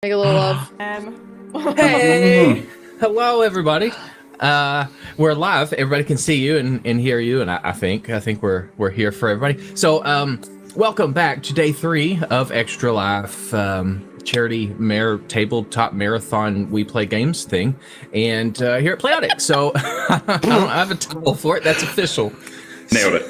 Make a little love. Hey, hello everybody. We're live. Everybody can see you and hear you, and I think we're here for everybody. So, welcome back to day 3 of Extra Life charity tabletop marathon. We play games thing, and here at Playotic. So, I don't have a title for it. That's official. Nailed it.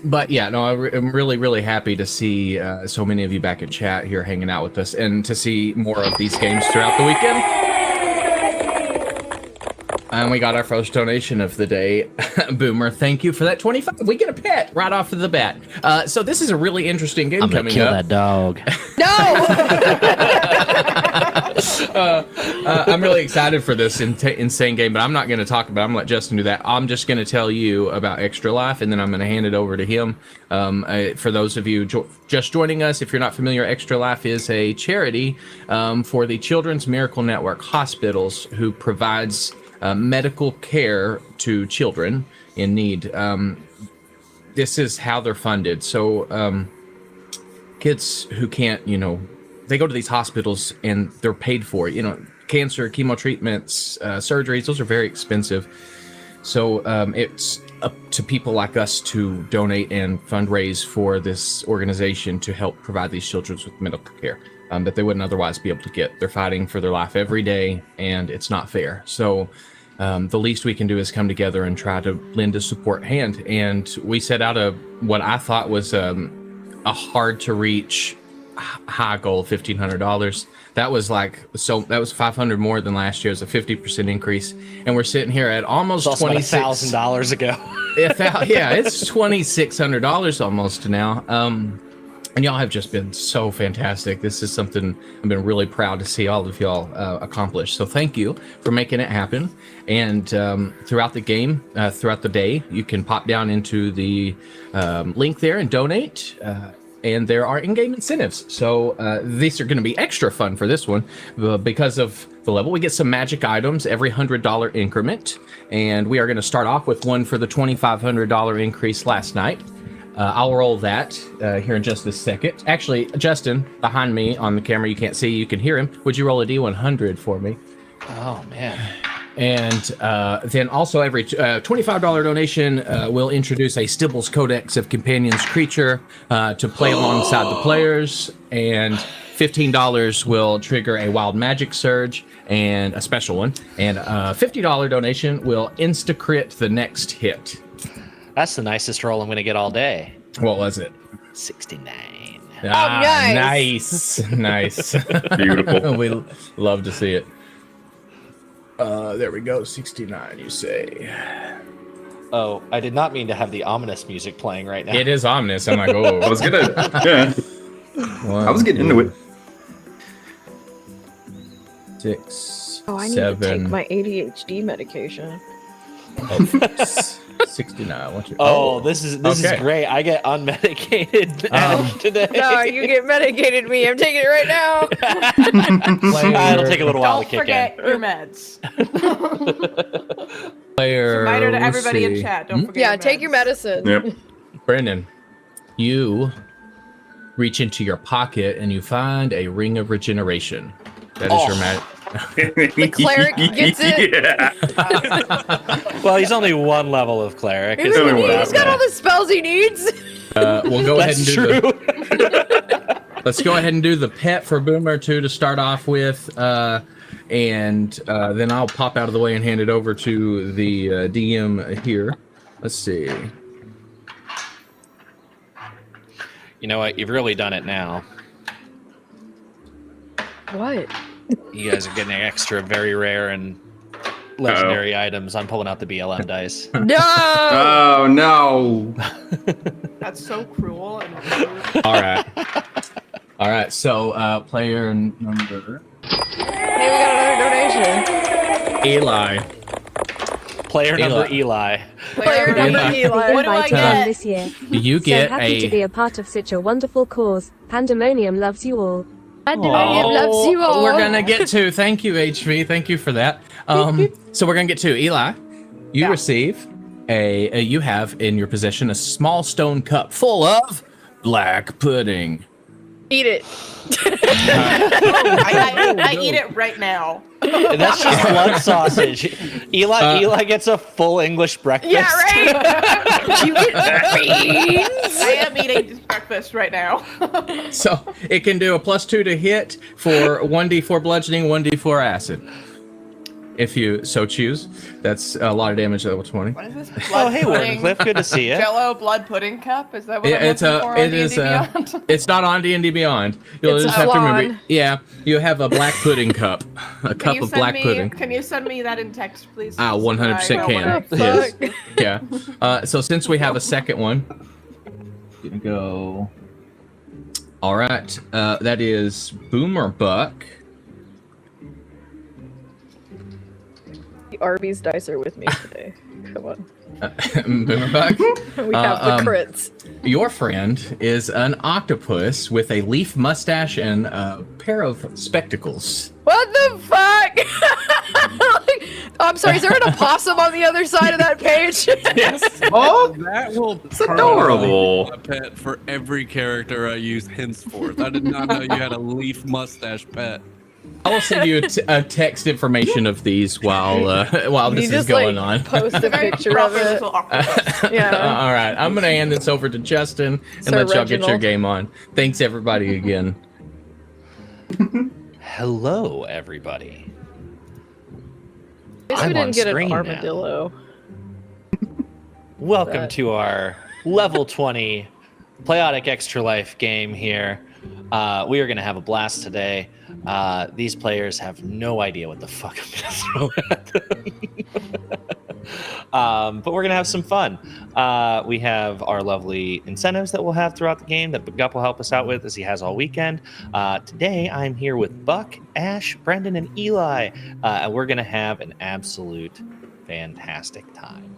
But yeah, no, I'm really happy to see so many of you back in chat here hanging out with us and to see more of these games throughout the weekend. And we got our first donation of the day. Boomer, thank you for that 25. We get a pet right off of the bat. So this is a really interesting game coming kill up. that dog. No! I'm really excited for this insane game, but I'm not going to talk about it. I'm going to let Justin do that. I'm just going to tell you about Extra Life, and then I'm going to hand it over to him. For those of you just joining us, if you're not familiar, Extra Life is a charity for the Children's Miracle Network hospitals who provides medical care to children in need. This is how they're funded. So kids who can't, they go to these hospitals and they're paid for, cancer, chemo treatments, surgeries. Those are very expensive. So it's up to people like us to donate and fundraise for this organization to help provide these children with medical care that they wouldn't otherwise be able to get. They're fighting for their life every day, and it's not fair. So the least we can do is come together and try to lend a support hand. And we set out what I thought was a hard to reach high goal of $1,500. That was $500 more than last year. It's a 50% increase, and we're sitting here at almost $1,000 ago. Yeah, it's $2,600 almost now. And y'all have just been so fantastic. This is something I've been really proud to see all of y'all accomplish. So thank you for making it happen. And throughout the game, throughout the day, you can pop down into the link there and donate. And there are in-game incentives. So these are going to be extra fun for this one because of the level. We get some magic items every $100 increment. And we are going to start off with one for the $2,500 increase last night. I'll roll that here in just a second. Actually, Justin, behind me on the camera, you can't see, you can hear him. Would you roll a D100 for me? Oh, man. And then also every $25 donation will introduce a Stibble's Codex of Companions creature to play alongside the players. And $15 will trigger a Wild Magic Surge and a special one. And a $50 donation will insta-crit the next hit. That's the nicest roll I'm going to get all day. What was it? 69. Nice. Beautiful. We love to see it. There we go. 69, you say. Oh, I did not mean to have the ominous music playing right now. It is ominous. I'm like, oh. I was getting into it. 6, Oh, I need 7, to take my ADHD medication. 69. This is great. I get unmedicated today. No, you get medicated me. I'm taking it right now. It'll take a little while Don't to kick forget in. your meds. Player. Reminder to everybody in Lucy. chat. Don't forget. Yeah, your take meds. your medicine. Yep. Brandon, you reach into your pocket and you find a ring of regeneration. That is your magic. The cleric gets it. Yeah. Well, he's only one level of cleric. He's got all the spells he needs. We'll go ahead and That's do true. Let's go ahead and do the pet for Boomer 2 to start off with, and then I'll pop out of the way and hand it over to the DM here. Let's see. You know what? You've really done it now. What? You guys are getting extra very rare and legendary items. I'm pulling out the BLM dice. No! Oh no. That's so cruel and rude. All right. So player number Hey, we got another donation. Eli. Player number Eli. Player number Eli. What do I Invited get? on this year. You get so happy to be a part of such a wonderful cause. Pandemonium loves you all. Pandemonium loves you all. We're gonna get to. Thank you, HV. Thank you for that. So we're gonna get to Eli. You receive you have in your possession a small stone cup full of black pudding. Eat it. I eat it right now. That's just blood sausage. Eli gets a full English breakfast. Yeah, right. You get beans. I am eating this breakfast right now. So it can do a +2 to hit for 1d4 bludgeoning, 1d4 acid. If you so choose. That's a lot of damage at level 20. What is this? Oh, Blood hey, pudding? Wardenclyffe, good to see you. Jello blood pudding cup? Is that what Yeah, I'm it's looking for on D&D Beyond? it's not on D&D Beyond. You'll It's just a have to remember. flan. Yeah, you have a black pudding cup. A cup of black pudding. Can you send me that in text, please? 100% can. Yes. Yeah. So since we have a second one, gonna go. All right. That is Boomer Buck. The Arby's dice are with me today. Come on. Boomer Buck. We have the crits. Your friend is an octopus with a leaf mustache and a pair of spectacles. What the fuck? I'm sorry, is there an opossum on the other side of that page? Yes. Oh, That will it's adorable. be a pet for every character I use henceforth. I did not know you had a leaf mustache pet. I will send you a text information of these while You this is just going like on. post a Very picture of proper it. little octopus. Yeah. All right, I'm gonna hand this over to Justin and Sir let y'all get your Reginald. game on. Thanks everybody again. Hello, everybody. I guess I'm we didn't on get an screen now. armadillo. Welcome That- to our level 20 Playotic Extra Life game here. We are going to have a blast today. These players have no idea what the fuck I'm going to throw at them. But we're going to have some fun. We have our lovely incentives that we'll have throughout the game that Gup will help us out with as he has all weekend. Today, I'm here with Buck, Ash, Brendan, and Eli. And we're going to have an absolute fantastic time.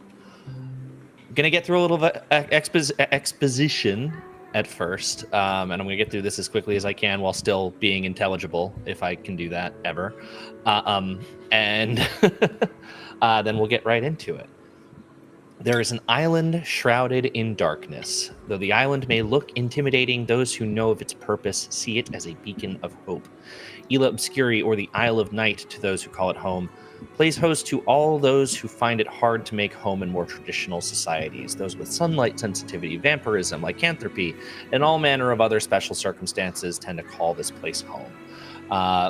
Going to get through a little bit exposition at first, and I'm going to get through this as quickly as I can while still being intelligible, if I can do that ever. And then we'll get right into it. There is an island shrouded in darkness. Though the island may look intimidating, those who know of its purpose see it as a beacon of hope. Ila Obscuri, or the Isle of Night to those who call it home, plays host to all those who find it hard to make home in more traditional societies, those with sunlight sensitivity, vampirism, lycanthropy, and all manner of other special circumstances tend to call this place home.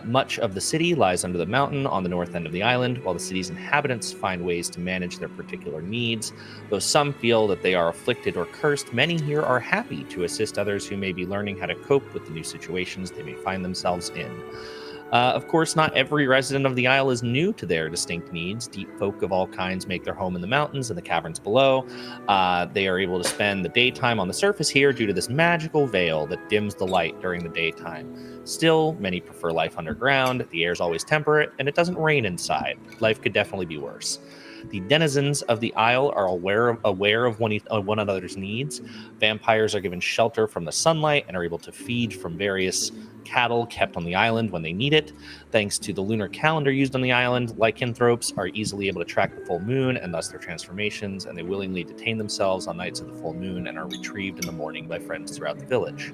Much of the city lies under the mountain on the north end of the island, while the city's inhabitants find ways to manage their particular needs. Though some feel that they are afflicted or cursed, many here are happy to assist others who may be learning how to cope with the new situations they may find themselves in. Of course, not every resident of the Isle is new to their distinct needs. Deep folk of all kinds make their home in the mountains and the caverns below. They are able to spend the daytime on the surface here due to this magical veil that dims the light during the daytime. Still, many prefer life underground. The air is always temperate, and it doesn't rain inside. Life could definitely be worse. The denizens of the Isle are aware of one another's needs. Vampires are given shelter from the sunlight and are able to feed from various cattle kept on the island when they need it. Thanks to the lunar calendar used on the island, lycanthropes are easily able to track the full moon and thus their transformations, and they willingly detain themselves on nights of the full moon and are retrieved in the morning by friends throughout the village.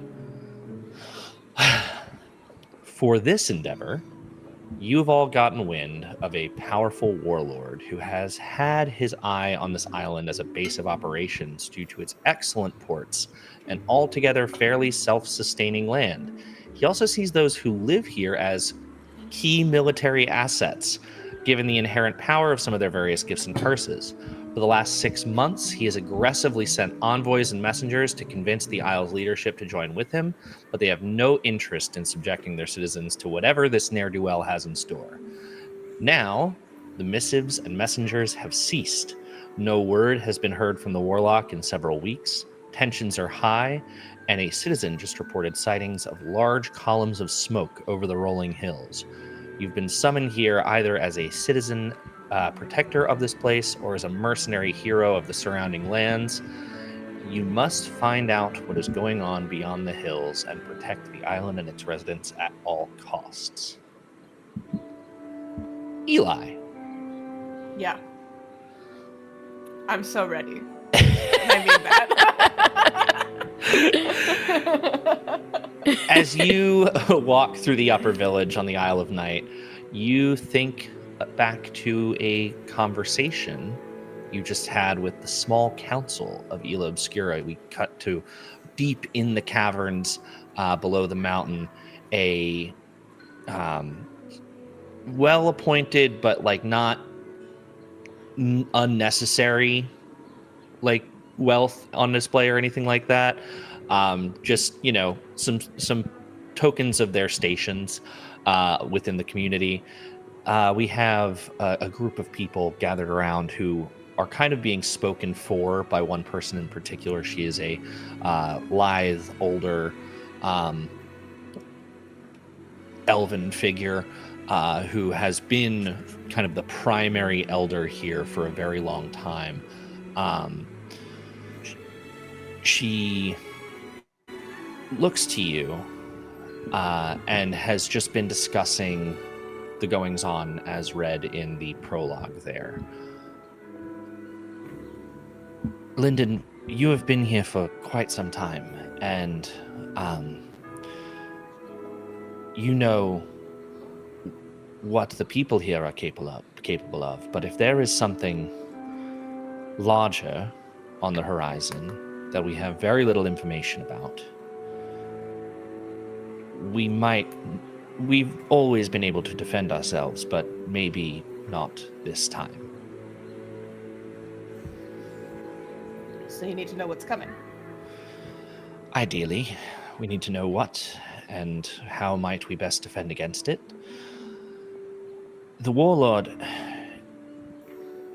For this endeavor, you've all gotten wind of a powerful warlord who has had his eye on this island as a base of operations due to its excellent ports and altogether fairly self-sustaining land. He also sees those who live here as key military assets, given the inherent power of some of their various gifts and curses. For the last 6 months, he has aggressively sent envoys and messengers to convince the Isle's leadership to join with him, but they have no interest in subjecting their citizens to whatever this ne'er-do-well has in store. Now, the missives and messengers have ceased. No word has been heard from the warlock in several weeks. Tensions are high, and a citizen just reported sightings of large columns of smoke over the rolling hills. You've been summoned here either as a citizen protector of this place or as a mercenary hero of the surrounding lands. You must find out what is going on beyond the hills and protect the island and its residents at all costs. Eli. Yeah. I'm so ready. I mean that. As you walk through the upper village on the Isle of Night, you think back to a conversation you just had with the small council of Ila Obscura. We cut to deep in the caverns below the mountain, a well-appointed but like not unnecessary like wealth on display or anything like that. Just some tokens of their stations within the community. We have a group of people gathered around who are kind of being spoken for by one person in particular. She is a lithe, older elven figure who has been kind of the primary elder here for a very long time. She looks to you and has just been discussing the goings-on as read in the prologue there. Lyndon, you have been here for quite some time, and you know what the people here are capable of. But if there is something larger on the horizon that we have very little information about, we've always been able to defend ourselves, but maybe not this time. So you need to know what's coming. Ideally, we need to know what and how might we best defend against it. The warlord,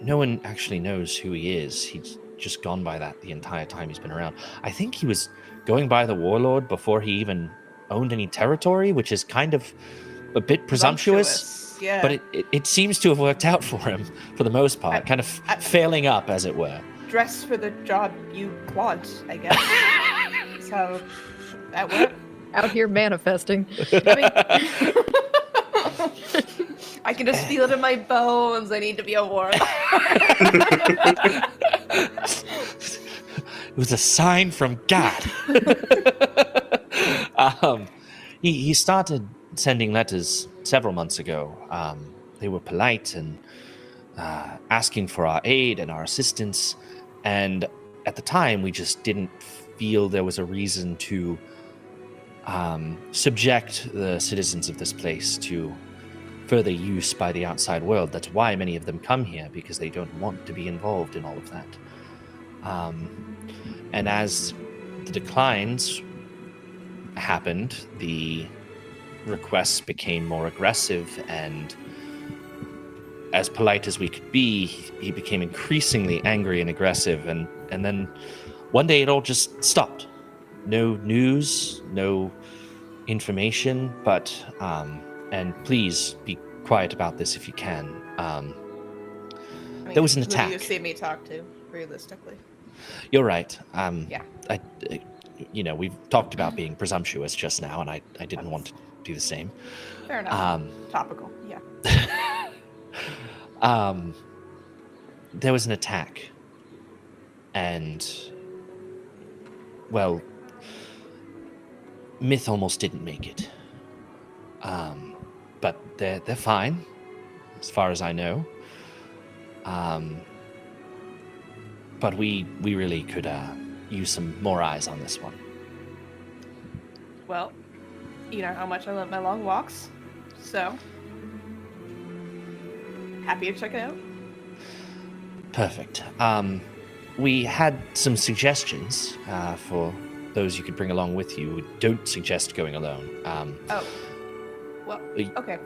no one actually knows who he is. He's just gone by that the entire time he's been around. I think he was going by the warlord before he even owned any territory, which is kind of a bit presumptuous. Yeah. But it seems to have worked out for him for the most part, kind of failing up, as it were. Dress for the job you want, I guess. So that worked. Out here manifesting. I mean, I can just feel it in my bones. I need to be a warlord. It was a sign from God. He started sending letters several months ago. They were polite and asking for our aid and our assistance. And at the time, we just didn't feel there was a reason to subject the citizens of this place to further use by the outside world. That's why many of them come here, because they don't want to be involved in all of that. And as the declines happened, the requests became more aggressive, and as polite as we could be, he became increasingly angry and aggressive, and then one day it all just stopped. No news, no information, but and please be quiet about this if you can. There was an attack. Who do you see me talk to, realistically? You're right. Yeah. We've talked about being presumptuous just now, and I didn't want to do the same. Fair enough. Topical, yeah. There was an attack, and well, Myth almost didn't make it. But they're fine, as far as I know. But we really could use some more eyes on this one. Well, you know how much I love my long walks, so happy to check it out. Perfect. We had some suggestions for those you could bring along with you. We don't suggest going alone. Well, okay.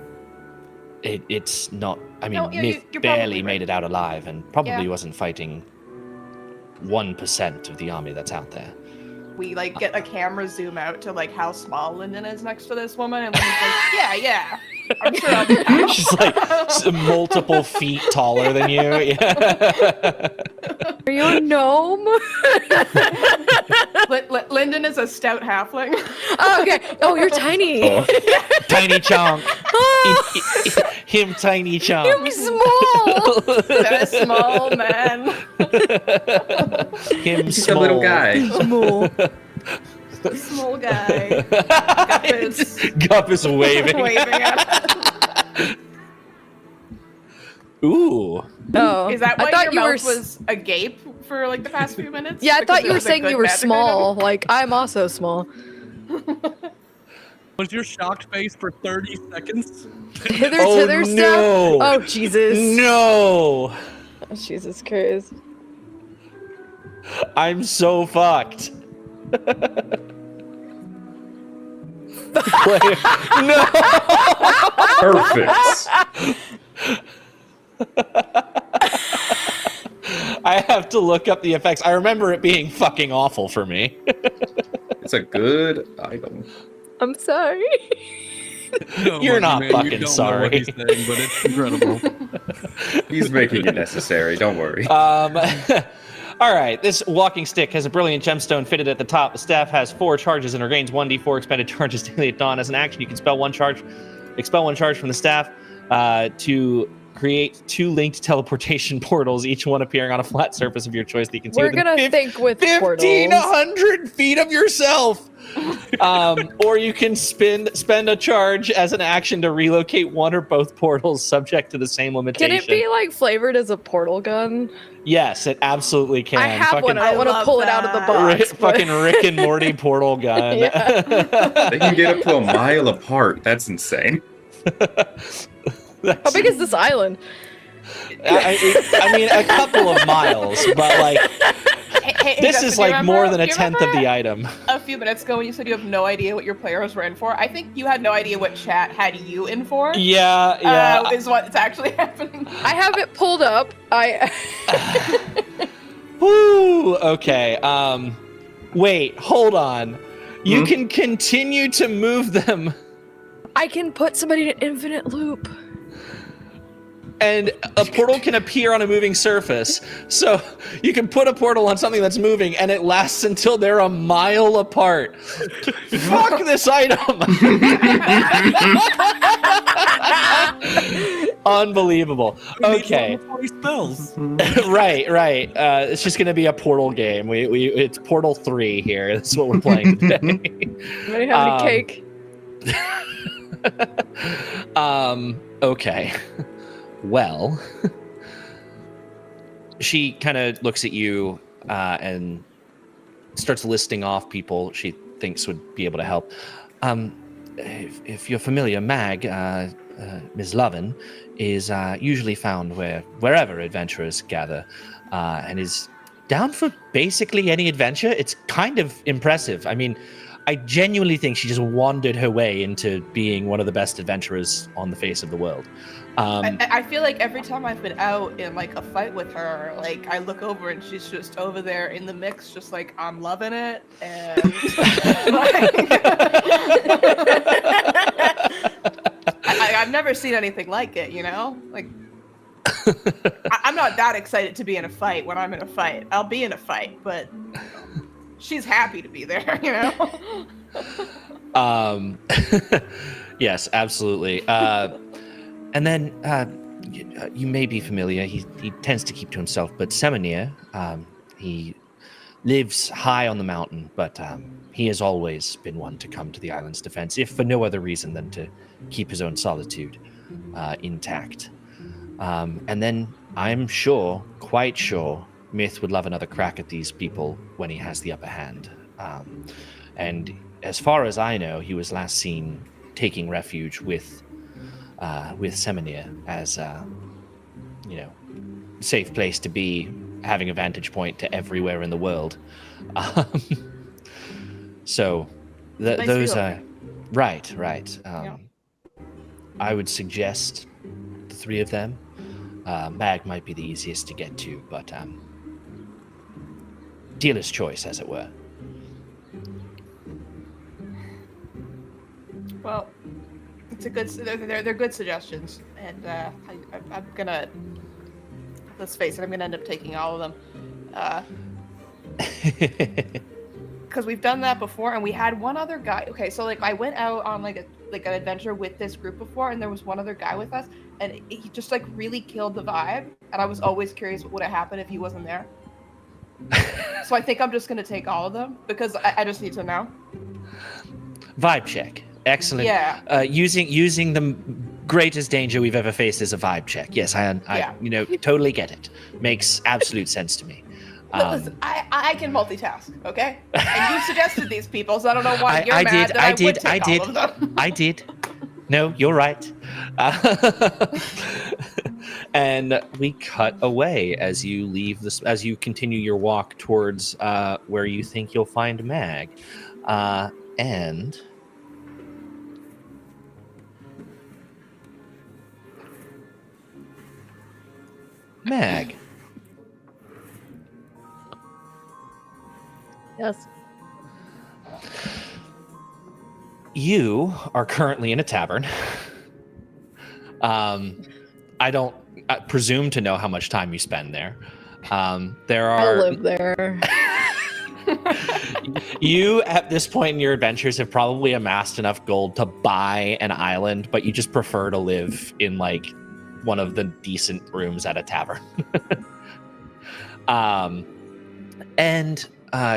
It's not... I mean, No, Myth you're barely probably made right. it out alive and probably Yeah. wasn't fighting 1% of the army that's out there. We get a camera zoom out to how small Lyndon is next to this woman, and Lyndon's like, yeah, I'm sure I'll be fine. She's multiple feet taller than you. Yeah. Are you a gnome? Lyndon is a stout halfling. Oh, okay. Oh, you're tiny. Oh. Tiny chunk. Him tiny chunk. I'm small. A small man. Him He's a small. little guy. Small. Small guy. Gup is waving. waving at him. Ooh. Oh, Is that I why thought your you were mouth was agape for like the past few minutes? Yeah, I Because thought you it were was a saying good you were magic small. item? Like, I'm also small. Was your shocked face for 30 seconds? Hither, Oh, hither stuff. no. Oh, Jesus. No. Oh, Jesus Christ. I'm so fucked. No. Perfect. I have to look up the effects. I remember it being fucking awful for me. It's a good item. I'm sorry. No, You're Monkey not Man, fucking you don't sorry. know what he's saying, but it's incredible. He's making it necessary. Don't worry. All right, this walking stick has a brilliant gemstone fitted at the top. The staff has 4 charges and regains 1d4 expended charges daily at dawn. As an action, you can expel one charge from the staff to create 2 linked teleportation portals, each one appearing on a flat surface of your choice that you can see We're within gonna think with portals. 1,500 feet of yourself. Or you can spend a charge as an action to relocate one or both portals subject to the same limitation. Can it be like flavored as a portal gun? Yes, it absolutely can. I have one. I don't want to love pull it out of the that. box. but- Fucking Rick and Morty portal gun. They can get up to a mile apart. That's insane. How big is this island? I mean, a couple of miles, but like Hey, this Justin, is do you like more remember- than a do you tenth of the remember item. A few minutes ago when you said you have no idea what your players were in for, I think you had no idea what chat had you in for. Yeah. Is what's actually happening. I have it pulled up. Woo. Okay. Wait. Hold on. You can continue to move them, I can put somebody in an infinite loop. and a portal can appear on a moving surface. So you can put a portal on something that's moving, and it lasts until they're a mile apart. Fuck this item. Unbelievable. Okay. 40 spells. Right. It's just gonna be a portal game. It's Portal 3 here. That's what we're playing today. Anybody have any cake? Okay. Well, she kind of looks at you and starts listing off people she thinks would be able to help. If you're familiar, Mag, Ms. Lovin, is usually found wherever adventurers gather, and is down for basically any adventure. It's kind of impressive. I mean, I genuinely think she just wandered her way into being one of the best adventurers on the face of the world. I feel like every time I've been out in like a fight with her, like I look over and she's just over there in the mix, just like I'm loving it, and I've never seen anything like it. You know, like I'm not that excited to be in a fight when I'm in a fight. I'll be in a fight, but she's happy to be there. You know. Yes, absolutely. And then you may be familiar. He tends to keep to himself, but Seminir, he lives high on the mountain, but he has always been one to come to the island's defense, if for no other reason than to keep his own solitude intact. And then I'm sure, quite sure, Myth would love another crack at these people when he has the upper hand. And as far as I know, he was last seen taking refuge with Seminir as safe place to be, having a vantage point to everywhere in the world. So Nice those view. are right. Yeah. I would suggest the 3 of them. Mag might be the easiest to get to, but dealer's choice, as it were. Well, it's a good. They're good suggestions, and I'm gonna. Let's face it, I'm gonna end up taking all of them, because we've done that before, and we had one other guy. Okay, so like I went out on like an adventure with this group before, and there was one other guy with us, and he just like really killed the vibe, and I was always curious what would have happened if he wasn't there. So I think I'm just gonna take all of them because I just need to know. Vibe check. Excellent. Yeah. Using the greatest danger we've ever faced is a vibe check. Yes, I totally get it. Makes absolute sense to me. Listen, I can multitask, okay? And you suggested these people, so I don't know why you're mad that I would take all of them. I did. No, you're right. And we cut away as you leave this, as you continue your walk towards where you think you'll find Mag, and. Mag. Yes. You are currently in a tavern. I don't presume to know how much time you spend there. There I are. live there. You, at this point in your adventures, have probably amassed enough gold to buy an island, but you just prefer to live in like one of the decent rooms at a tavern. And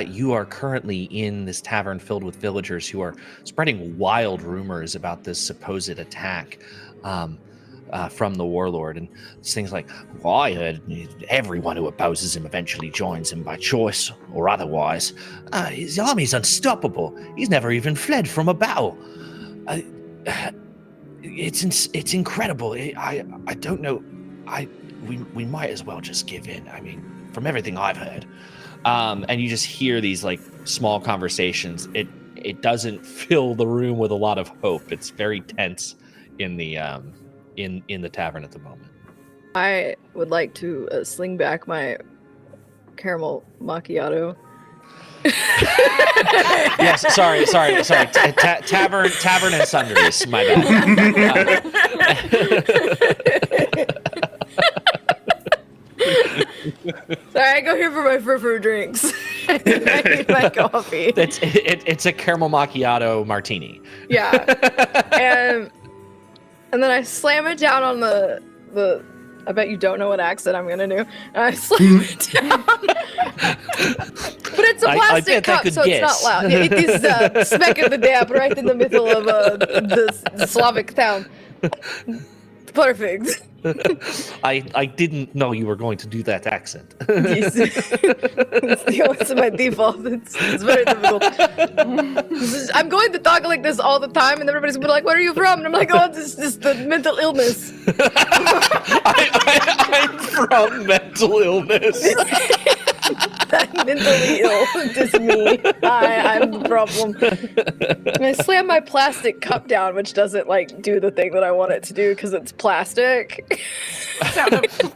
you are currently in this tavern filled with villagers who are spreading wild rumors about this supposed attack from the warlord. And it's things like, well, I heard everyone who opposes him eventually joins him by choice or otherwise. His army's unstoppable. He's never even fled from a battle. It's incredible. I don't know. We might as well just give in. I mean, from everything I've heard. And you just hear these like small conversations. It doesn't fill the room with a lot of hope. It's very tense in the in the tavern at the moment. I would like to sling back my caramel macchiato. Yes, sorry. Tavern and sundries. My bad. Sorry, I go here for my frou drinks. I need my coffee. It's a caramel macchiato martini. Yeah, and then I slam it down on the. I bet you don't know what accent I'm gonna do. And I slam it down. But it's a plastic cup, so guess. it's not loud. It is smack of the dab right in the middle of the Slavic town. Perfect. I didn't know you were going to do that accent. Yes. It's my default. It's very difficult. I'm going to talk like this all the time, and everybody's gonna be like, "Where are you from?" And I'm like, "Oh, this is the mental illness." I'm from mental illness. I'm mentally ill. Just me. I'm the problem. And I slam my plastic cup down, which doesn't like do the thing that I want it to do because it's plastic.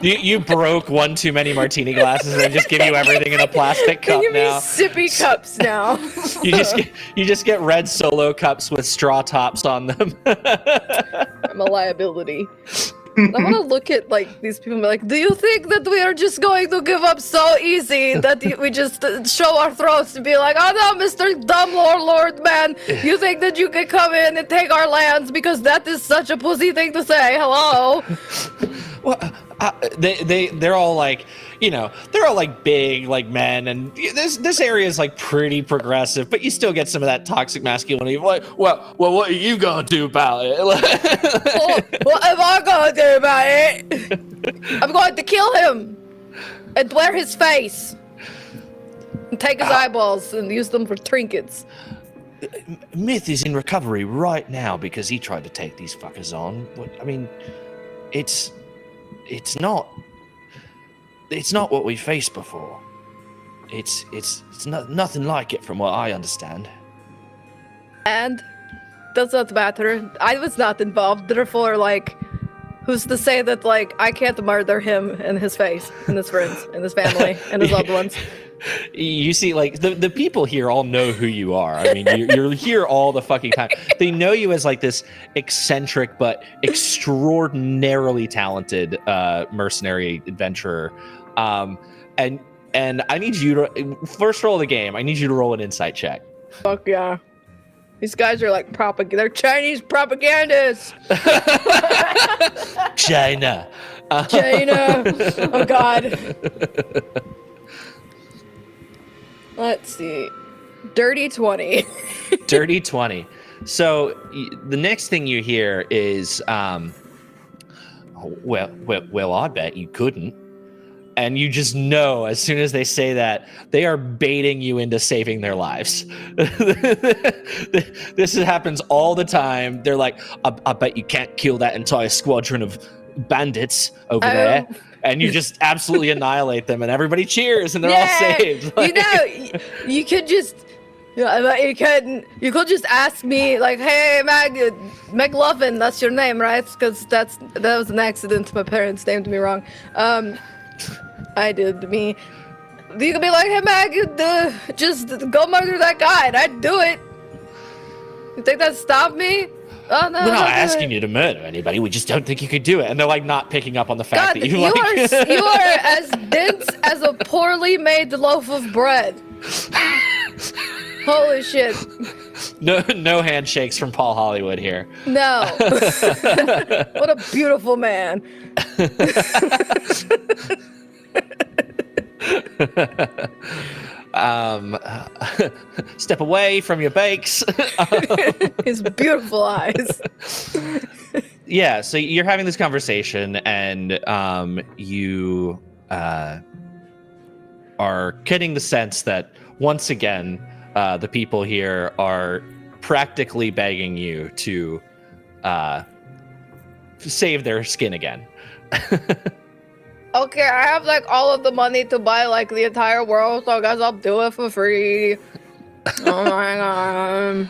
You broke one too many martini glasses and they just give you everything in a plastic cup They give now. me sippy cups now. You just get red Solo cups with straw tops on them. I'm a liability. I want to look at like these people and be like, do you think that we are just going to give up so easy that we just show our throats to be like, oh no, Mr. Dumb Lord man, you think that you can come in and take our lands because that is such a pussy thing to say? Hello. Well, they're all like, they're all like big like men, and this area is like pretty progressive, but you still get some of that toxic masculinity. Like, well, what are you gonna do about it? What am I gonna do about it? I'm going to kill him and wear his face and take his eyeballs and use them for trinkets. Myth is in recovery right now because he tried to take these fuckers on. I mean, it's not what we faced before. It's nothing like it from what I understand. And does not matter. I was not involved, therefore, like, who's to say that, like, I can't murder him and his face and his friends and his family and his loved ones? You see, like, the people here all know who you are. I mean, you're here all the fucking time. They know you as, like, this eccentric but extraordinarily talented mercenary adventurer. And I need you to, first roll of the game, I need you to roll an insight check. Fuck yeah. These guys are like they're Chinese propagandists. China. China. Oh God. Let's see. Dirty 20. Dirty 20. So the next thing you hear is, well, I bet you couldn't. And you just know as soon as they say that, they are baiting you into saving their lives. This happens all the time. They're like, I bet you can't kill that entire squadron of bandits over there. And you just absolutely annihilate them, and everybody cheers, and they're all saved. You know, you could just... You could just ask me, like, hey, McLovin, that's your name, right? Because that was an accident. My parents named me wrong. I did me. You could be like, hey, Mag, just go murder that guy, and I'd do it. You think that'd stop me? Oh, no, we're not asking you to murder anybody. We just don't think you could do it. And they're like not picking up on the fact that you are as dense as a poorly made loaf of bread. Holy shit. No handshakes from Paul Hollywood here. No. What a beautiful man. Step away from your bakes. His beautiful eyes. Yeah, so you're having this conversation, and you are getting the sense that once again the people here are practically begging you to save their skin again. Okay, I have like all of the money to buy like the entire world, so I guess I'll do it for free. Oh my god.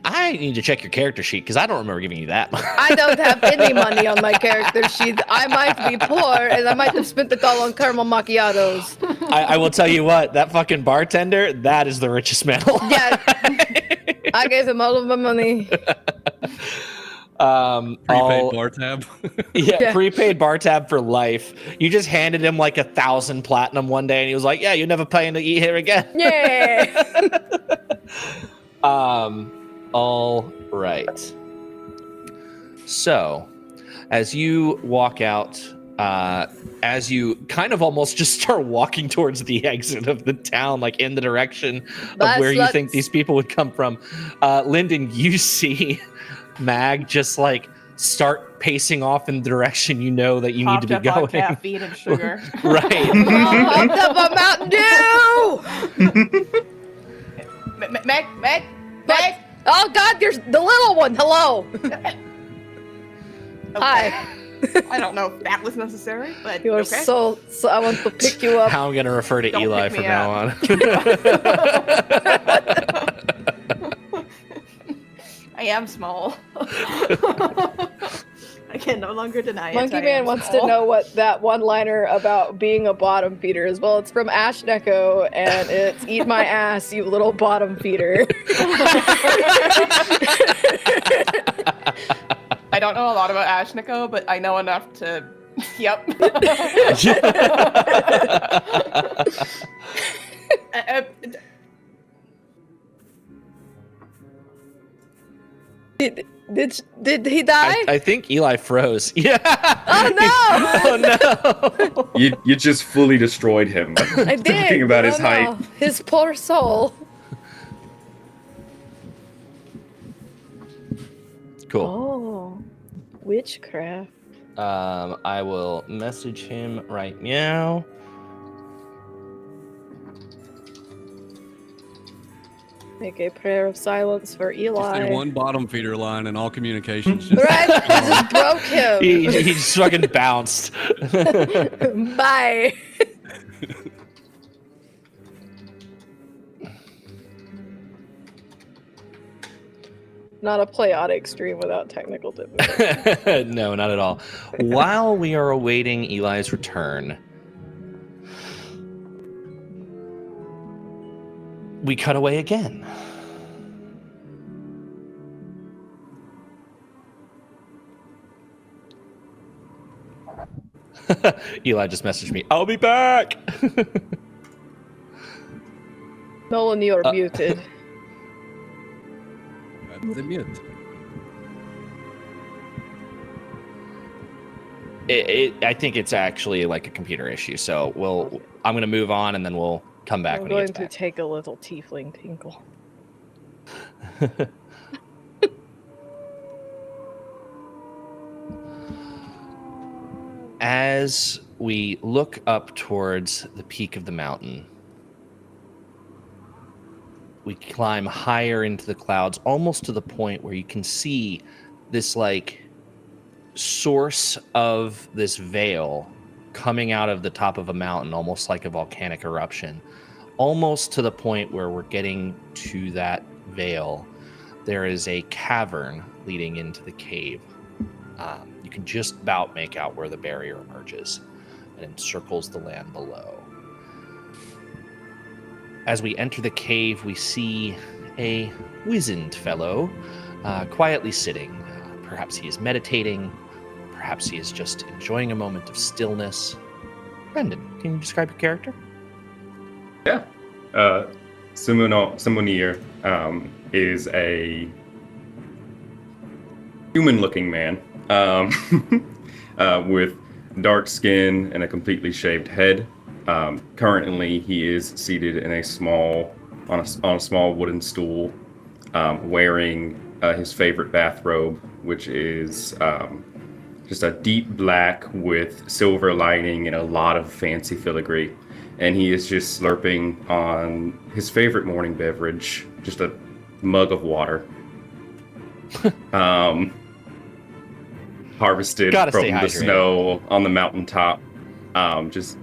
I need to check your character sheet because I don't remember giving you that. I don't have any money on my character sheet. I might be poor, and I might have spent it all on caramel macchiatos. I will tell you what, that fucking bartender, that is the richest man alive. Yeah, I gave him all of my money. Prepaid bar tab. Yeah, prepaid bar tab for life. You just handed him like 1,000 platinum one day, and he was like, "Yeah, you're never paying to eat here again." Yeah. All right. So, as you walk out, as you kind of almost just start walking towards the exit of the town, like in the direction of where you think these people would come from, Lyndon, you see Mag just like start pacing off in the direction you know that you need to be going. On caffeine and sugar. Right. Hopped up on Mountain Dew. Meg. Oh God, there's the little one. Hello. Okay. Hi. I don't know if that was necessary, but You are okay. so. I want to pick you up. How I'm going to refer to Don't Eli pick from me now up. on. I am small. I can no longer deny it. Monkey I Man am wants small. to know what that one-liner about being a bottom feeder is. Well, it's from Ash Neko, and it's "Eat my ass, you little bottom feeder." I don't know a lot about Ashniko, but I know enough to. Yep. Did he die? I think Eli froze. Yeah. Oh no! Oh no! You just fully destroyed him. I did. Thinking about his Oh, no. height. His poor soul. Cool. Oh, witchcraft. I will message him right now. Make a prayer of silence for Just Eli. did one bottom feeder line and all communications. Just Right? I just broke him. He just fucking bounced. Bye. Not a Playotic stream without technical difficulties. No, not at all. While we are awaiting Eli's return, we cut away again. Eli just messaged me, "I'll be back." Nolan, you are muted. the mute. I think it's actually like a computer issue. So I'm going to move on, and then we'll come back I'm when he going gets to back. take a little tiefling tinkle. As we look up towards the peak of the mountain, we climb higher into the clouds, almost to the point where you can see this like source of this veil coming out of the top of a mountain, almost like a volcanic eruption. Almost to the point where we're getting to that veil, there is a cavern leading into the cave. You can just about make out where the barrier emerges and encircles the land below. As we enter the cave, we see a wizened fellow quietly sitting. Perhaps he is meditating. Perhaps he is just enjoying a moment of stillness. Brendan, can you describe your character? Yeah. Simonir is a human-looking man with dark skin and a completely shaved head. Currently, he is seated in a small wooden stool, wearing his favorite bathrobe, which is just a deep black with silver lining and a lot of fancy filigree. And he is just slurping on his favorite morning beverage, just a mug of water. Harvested Gotta from stay the hydrated. snow on the mountaintop. Just,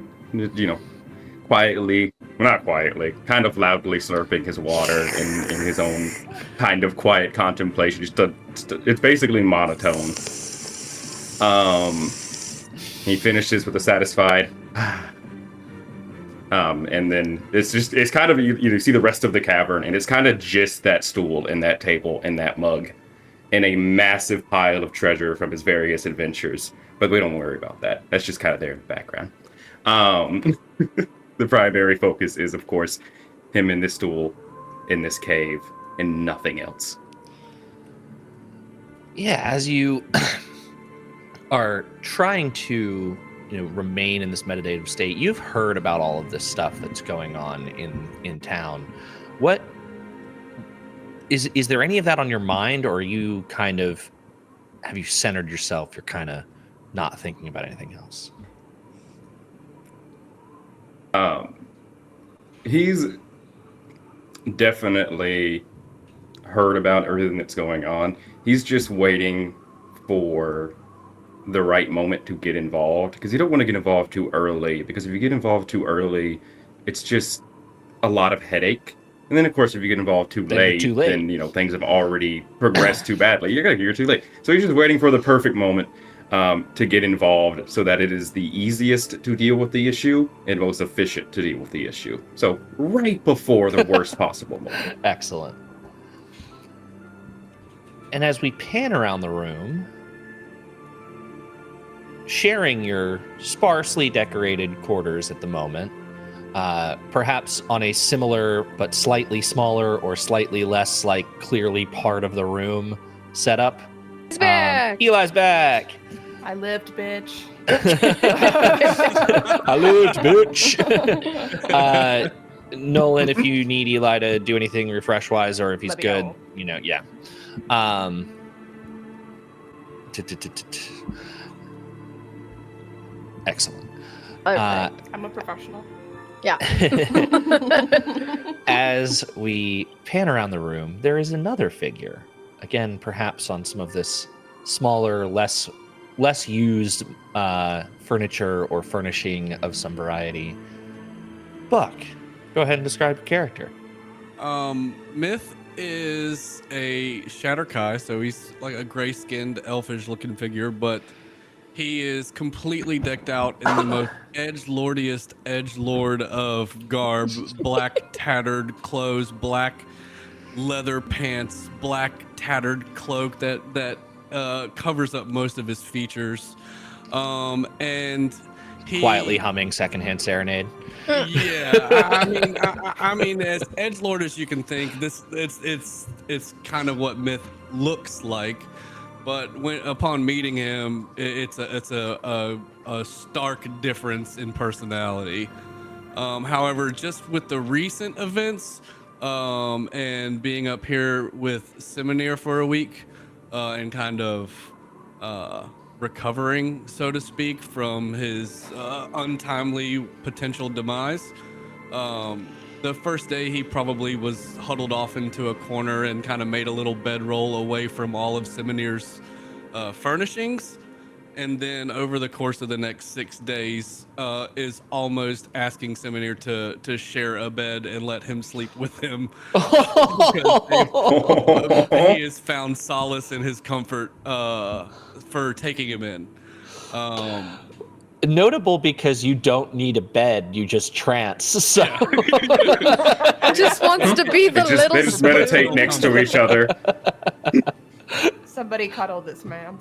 quietly, well, not quietly, kind of loudly slurping his water in his own kind of quiet contemplation. It's basically monotone. He finishes with a satisfied, and then it's kind of, you see the rest of the cavern, and it's kind of just that stool and that table and that mug and a massive pile of treasure from his various adventures. But we don't worry about that. That's just kind of there in the background. The primary focus is, of course, him in this stool, in this cave, and nothing else. Yeah, as you are trying to remain in this meditative state, you've heard about all of this stuff that's going on in town. What is there any of that on your mind, or are you have you centered yourself? You're kind of not thinking about anything else. He's definitely heard about everything that's going on. He's just waiting for the right moment to get involved, because you don't want to get involved too early, because if you get involved too early, it's just a lot of headache. And then, of course, if you get involved too late, then things have already progressed too badly. You're too late. So he's just waiting for the perfect moment to get involved, so that it is the easiest to deal with the issue and most efficient to deal with the issue. So right before the worst possible moment. Excellent. And as we pan around the room, sharing your sparsely decorated quarters at the moment, perhaps on a similar but slightly smaller or slightly less clearly part of the room setup. He's back! Eli's back! I lived, bitch. I lived, bitch! Nolan, if you need Eli to do anything refresh-wise, or if he's good, yeah. Excellent. I'm a professional. Yeah. As we pan around the room, there is another figure. Again, perhaps on some of this smaller, less used furniture or furnishing of some variety. Buck, go ahead and describe your character. Myth is a Shatterkai, so he's like a gray-skinned, elfish-looking figure, but he is completely decked out in the most edgelordiest edgelord of garb. Black tattered clothes, black leather pants, black tattered cloak that covers up most of his features. And he quietly humming Secondhand Serenade. Yeah, I mean, as edgelord as you can think, it's kind of what Myth looks like. But upon meeting him, it's a stark difference in personality. However, just with the recent events and being up here with Seminary for a week and kind of recovering, so to speak, from his untimely potential demise. The first day he probably was huddled off into a corner and kind of made a little bedroll away from all of Seminere's furnishings. And then over the course of the next 6 days is almost asking Seminere to share a bed and let him sleep with him. He has found solace in his comfort for taking him in. Notable because you don't need a bed, you just trance. So He just wants to be the They little just meditate next to each other. Somebody cuddle this man.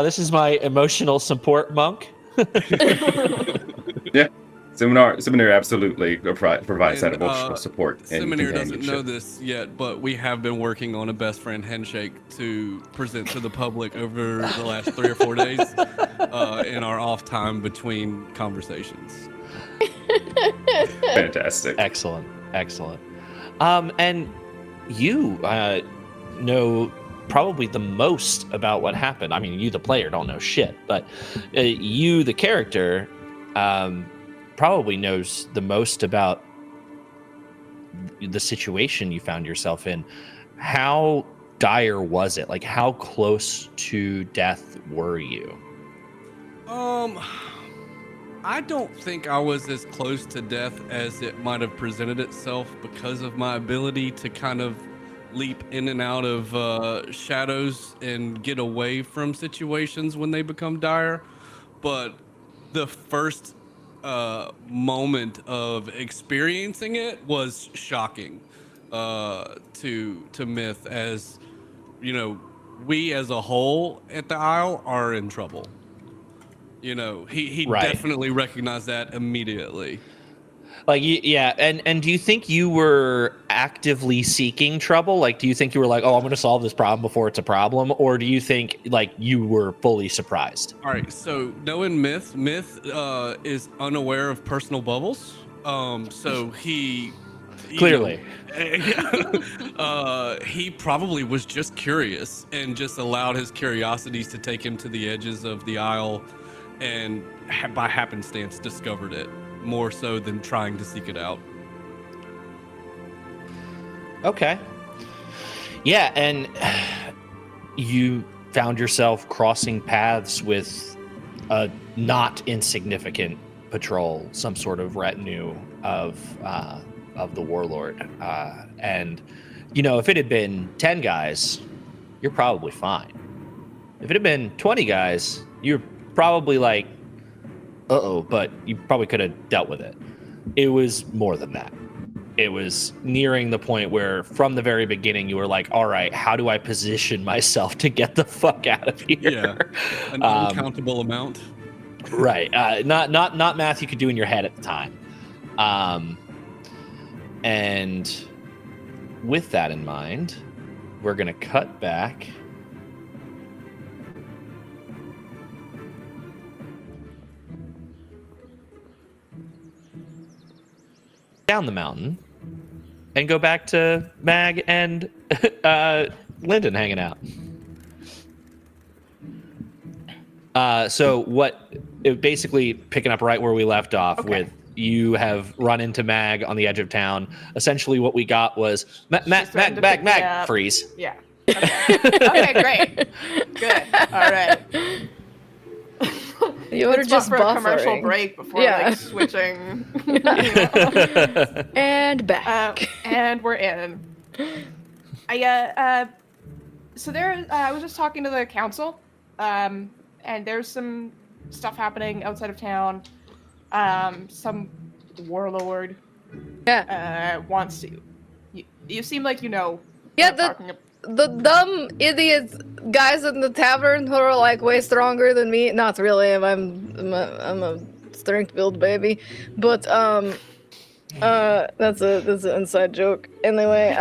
This is my emotional support monk. Yeah. Seminary absolutely provides that And, emotional support. And Seminary doesn't companionship. know this yet, but we have been working on a best friend handshake to present to the public over the last 3 or 4 days in our off time between conversations. Fantastic. Excellent. And you know probably the most about what happened. I mean, you, the player, don't know shit, but you, the character, probably knows the most about the situation you found yourself in. How dire was it? Like, how close to death were you? I don't think I was as close to death as it might have presented itself because of my ability to kind of leap in and out of shadows and get away from situations when they become dire. But the first moment of experiencing it was shocking to Myth, as you know, we as a whole at the Isle are in trouble. You know, he Right. definitely recognized that immediately. Like, yeah, and do you think you were actively seeking trouble? Like, do you think you were like, oh, I'm going to solve this problem before it's a problem? Or do you think, like, you were fully surprised? All right, so knowing Myth is unaware of personal bubbles. So he Clearly. He probably was just curious and just allowed his curiosities to take him to the edges of the Isle, and by happenstance discovered it more so than trying to seek it out. Okay. Yeah, and you found yourself crossing paths with a not insignificant patrol, some sort of retinue of the warlord. And, you know, if it had been 10 guys, you're probably fine. If it had been 20 guys, you're probably like, uh-oh, but you probably could have dealt with it. It was more than that. It was nearing the point where from the very beginning you were like, all right, how do I position myself to get the fuck out of here? Yeah, an uncountable amount. Right. Not math you could do in your head at the time. And with that in mind, we're going to cut back. Down the mountain and go back to Mag and Lyndon hanging out. So what, basically picking up right where we left off with, you have run into Mag on the edge of town. Essentially what we got was Mag, freeze. Yeah. Okay. Okay, great. Good. All right. You were Let's just for a commercial buffering. break before Yeah. like switching. And back. And we're in. So there, I was just talking to the council, and there's some stuff happening outside of town. Some warlord wants to. You seem like you know. Yeah, what I'm talking about. The dumb idiot guys in the tavern who are like way stronger than me. Not really. I'm a strength build baby, but That's an inside joke. Anyway,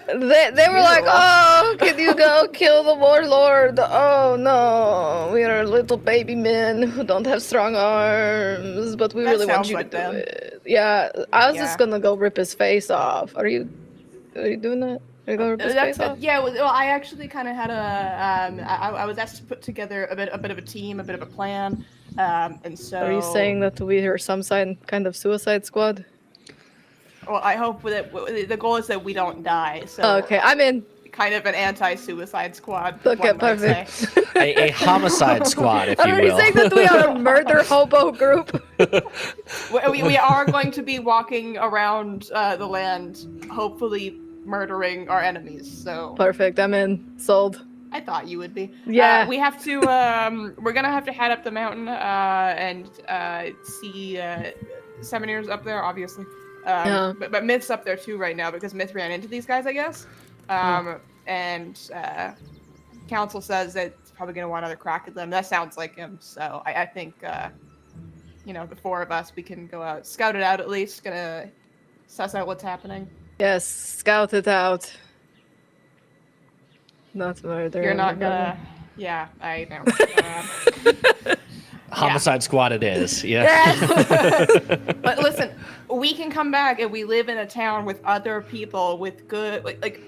they were like, "Oh, can you go kill the warlord?" Oh no, we are little baby men who don't have strong arms, but we That really want sounds you like to do them. it. Yeah, I was just Yeah. gonna go rip his face off. Are you doing that? Are you gonna rip his face off? Yeah. Well, I actually kind of had I was asked to put together a bit of a team, a bit of a plan, and so. Are you saying that we are some kind of suicide squad? Well, I hope that the goal is that we don't die. So. Okay, I'm in. Kind of an anti-suicide squad. Okay, one might say. perfect. A homicide squad, if you Are you will. saying that we are a murder hobo group? We are going to be walking around the land, hopefully murdering our enemies. So Perfect, I'm in. Sold. I thought you would be. Yeah. We have to. We're gonna have to head up the mountain and see Seminars up there, obviously. Yeah. But Myth's up there too right now because Myth ran into these guys, I guess. And Council says that it's probably gonna want another crack at them. That sounds like him. So I think the four of us, we can go out, scout it out at least. Gonna suss out what's happening. Yes, scout it out. Not murder. You're not gonna. Yeah, I know. Homicide squad it is. Yeah. Yes! But listen, we can come back and we live in a town with other people with good like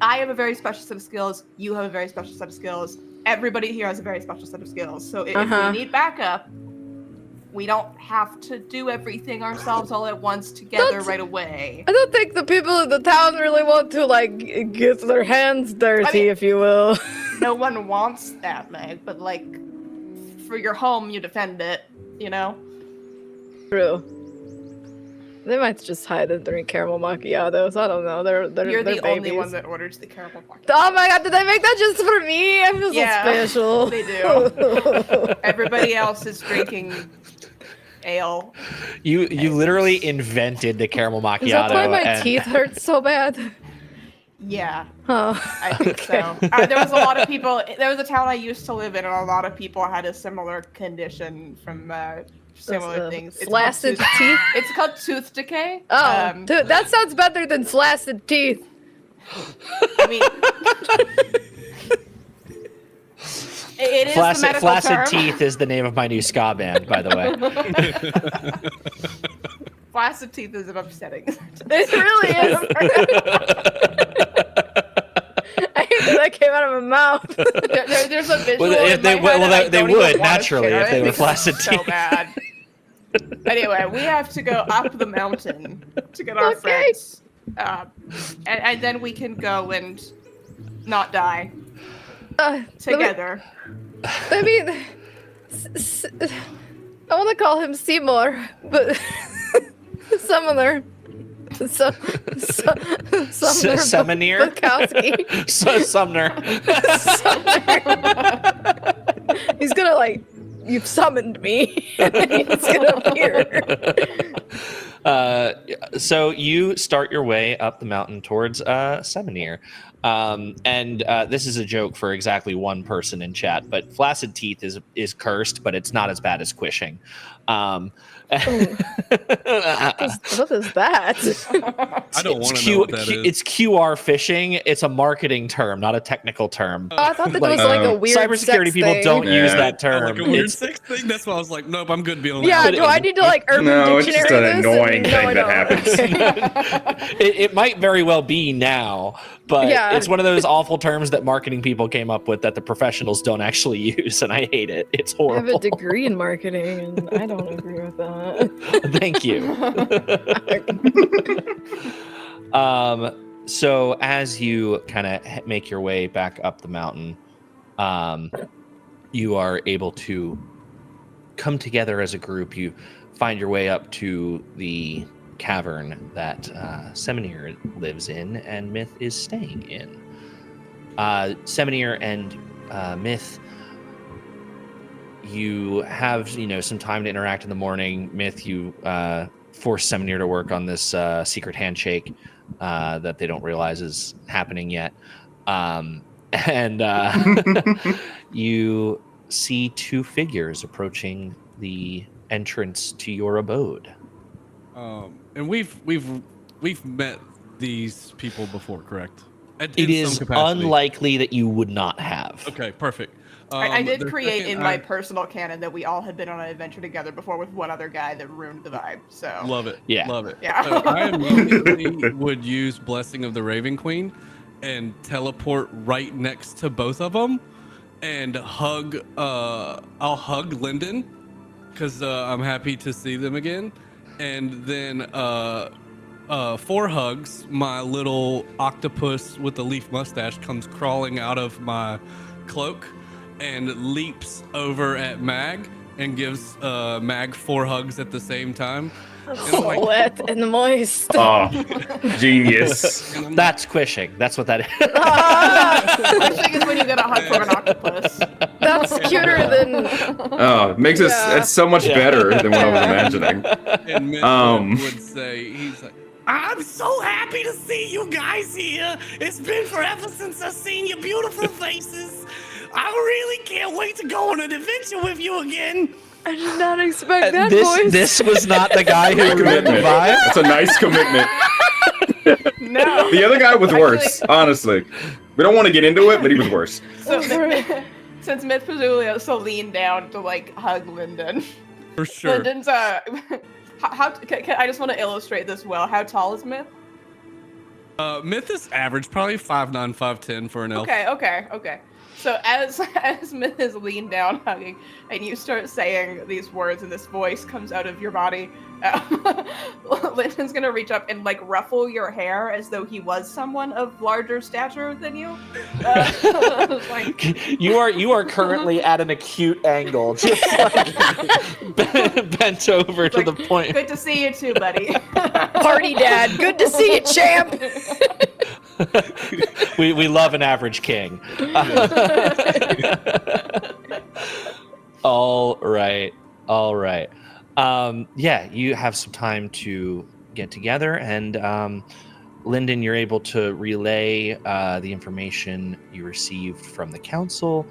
I have a very special set of skills, you have a very special set of skills, everybody here has a very special set of skills. So if we need backup, we don't have to do everything ourselves all at once together right away. I don't think the people in the town really want to like get their hands dirty, if you will. No one wants that, Meg, but like for your home you defend it, you know? True. They might just hide and drink caramel macchiatos. I don't know. You're You're the babies. only one that orders the caramel macchiato. Oh my god, did they make that just for me? I feel so special. They do. Everybody else is drinking ale. You literally invented the caramel macchiato. Is that why my teeth hurt so bad? Yeah. Oh, I think so. There was a lot of people. There was a town I used to live in, and a lot of people had a similar condition from similar things. Flaccid teeth? It's called tooth decay. Oh, dude, that sounds better than flaccid teeth. I mean, it is the medical Flaccid term. Teeth is the name of my new ska band, by the way. Flaccid teeth is upsetting. It really is. I hate that came out of my mouth. There's a visual. Well, in my head they and I don't even would wanna naturally share if they it were because flaccid it's teeth. So bad. Anyway, we have to go up the mountain to get our friends, and then we can go and not die together. I mean, I want to call him Seymour, but Summoner. Summoner? Bukowski. Sumner. He's gonna like, you've summoned me. He's gonna appear. So you start your way up the mountain towards Seminir. And this is a joke for exactly one person in chat, but flaccid teeth is cursed, but it's not as bad as quishing. What is that? I don't want to know what that is. It's QR phishing. It's a marketing term, not a technical term. Oh, I thought that was like a weird cybersecurity sex people thing. don't use that term. Like a weird It's- sex thing? That's why I was like, nope, I'm good being on Yeah, that. do I need to like Urban No, it's just Dictionary an this? annoying No, thing I that don't. happens. it might very well be now, but Yeah. it's one of those awful terms that marketing people came up with that the professionals don't actually use, and I hate it. It's I have horrible. a degree in marketing, and I don't agree with that. Thank you. So as you kind of make your way back up the mountain, you are able to come together as a group. You find your way up to the cavern that Seminir lives in and Myth is staying in. Seminir and Myth, you have some time to interact in the morning. Myth, you force Seminir to work on this secret handshake that they don't realize is happening yet. And you see two figures approaching the entrance to your abode. And we've met these people before, correct? It In is some capacity. unlikely that you would not have. Okay, perfect. I did the create second in my I- personal canon that we all had been on an adventure together before with one other guy that ruined the vibe. So Love it. Yeah. Love it. Yeah. So I immediately would use Blessing of the Raven Queen and teleport right next to both of them and hug. I'll hug Lyndon because I'm happy to see them again. And then 4 hugs, my little octopus with the leaf mustache comes crawling out of my cloak and leaps over at Mag and gives Mag 4 hugs at the same time. And I'm like, Wet and moist. Oh, genius. and I'm That's squishing. That's what that is. Squishing is when you get a hug from an octopus. That's cuter than. Oh, it makes Yeah. it's so much better than what I was imagining. And Myth would say, he's like, I'm so happy to see you guys here. It's been forever since I've seen your beautiful faces. I really can't wait to go on an adventure with you again. I did not expect that voice. This was not the guy who ruined the Commitment. vibe. That's a nice commitment. No. The other guy was worse, honestly. We don't want to get into it, but he was worse. So, since Myth presumably also leaned down to like hug Lyndon. For sure. Lyndon's I just want to illustrate this well. How tall is Myth? Myth is average, probably 5'9", 5'10" for an elf. Okay. So as Myth is leaned down hugging, and you start saying these words, and this voice comes out of your body, Lyndon's gonna reach up and like ruffle your hair as though he was someone of larger stature than you. Like, You are currently at an acute angle, just like bent over to like, the point. good to see you too, buddy. Party dad. Good to see you, champ. we love an average king. All right. Yeah, you have some time to get together, and Lyndon, you're able to relay the information you received from the council.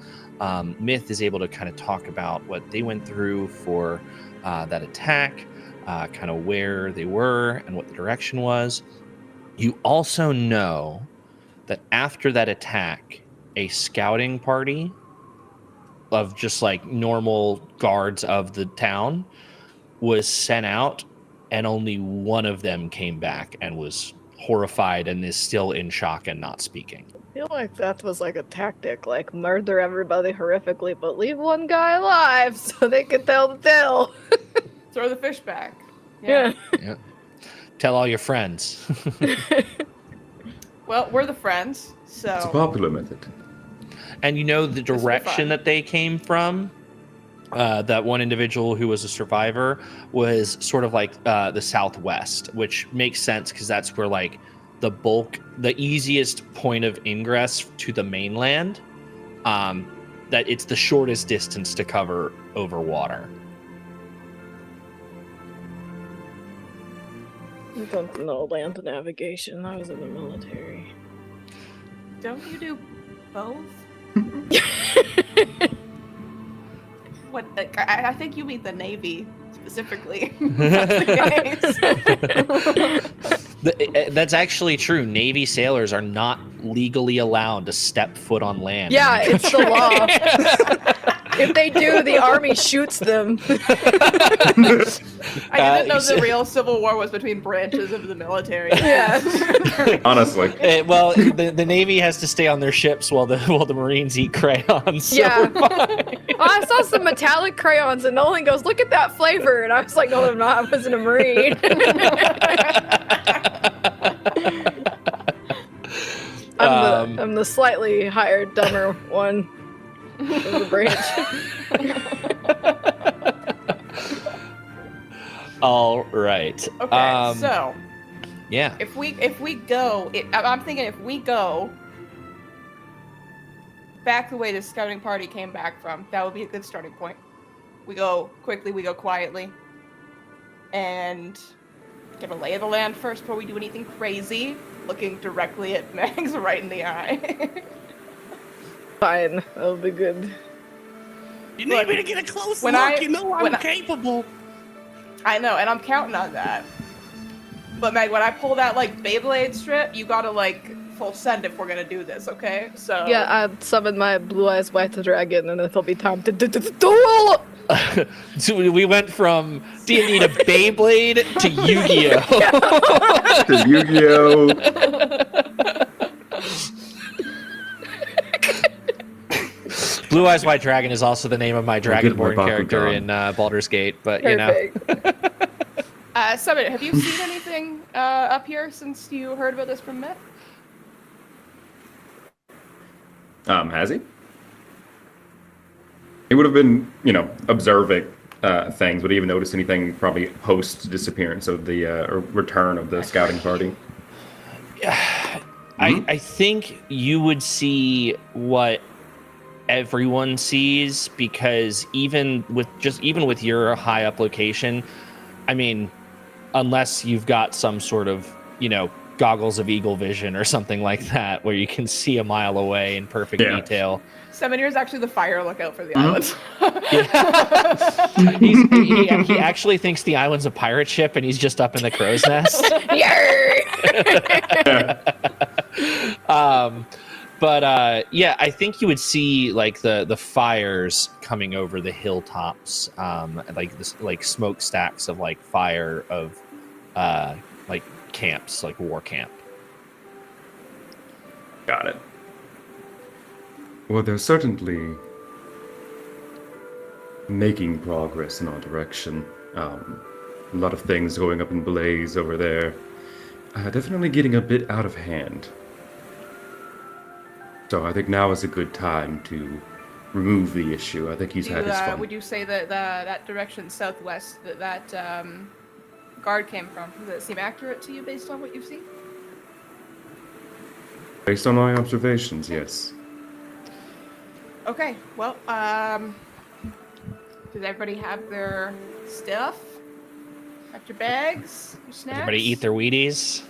Myth is able to kind of talk about what they went through for that attack, kind of where they were and what the direction was. You also know that after that attack, a scouting party of just like normal guards of the town was sent out, and only one of them came back and was horrified and is still in shock and not speaking. I feel like that was like a tactic, like murder everybody horrifically, but leave one guy alive so they can tell the tale. Throw the fish back. Yeah. Tell all your friends. Well, we're the friends, It's a so popular method. And you know the This will be direction fun. that they came from? That one individual who was a survivor was sort of like the southwest, which makes sense because that's where like the easiest point of ingress to the mainland. That it's the shortest distance to cover over water. I don't know land navigation. I was in the military. don't you do both? What? I think you mean the Navy specifically. That's the case. That's actually true. Navy sailors are not legally allowed to step foot on land. Yeah, it's the law. If they do, the army shoots them. I didn't know you the real Civil War was between branches of the military. Yeah. Honestly. Well, the Navy has to stay on their ships while the Marines eat crayons. So Yeah. we're fine. I saw some metallic crayons, and Nolan goes, "Look at that flavor," and I was like, "No, I'm not. I wasn't a Marine." I'm the slightly higher, dumber one of the branch. All right. Okay, so Yeah. if we go, I'm thinking if we go back the way the scouting party came back from, that would be a good starting point. We go quickly, we go quietly, and get a lay of the land first before we do anything crazy. Looking directly at Mags right in the eye. Fine, that'll be good. You need me to get a close When look. I- You know when I'm capable. I know, and I'm counting on that. But Meg, when I pull that like Beyblade strip, you gotta like full send if we're gonna do this, okay? So Yeah, I summon my blue eyes white dragon, and it'll be time to duel. So we went from D&D to Beyblade to Yu-Gi-Oh. To Yu-Gi-Oh! Blue Eyes White Dragon is also the name of my Dragonborn Bakugan. character in Baldur's Gate, but you know. Perfect. Summit, have you seen anything up here since you heard about this from Myth? Has he? He would have been, observing things. Would he even notice anything probably post disappearance of the or return of the scouting party? I think you would see what everyone sees, because even with your high up location, I mean, unless you've got some sort of, goggles of eagle vision or something like that, where you can see a mile away in perfect detail. Seminary is actually the fire lookout for the islands. He actually thinks the island's a pirate ship, and he's just up in the crow's nest. But I think you would see like the fires coming over the hilltops, like smokestacks of like fire of like camps, like war camp. Got it. Well, they're certainly making progress in our direction. A lot of things going up in blaze over there. Definitely getting a bit out of hand. So I think now is a good time to remove the issue. I think he's had his fun. Would you say that that direction southwest that guard came from, does it seem accurate to you based on what you've seen? Based on my observations, yes. Okay, well, does everybody have their stuff? Got your bags, your snacks? Everybody eat their Wheaties.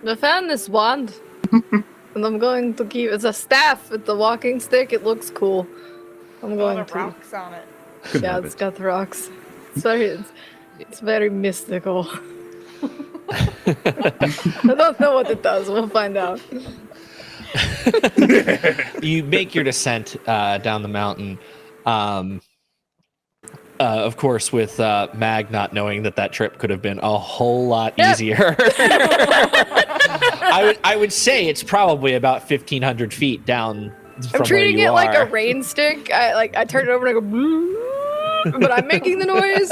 I found this wand, and I'm going to keep. It's a staff with the walking stick. It looks cool. I'm going the to. rocks on it. Yeah, it's got the rocks. It's very mystical. I don't know what it does. We'll find out. You make your descent down the mountain. Of course, with Mag not knowing that trip could have been a whole lot easier. I would say it's probably about 1,500 feet down from I'm treating where you it like are. a rain stick. I turn it over and I go, "Blue," but I'm making the noise.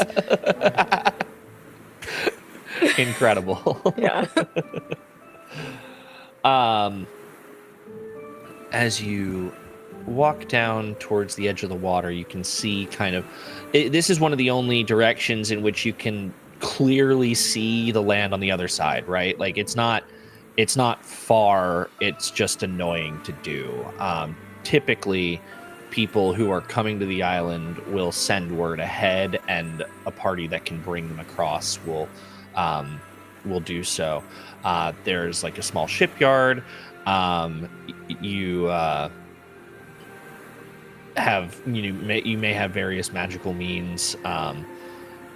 Incredible. Yeah. As you walk down towards the edge of the water, you can see this is one of the only directions in which you can clearly see the land on the other side, right? Like it's not far, it's just annoying to do. Typically, people who are coming to the island will send word ahead, and a party that can bring them across will do so. There's like a small shipyard. You may have various magical means.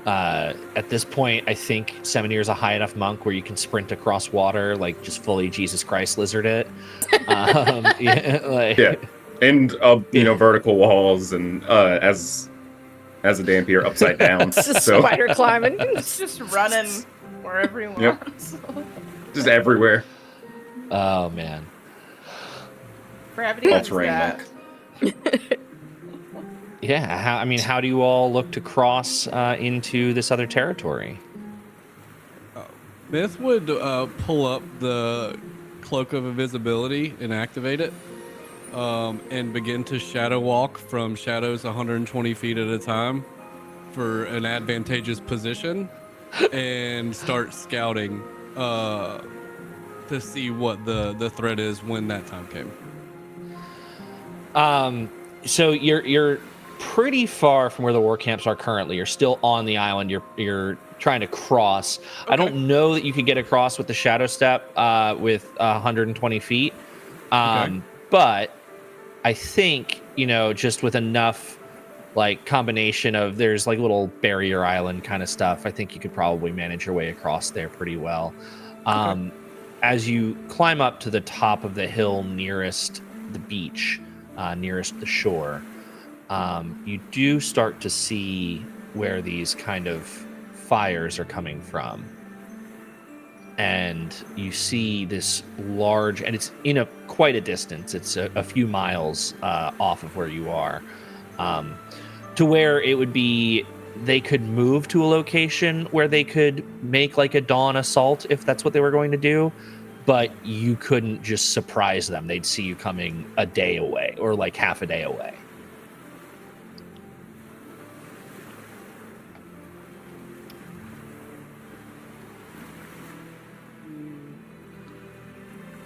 At this point, I think Seminir is a high enough monk where you can sprint across water, like just fully Jesus Christ lizard it. And vertical walls, and as a Dampier upside down. It's just spider climbing. It's just running wherever you want. Yep. Just everywhere. Oh man. Gravity All is terrain that. monk. Yeah. How do you all look to cross into this other territory? Myth would pull up the Cloak of Invisibility and activate it, and begin to shadow walk from shadows 120 feet at a time for an advantageous position, and start scouting to see what the threat is when that time came. So you're pretty far from where the war camps are currently. You're still on the island. You're trying to cross. Okay. I don't know that you could get across with the shadow step with 120 feet. Okay. But I think, just with enough like combination of there's like little barrier island kind of stuff. I think you could probably manage your way across there pretty well. As you climb up to the top of the hill nearest the beach, nearest the shore, you do start to see where these kind of fires are coming from. And you see this large, and it's in quite a distance. It's a few miles off of where you are, to where it would be they could move to a location where they could make like a dawn assault if that's what they were going to do, but you couldn't just surprise them. They'd see you coming a day away or like half a day away.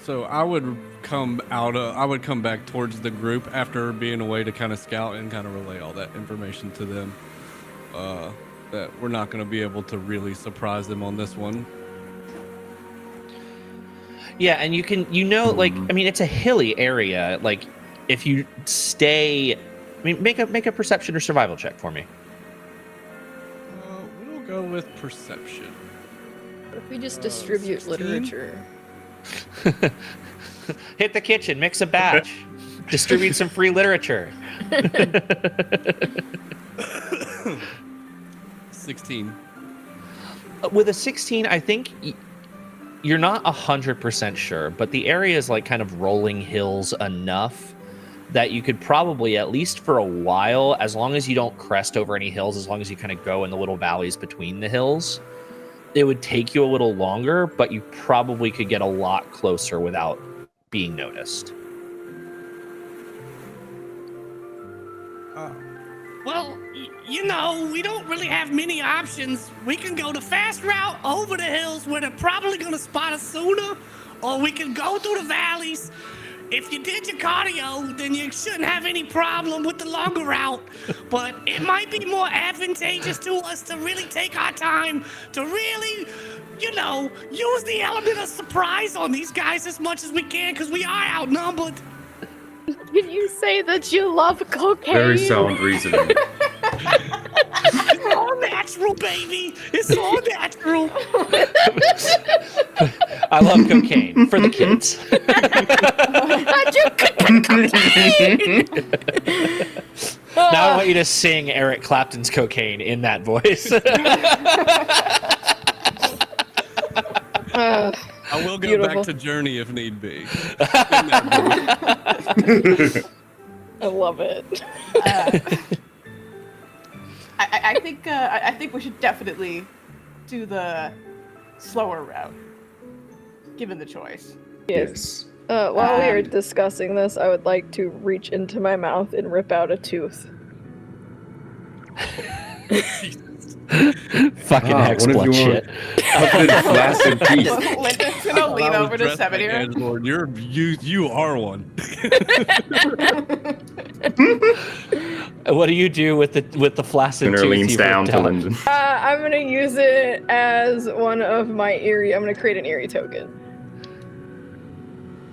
So I would come back towards the group after being away to kind of scout and kind of relay all that information to them. That we're not going to be able to really surprise them on this one. Yeah, and you can, like, I mean, it's a hilly area. Like, if you stay, I mean, make a perception or survival check for me. We'll go with perception. What if we just distribute 16? literature? Hit the kitchen, mix a batch, distribute some free literature. 16. With a 16, I think you're not 100% sure, but the area is like kind of rolling hills enough that you could probably, at least for a while, as long as you don't crest over any hills, as long as you kind of go in the little valleys between the hills, it would take you a little longer, but you probably could get a lot closer without being noticed. Well, we don't really have many options. We can go the fast route over the hills where they're probably going to spot us sooner, or we can go through the valleys. If you did your cardio, then you shouldn't have any problem with the longer route. But it might be more advantageous to us to really take our time to really, use the element of surprise on these guys as much as we can, because we are outnumbered. Can you say that you love cocaine? Very sound reasoning. It's all natural, baby. It's all natural. I love cocaine for the kids. Now I want you to sing Eric Clapton's Cocaine in that voice. I will go Beautiful. back to Journey if need be. I love it. I think we should definitely do the slower route, given the choice. Yes. While we are discussing this, I would like to reach into my mouth and rip out a tooth. Fucking one hex of blood your shit. coveted flaccid teeth. Linda's gonna lean I was over to dressed like 7-year. Edgelord. You are one. What do you do with the flaccid Gunnar tooth leans you've down ripped to out? Lyndon. I'm gonna use it as one of my eerie. I'm gonna create an eerie token.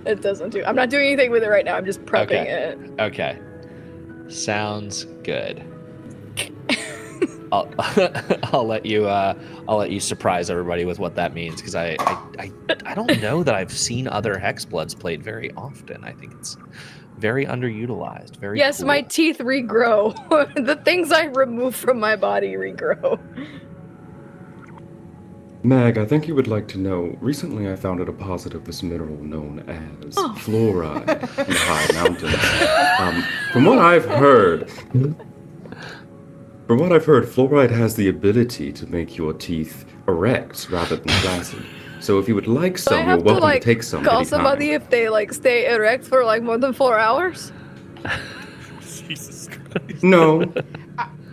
It doesn't do. I'm not doing anything with it right now. I'm just prepping it. Okay. Sounds good. I'll let you surprise everybody with what that means, because I don't know that I've seen other Hexbloods played very often. I think it's very underutilized. Very Yes, cool. my teeth regrow. The things I remove from my body regrow. Meg, I think you would like to know, recently I found a deposit of this mineral known as fluoride in the high mountains. From what I've heard, fluoride has the ability to make your teeth erect rather than flaccid. So if you would like So I some, you're have to welcome to take some call anytime. somebody if they stay erect for more than 4 hours. Jesus Christ. No.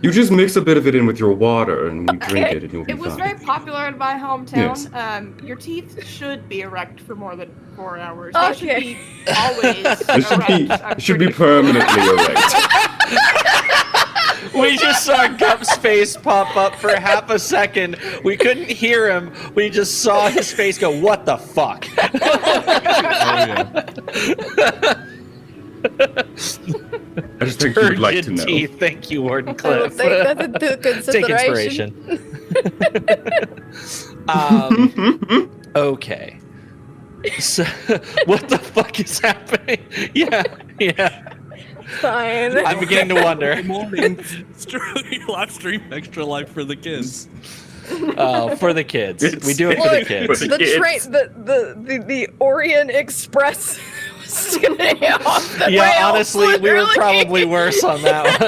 You just mix a bit of it in with your water and you drink it and you'll be It was fine. very popular in my hometown. Yes. Your teeth should be erect for more than 4 hours. Okay. They should be always It should be permanently erect. We just saw Gup's face pop up for half a second. We couldn't hear him. We just saw his face go, "What the fuck?" Oh, yeah. I just think you would like to Turgid know. teeth. Thank you, Warden I will Cliff. take that into Take consideration. inspiration. Okay. So, what the fuck is happening? Yeah. Fine. I'm beginning to wonder. Good morning. Live stream Extra Life for the kids. Oh, for the kids. We do it for the Look, kids. the the kids. train, the Orient Express was getting off the Yeah, rails, honestly, we were literally. probably worse on that one.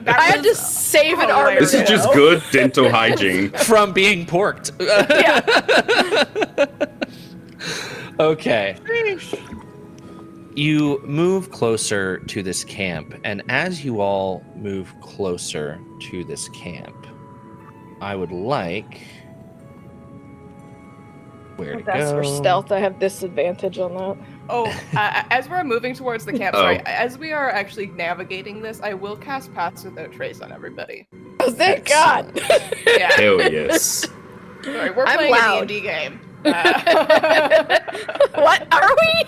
That I had to was save an arm. hilarious. This is just good dental hygiene. From being porked. Okay. You move closer to this camp, and as you all move closer to this camp, I would like... Where to That's go? for stealth. I have disadvantage on that. Oh, as we're moving towards the camp, Oh. sorry, as we are actually navigating this, I will cast Pass Without Trace on everybody. Oh, thank God. Yeah, Hell yes. sorry, we're I'm playing loud. a D&D game. What are we?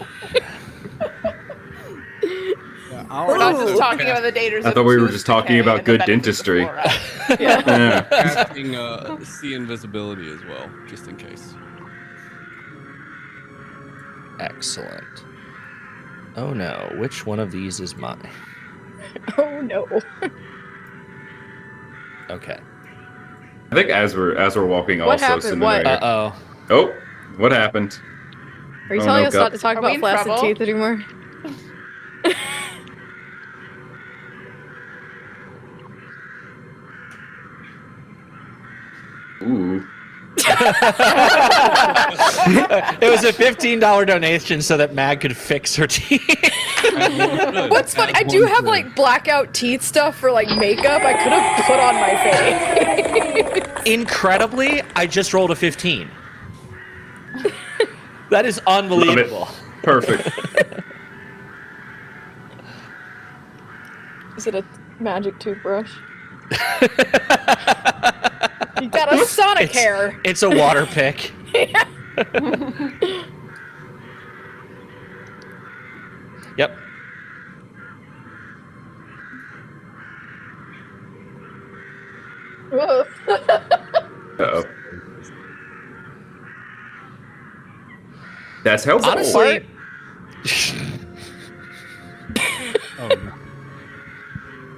We're not just talking about the daters. I thought we were just talking about good dentistry. Yeah. Casting see invisibility as well, just in case. Excellent. Oh no, which one of these is mine? Oh no. Okay. I think as we're walking, What also happened? What? Cinematic. Uh-oh. Oh, what happened? Are you Oh, telling no, us not to talk Are we about in flaccid trouble? teeth anymore? Ooh. It was a $15 donation so that Mag could fix her teeth. What's funny? I do have like blackout teeth stuff for like makeup. I could have put on my face. Incredibly, I just rolled a 15. That is unbelievable. Perfect. Is it a magic toothbrush? You got a Sonic hair. It's a water pick. Yep. Whoa. Uh-oh. That's helpful. Honestly, Oh, no.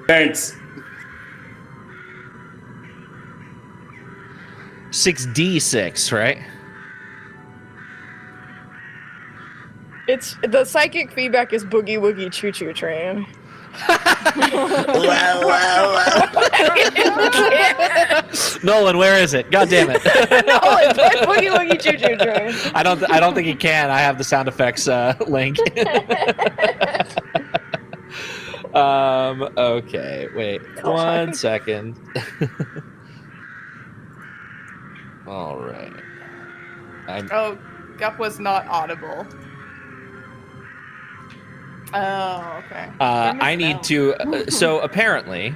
Thanks. 6d6, right? It's the psychic feedback is boogie woogie choo choo train. Nolan, where is it? God damn it! Nolan, play boogie woogie choo choo train. I don't think he can. I have the sound effects link. Okay, wait 1 second. All right. Oh, Gup was not audible. Oh, okay. I need to. So apparently,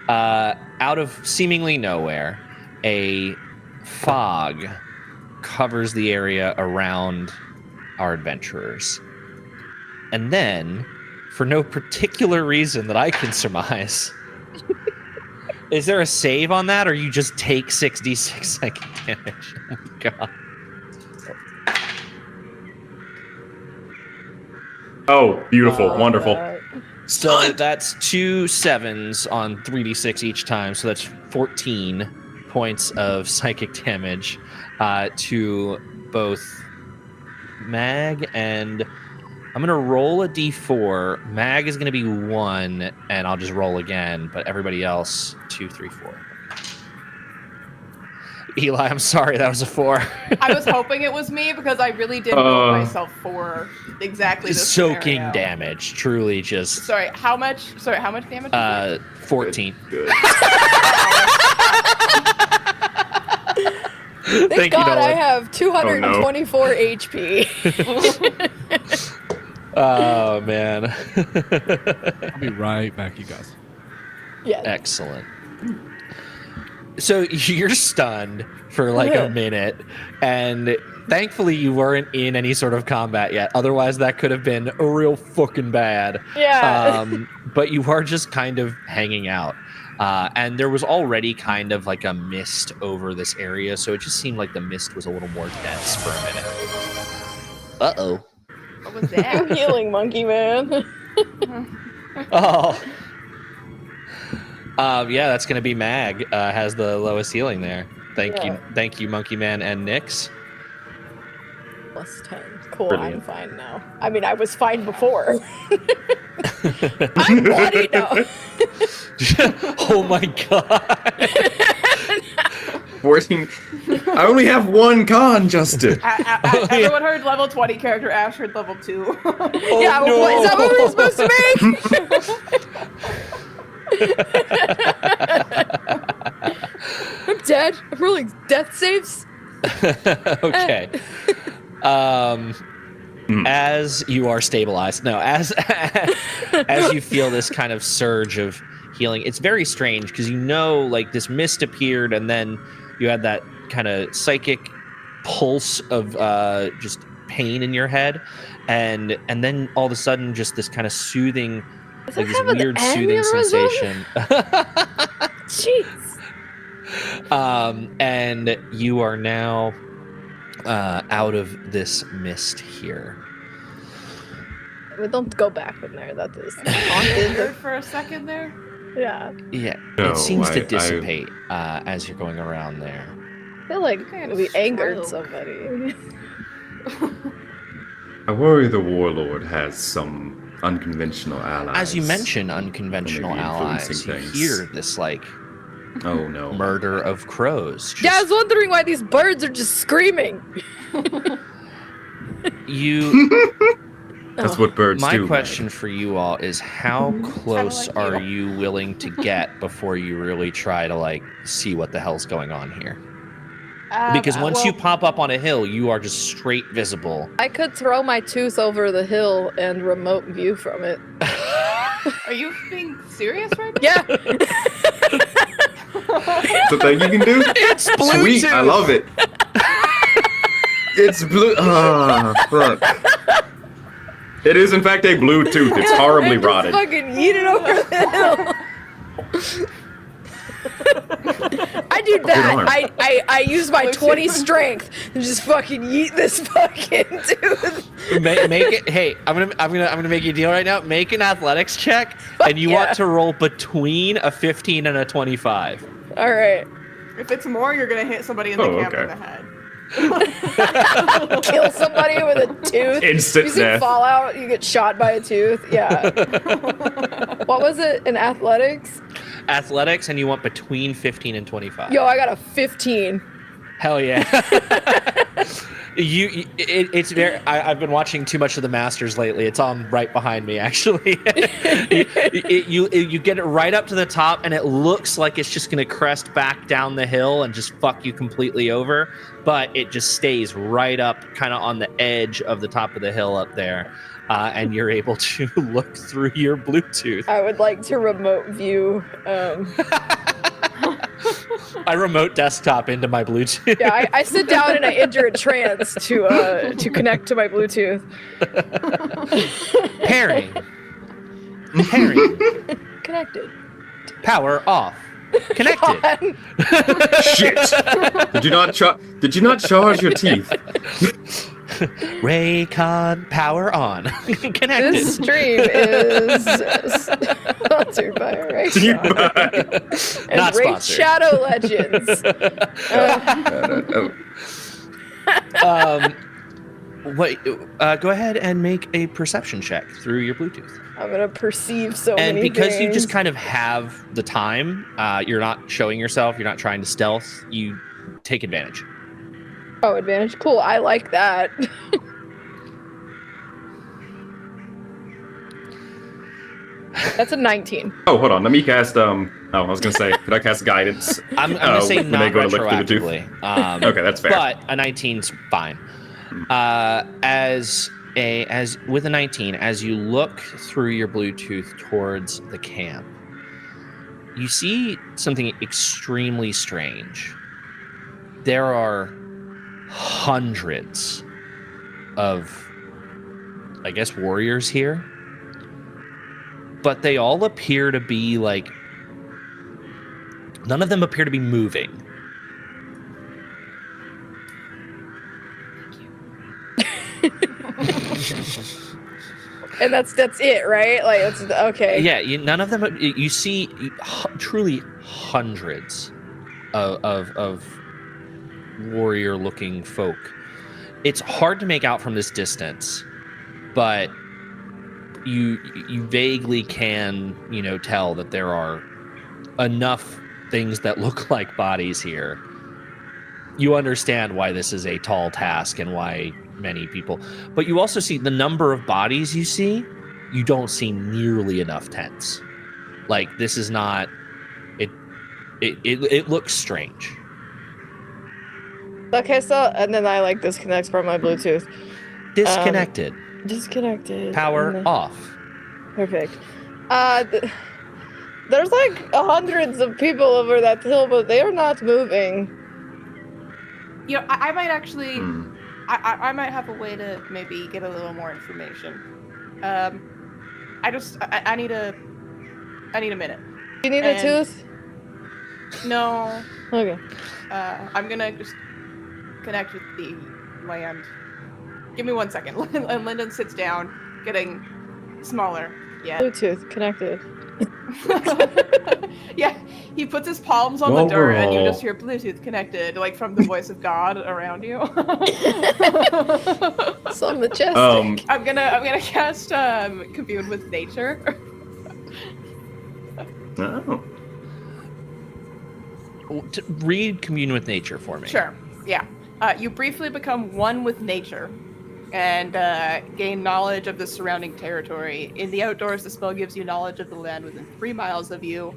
out of seemingly nowhere, a fog covers the area around our adventurers, and then, for no particular reason that I can surmise, is there a save on that, or you just take 6d6 psychic damage? Oh my God. Oh, beautiful. Wonderful. So that's 2 7s on 3d6 each time. So that's 14 points of psychic damage to both Mag and I'm going to roll a d4. Mag is going to be 1, and I'll just roll again. But everybody else, 2, 3, 4. Eli, I'm sorry, that was a 4. I was hoping it was me because I really did build myself for exactly this Soaking scenario. damage, truly just. Sorry, how much damage? 14. Good. Thank Thank you, God I Nolan. have 224 HP. Oh man. I'll be right back, you guys. Yeah. Excellent. So you're stunned for like a minute, and Thankfully, you weren't in any sort of combat yet. Otherwise, that could have been real fucking bad. Yeah. But you are just kind of hanging out. And there was already kind of like a mist over this area, so it just seemed like the mist was a little more dense for a minute. Uh-oh. What was I'm that? healing, monkey man. Oh. Yeah, that's going to be Mag. Has the lowest healing there. Thank you, Monkey Man and Nyx. +10. Cool, Brilliant. I'm fine now. I mean, I was fine before. I'm bloody now. Oh my god. 14. I only have one con, Justin. Everyone heard level 20 character. Ash heard level 2. Yeah, no. what, is that what we're supposed to make? I'm dead. I'm rolling death saves. Okay. As you are stabilized, as you feel this kind of surge of healing, it's very strange because like this mist appeared and then you had that kind of psychic pulse of just pain in your head, and then all of a sudden just this kind of soothing, like this weird soothing sensation. Jeez. And you are now out of this mist here. Well, don't go back in there. That is Heard haunted. for a second there. Yeah. Yeah, No, it seems to I- dissipate as you're going around there. I feel like Kind of we angered stroke. somebody. I worry the warlord has some unconventional allies. As you mention unconventional Maybe allies, influencing you things. hear this like Oh no. murder of crows. Yeah, I was wondering why these birds are just screaming. You. That's what birds My do. question for you all is, how close like are you. you willing to get before you really try to like see what the hell's going on here? Because once you pop up on a hill, you are just straight visible. I could throw my tooth over the hill and remote view from it. Are you being serious right now? Yeah. It's a thing you can do. It's Sweet, I love it. It's blue. Ah, fuck. It is in fact a Bluetooth. It's horribly And just rotted. fucking eat it over the hill. I do that. arm. I use my 20 strength and just fucking eat this fucking tooth. Make it. Hey, I'm gonna make you a deal right now. Make an athletics check, and you yeah. want to roll between a 15 and a 25. All right. If it's more, you're gonna hit somebody in the camp in the head. Kill somebody with a tooth. Instant You see death. Fallout, you get shot by a tooth. Yeah. What was it in athletics? Athletics, and you want between 15 and 25. Yo, I got a 15. Hell yeah. It's very. I've been watching too much of the Masters lately. It's on right behind me, actually. you get it right up to the top, and it looks like it's just gonna crest back down the hill and just fuck you completely over. But it just stays right up, kind of on the edge of the top of the hill up there, and you're able to look through your Bluetooth. I would like to remote view. I remote desktop into my Bluetooth. Yeah, I sit down and I enter a trance to connect to my Bluetooth. Pairing. Connected. Power off. Connected. Shit. Did you not charge your teeth? Raycon power on. Connected. This stream is sponsored by Raycon and Not Raid sponsored. Shadow Legends. Go ahead and make a perception check through your Bluetooth. I'm gonna perceive so And many because you just things. kind of have the time, you're not showing yourself, you're not trying to stealth, you take advantage. Oh, advantage. Cool. I like that. That's a 19. Oh, hold on. Let me cast. I was gonna say, could I cast guidance? I'm gonna say when they not go to look through the tooth? retroactively. Okay, that's fair. But a 19's fine. As with a 19, as you look through your Bluetooth towards the camp, you see something extremely strange. There are hundreds of, I guess, warriors here. But they all appear to be like, none of them appear to be moving. And that's it, right? Like, it's okay. Yeah, none of them. You see, truly hundreds of warrior-looking folk. It's hard to make out from this distance, but you vaguely can, tell that there are enough things that look like bodies here. You understand why this is a tall task and why many people, but you also see the number of bodies you don't see nearly enough tents. Like, this is not, it looks strange. Okay, so, and then I disconnect from my Bluetooth. Disconnected. Disconnected. Power off. Perfect. There's hundreds of people over that hill, but they are not moving. I might actually, I might have a way to maybe get a little more information. I need a minute. You need a tooth? No. Okay. I'm gonna just connect with the land. Give me 1 second. And Lyndon sits down, getting smaller. Yeah. Bluetooth connected. Yeah, he puts his palms on the dirt, and you just hear Bluetooth connected, from the voice of God around you. So majestic. I'm gonna cast Commune with Nature. Oh. Read Commune with Nature for me. Sure. Yeah. You briefly become one with nature and gain knowledge of the surrounding territory. In the outdoors, the spell gives you knowledge of the land within 3 miles of you.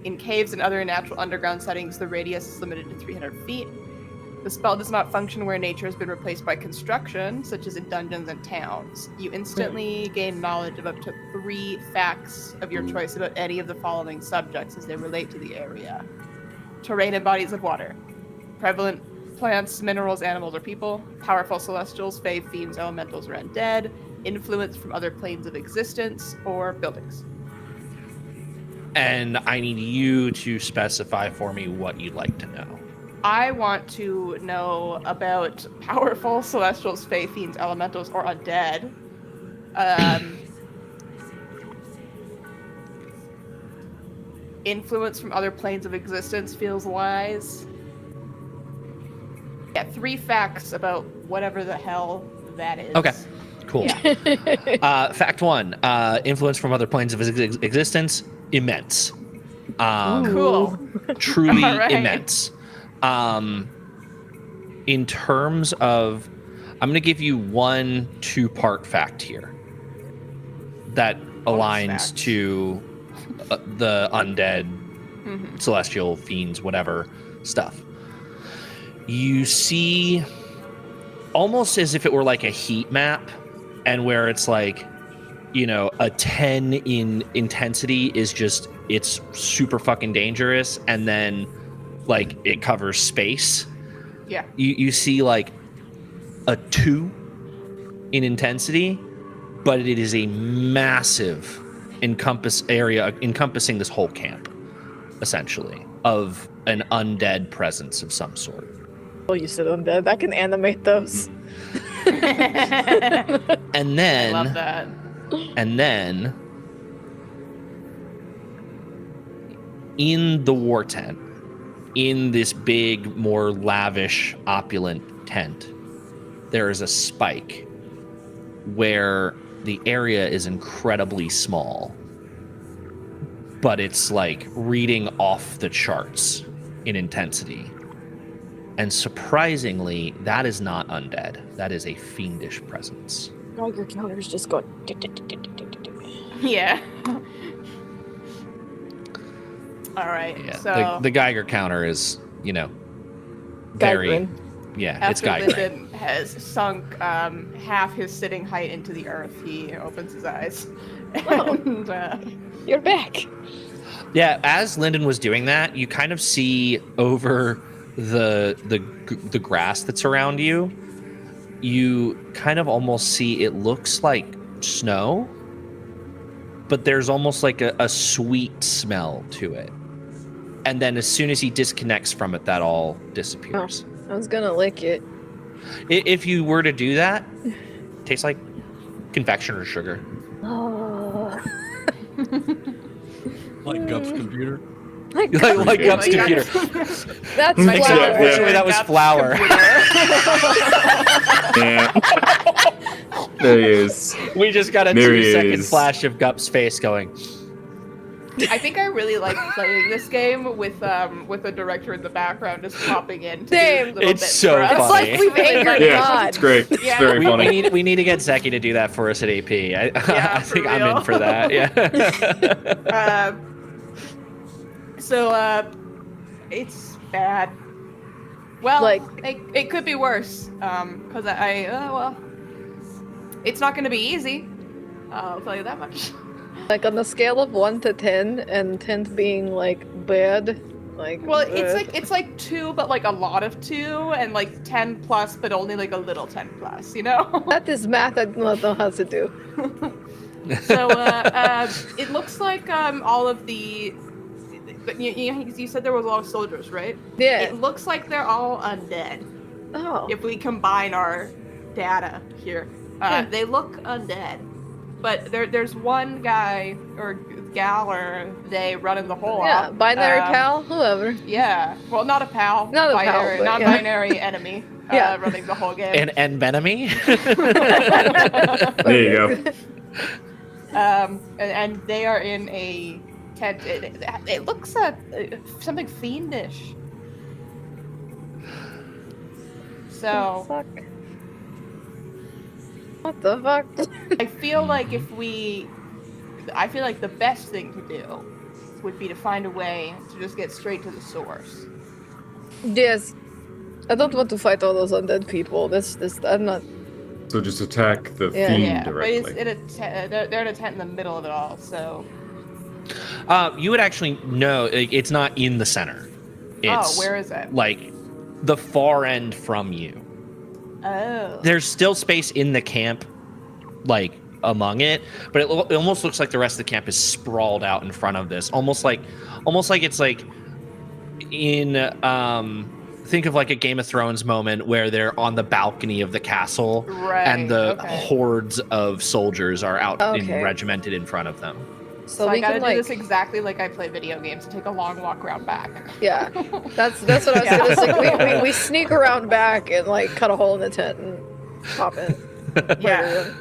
In caves and other natural underground settings, the radius is limited to 300 feet. The spell does not function where nature has been replaced by construction, such as in dungeons and towns. You instantly gain knowledge of up to 3 facts of your choice about any of the following subjects as they relate to the area. Terrain and bodies of water. Prevalent plants, minerals, animals, or people. Powerful celestials, fae, fiends, elementals, or undead. Influence from other planes of existence, or buildings. And I need you to specify for me what you'd like to know. I want to know about powerful celestials, fae, fiends, elementals, or undead. Influence from other planes of existence feels wise. Yeah, 3 facts about whatever the hell that is. Okay, cool. Yeah. Fact 1, influence from other planes of existence, immense. Cool. Truly All right. immense. In terms of, I'm going to give you 1 2-part fact here that aligns fact. to the undead, celestial, fiends, whatever stuff. You see, almost as if it were like a heat map, and where it's a 10 in intensity is just, it's super fucking dangerous, and then it covers space. Yeah. You see a 2 in intensity, but it is a massive encompassing this whole camp, essentially, of an undead presence of some sort. Oh, you said undead. I can animate those. And then I love that. And then in the war tent, in this big, more lavish, opulent tent, there is a spike where the area is incredibly small, but it's reading off the charts in intensity. And surprisingly, that is not undead. That is a fiendish presence. Your counter's just going. Yeah. All right. Yeah, So the Geiger counter is, very, Geigerin. yeah, it's after Geiger. Lyndon has sunk half his sitting height into the earth, he opens his eyes. And, You're back. Yeah, as Lyndon was doing that, you kind of see over the grass that's around you, you kind of almost see it looks like snow, but there's almost like a sweet smell to it. And then as soon as he disconnects from it, that all disappears. Oh, I was gonna lick it. If you were to do that, it tastes like confectioner sugar. Oh. Like Gup's computer. Like Gup's computer. That's Except flour. unfortunately that was flour. Yeah. There he is. We just got a There he 2-second is. flash of Gup's face going. I think I really like playing this game with a director in the background just popping in. To do Same. little It's bits so for us. It's funny. like we've angered Yeah, God. it's great. It's Yeah. very We funny. need to get Zeki to do that for us at AP. I for think I'm in real. for that. Yeah. So it's bad. Well, Like- it could be worse. Because well, it's not going to be easy. I'll tell you that much. Like on the scale of 1 to 10, and 10 being like bad, like Well, it's like 2, but like a lot of 2, and like 10 plus, but only like a little 10 plus. You know. that is math I do not know how to do. So it looks like all of the. But you said there was a lot of soldiers, right? Yeah. It looks like they're all undead. Oh. If we combine our data here, they look undead. But there's one guy or gal or they running the whole Yeah, op. binary pal, whoever. Yeah. Well, not a pal. Not a pal, binary, but yeah. non-binary enemy. Yeah. Running the whole game. And enemy. There you go. And they are in a tent. It looks something fiendish. So Fuck. What the fuck? I feel like the best thing to do would be to find a way to just get straight to the source. Yes. I don't want to fight all those undead people. This I'm not. So just attack the Yeah. fiend Yeah, but directly. it's in they're in a tent in the middle of it all. So You would actually know it's not in the center. It's where is it? like the far end from you. Oh. There's still space in the camp, like among it, but it almost looks like the rest of the camp is sprawled out in front of this, almost like it's like in think of like a Game of Thrones moment where they're on the balcony of the castle, Right, and the okay. hordes of soldiers are out Okay. regimented in front of them. So we I gotta can do like this exactly like I play video games and take a long walk around back. yeah. That's what I was saying. It's like we sneak around back and like cut a hole in the tent and pop in. Yeah.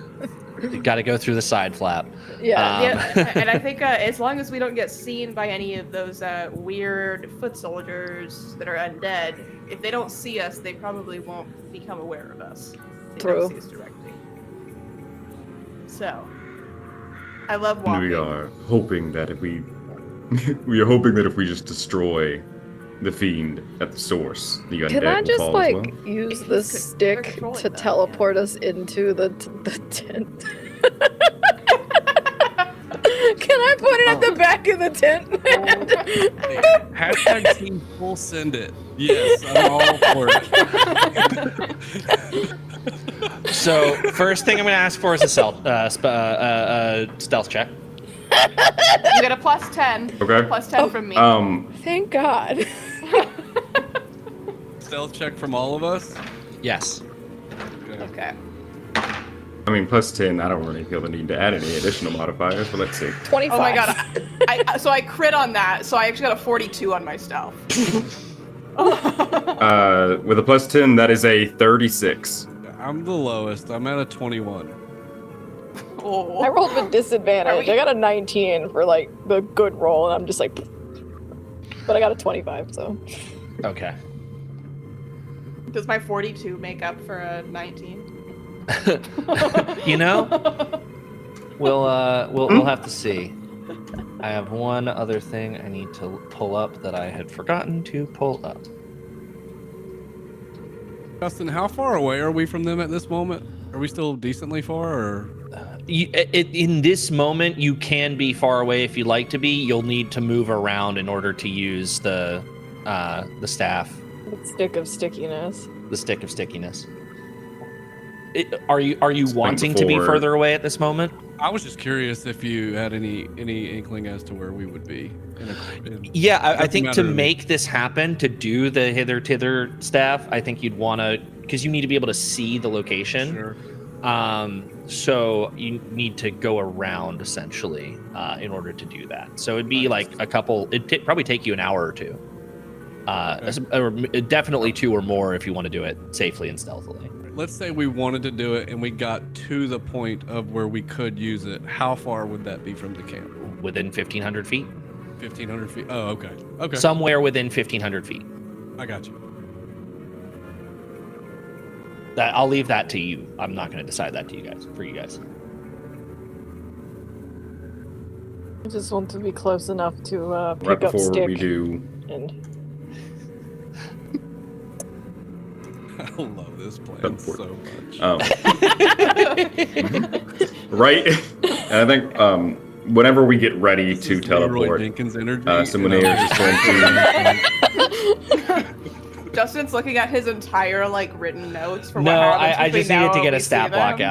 You got to go through the side flap. Yeah. Yeah, and I think as long as we don't get seen by any of those weird foot soldiers that are undead, if they don't see us, they probably won't become aware of us. They True. don't see us directly. So, I love walking. We are hoping that if we are hoping that if we just destroy the fiend at the source, the undead Can I will just fall like as well. use He's the they're stick controlling to them, teleport us into the tent? Can I put it at the back of the tent? Hashtag team full send it. Yes, I'm all for it. So first thing I'm going to ask for is a stealth check. You get a plus 10. Okay. Plus 10 from me. Thank God. Stealth check from all of us. Yes. Okay. I mean, plus 10, I don't really feel the need to add any additional modifiers, but let's see. 25. Oh my god. So I crit on that, so I actually got a 42 on my stealth. With a plus 10, that is a 36. I'm the lowest. I'm at a 21. Oh. I rolled with disadvantage. Are we- I got a 19 for like the good roll, and I'm just like, but I got a 25, so. Okay. Does my 42 make up for a 19? You know, we'll have to see. I have one other thing I need to pull up that I had forgotten to pull up. Justin, how far away are we from them at this moment? Are we still decently far, or? In this moment, you can be far away if you like to be. You'll need to move around in order to use the staff. The stick of stickiness. The stick of stickiness. Are you wanting to be before- further away at this moment? I was just curious if you had any inkling as to where we would be. Yeah, I Doesn't think matter to to me. make this happen, to do the hither tither staff, I think you'd want to, because you need to be able to see the location. Sure. So you need to go around essentially in order to do that. So it'd be like a couple. It'd probably take you an hour or two. Or definitely 2 or more if you want to do it safely and stealthily. Let's say we wanted to do it and we got to the point of where we could use it. How far would that be from the camp? Within 1,500 feet. 1,500 feet. Oh, okay. Okay. Somewhere within 1,500 feet. I got you. I'll leave that to you. I'm not going to decide that to you guys. For you guys. I just want to be close enough to Right pick up before stick. we do. And I love this plan Teleport. so much. Right? And I think whenever we get ready This to is Leroy teleport, Jenkins energy. Simone is just going to. Justin's looking at his entire like written notes for No, what happens I between just needed now to get and a we see stat block them.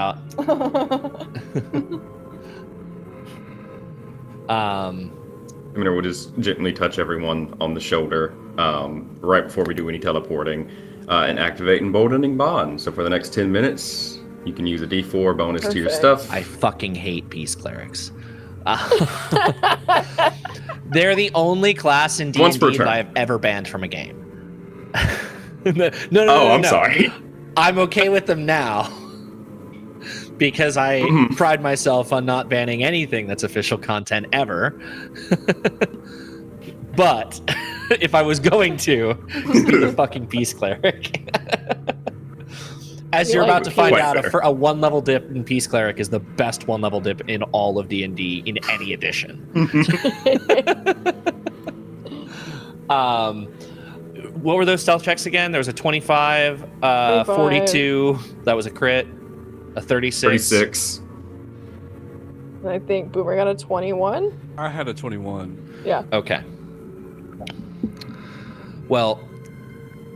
out. We'll just gently touch everyone on the shoulder right before we do any teleporting and activate Emboldening Bond. So for the next 10 minutes, you can use a D4 bonus to your Perfect. stuff. I fucking hate peace clerics. They're the only class in Once per D&D that turn. I've ever banned from a game. no, I'm sorry. I'm okay with them now because I pride myself on not banning anything that's official content ever. But if I was going to, it'd be the fucking peace cleric. As you're about to find Quite out, fair. a 1-level dip in peace cleric is the best 1-level dip in all of D&D in any edition. What were those stealth checks again? There was a 25, 25. 42. That was a crit. A 36. 36. And I think Boomer got a 21. I had a 21. Yeah. Okay. Well,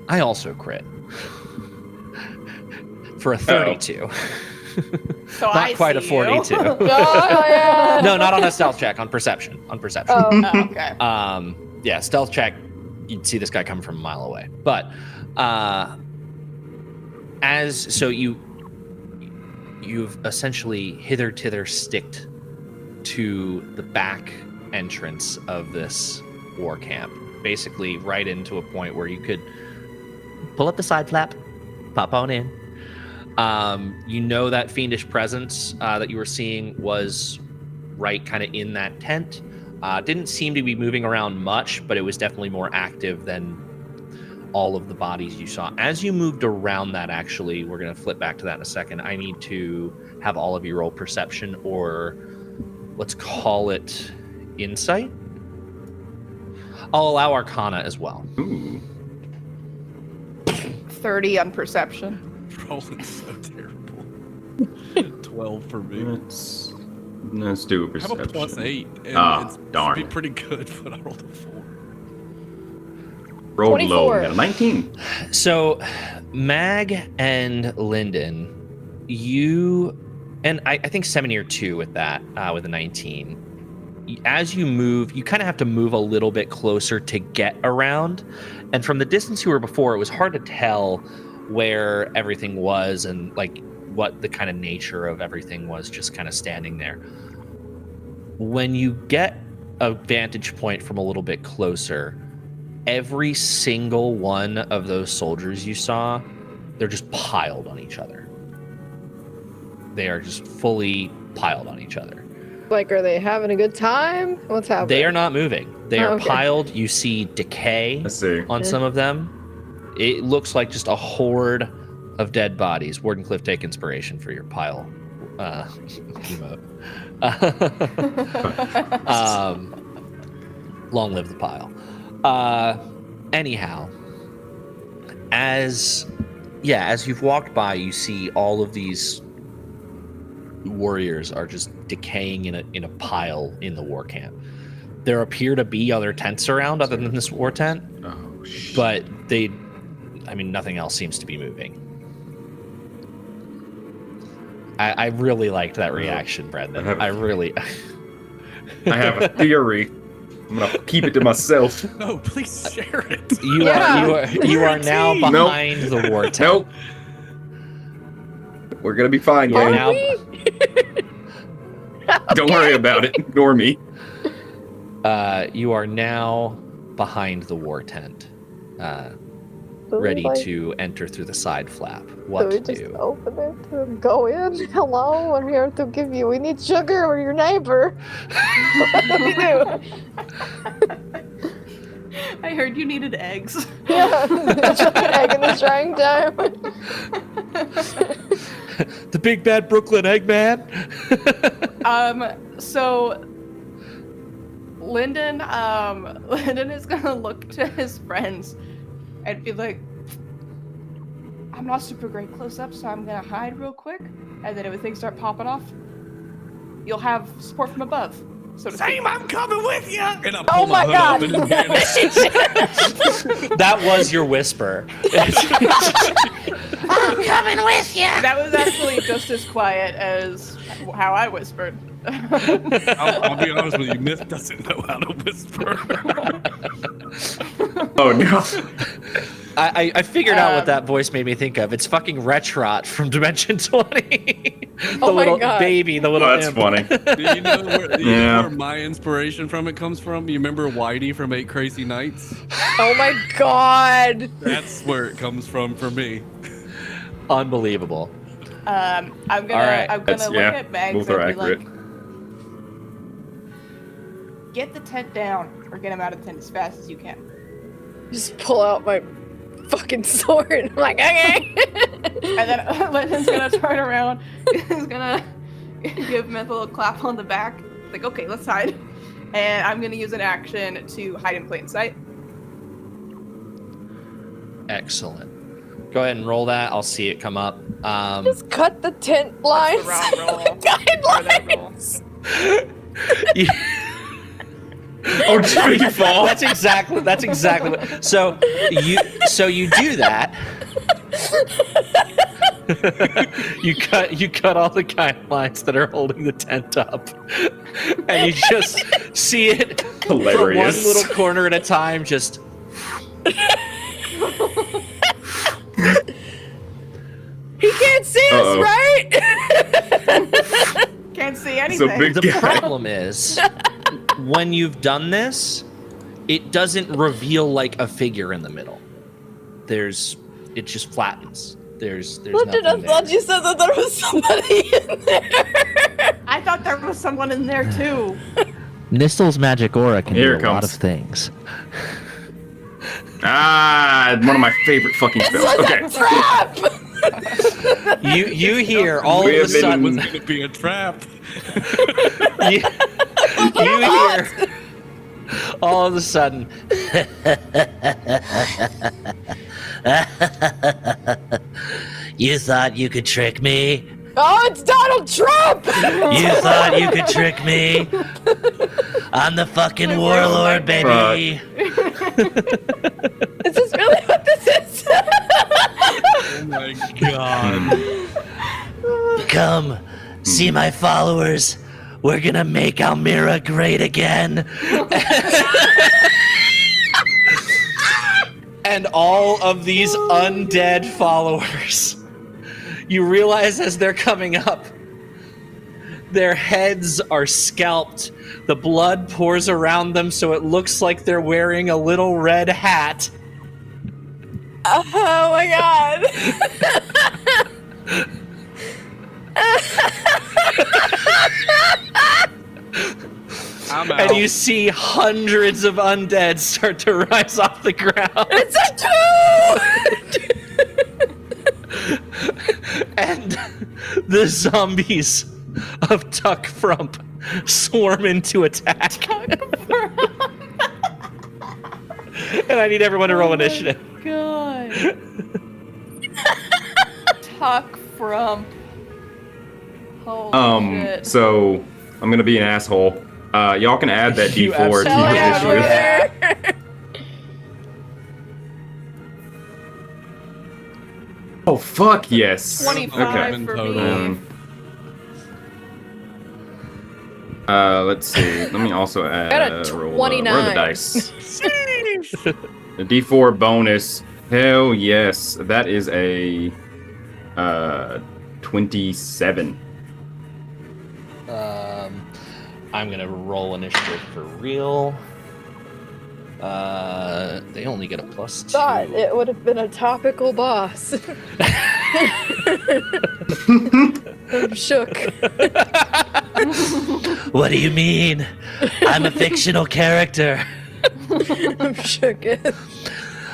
I also crit. For a 32. So I Not quite a see 42. You. Oh, yeah. No, not on a stealth check, on perception. On perception. Oh, Oh, okay. Yeah, stealth check, you'd see this guy coming from a mile away. But you've essentially hither-tither sticked to the back entrance of this war camp, basically right into a point where you could pull up the side flap, pop on in. You know that fiendish presence that you were seeing was right kind of in that tent. Didn't seem to be moving around much, but it was definitely more active than all of the bodies you saw. As you moved around that, actually, we're going to flip back to that in a second. I need to have all of you roll perception, or let's call it insight. I'll allow Arcana as well. Ooh. 30 on perception. Rolling so terrible. 12 for me. Let's do a I have perception. a plus 8. And it's darn. Should be pretty good, but I rolled a 4. Rolled low. 24. Got a 19. So, Mag and Lyndon, you, and I think Seminir too with that, with a 19. As you move, you kind of have to move a little bit closer to get around. And from the distance you were before, it was hard to tell where everything was and like what the kind of nature of everything was just kind of standing there. When you get a vantage point from a little bit closer, every single one of those soldiers you saw, they're just piled on each other. They are just fully piled on each other. Like, are they having a good time? What's happening? They are not moving. They are Okay. piled. You see decay Let's see. on some of them. It looks like just a horde of dead bodies. Wardenclyffe, take inspiration for your pile emote. Long live the pile. Anyhow, as you've walked by, you see all of these warriors are just decaying in a pile in the war camp. There appear to be other tents around other than this war tent, Oh, shit. but they I mean, nothing else seems to be moving. I really liked that reaction, Brendan. I really. I have a theory. I'm gonna keep it to myself. No, please share it. You are now behind the war tent. Nope. We're gonna be fine, You're gang. now. Don't worry about it. Ignore me. You are now behind the war tent, ready to enter through the side flap. What do to we just do? open it to go in? Hello, we're here to give you. We need sugar. We're your neighbor. What do we do? I heard you needed eggs. Yeah, egg in the trying time. The big bad Brooklyn Eggman. So Lyndon is gonna look to his friends and be like, I'm not super great close up, so I'm gonna hide real quick, and then if things start popping off, you'll have support from above. So to speak. Same, I'm coming with you. And I Oh pull my hood God. up and vanish. That was your whisper. I'm coming with you. That was actually just as quiet as how I whispered. I'll be honest with you, Myth doesn't know how to whisper. Oh no. I figured out what that voice made me think of. It's fucking Retrot from Dimension 20. The Oh my little God. baby, the little Oh, that's imp. funny. Do you know Yeah. where my inspiration from it comes from? You remember Whitey from 8 Crazy Nights? Oh my God. That's where it comes from for me. Unbelievable. I'm gonna right. I'm gonna That's- look yeah, at Mags both and are be accurate. like, get the tent down or get him out of the tent as fast as you can. Just pull out my fucking sword. I'm like, okay. And then Lyndon's gonna turn around. He's gonna give Myth a little clap on the back. Like, okay, let's hide. And I'm gonna use an action to hide in plain sight. Excellent. Go ahead and roll that. I'll see it come up. Just cut the tent lines. What's the round roll? Guidelines. you- Oh, just make it fall. That's exactly what. So you do that. you cut all the guidelines that are holding the tent up, and you just see it Hilarious. from one little corner at a time. Just He can't see us, Uh-oh. right? Can't see anything. big the guy. problem is when you've done this, it doesn't reveal like a figure in the middle. It just flattens. There's London, I nothing thought there. you said that there was somebody in there. I thought there was someone in there too. Nistel's magic aura can Here do it a lot comes. of things. Ah, one of my favorite fucking It's spells. like Okay. a trap. You hear all We of a have been- sudden Was gonna be a trap. you hear all of a sudden You thought you could trick me? Oh, it's Donald Trump. You thought you could trick me? I'm the fucking warlord, baby. Is this really what this is? Oh my god. Come, see my followers. We're gonna make Almira great again. and all of these undead followers, you realize as they're coming up, their heads are scalped. The blood pours around them so it looks like they're wearing a little red hat. Oh my God. I'm out. And you see hundreds of undead start to rise off the ground. It's a two. And the zombies of Tuck Frump swarm into attack. And I need everyone to roll initiative. God. Tuck from. Holy shit. So I'm gonna be an asshole. Y'all can add that You D4 to absolutely your Hell initiative. yeah, Yeah. Oh fuck yes. 25 Okay. for Total. me. Let's see. Let me also add. Got a roll, where are the 29. dice? The D4 bonus. Hell yes. That is a 27. I'm gonna roll initiative for real. They only get a +2. Thought it would have been a topical boss. I'm shook. What do you mean? I'm a fictional character. I'm shook.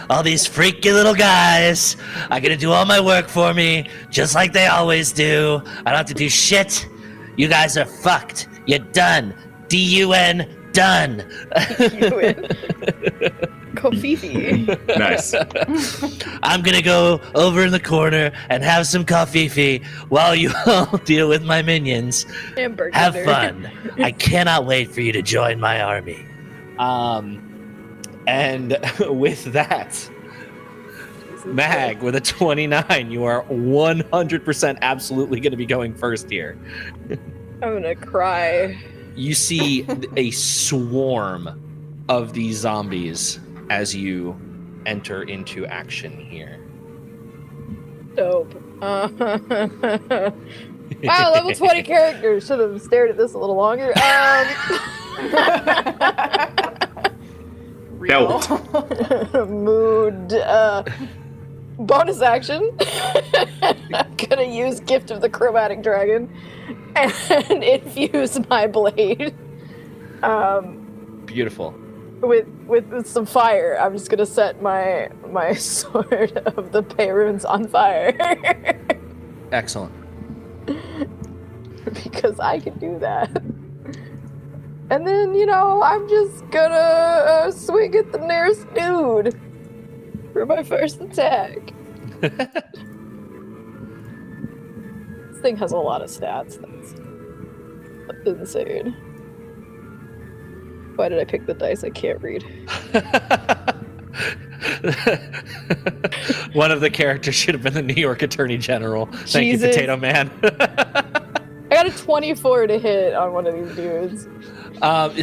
All these freaky little guys are gonna do all my work for me, just like they always do. I don't have to do shit. You guys are fucked. You're done. D-U-N, done. Kofifi. Nice. I'm gonna go over in the corner and have some coffee while you all deal with my minions. Hamburger. Have fun. I cannot wait for you to join my army. And with that, Mag, with a 29, you are 100% absolutely going to be going first here. I'm gonna cry. You see a swarm of these zombies as you enter into action here. Dope. Wow, level 20 characters. Should have stared at this a little longer. Real. Mood. Bonus action. Gonna use Gift of the Chromatic Dragon and infuse my blade. Beautiful. With some fire. I'm just gonna set my sword of the Payrunes on fire. Excellent. Because I can do that. And then, I'm just gonna swing at the nearest dude for my first attack. This thing has a lot of stats. That's insane. Why did I pick the dice? I can't read. One of the characters should have been the New York Attorney General. Thank you, Jesus. Potato Man. I got a 24 to hit on one of these dudes.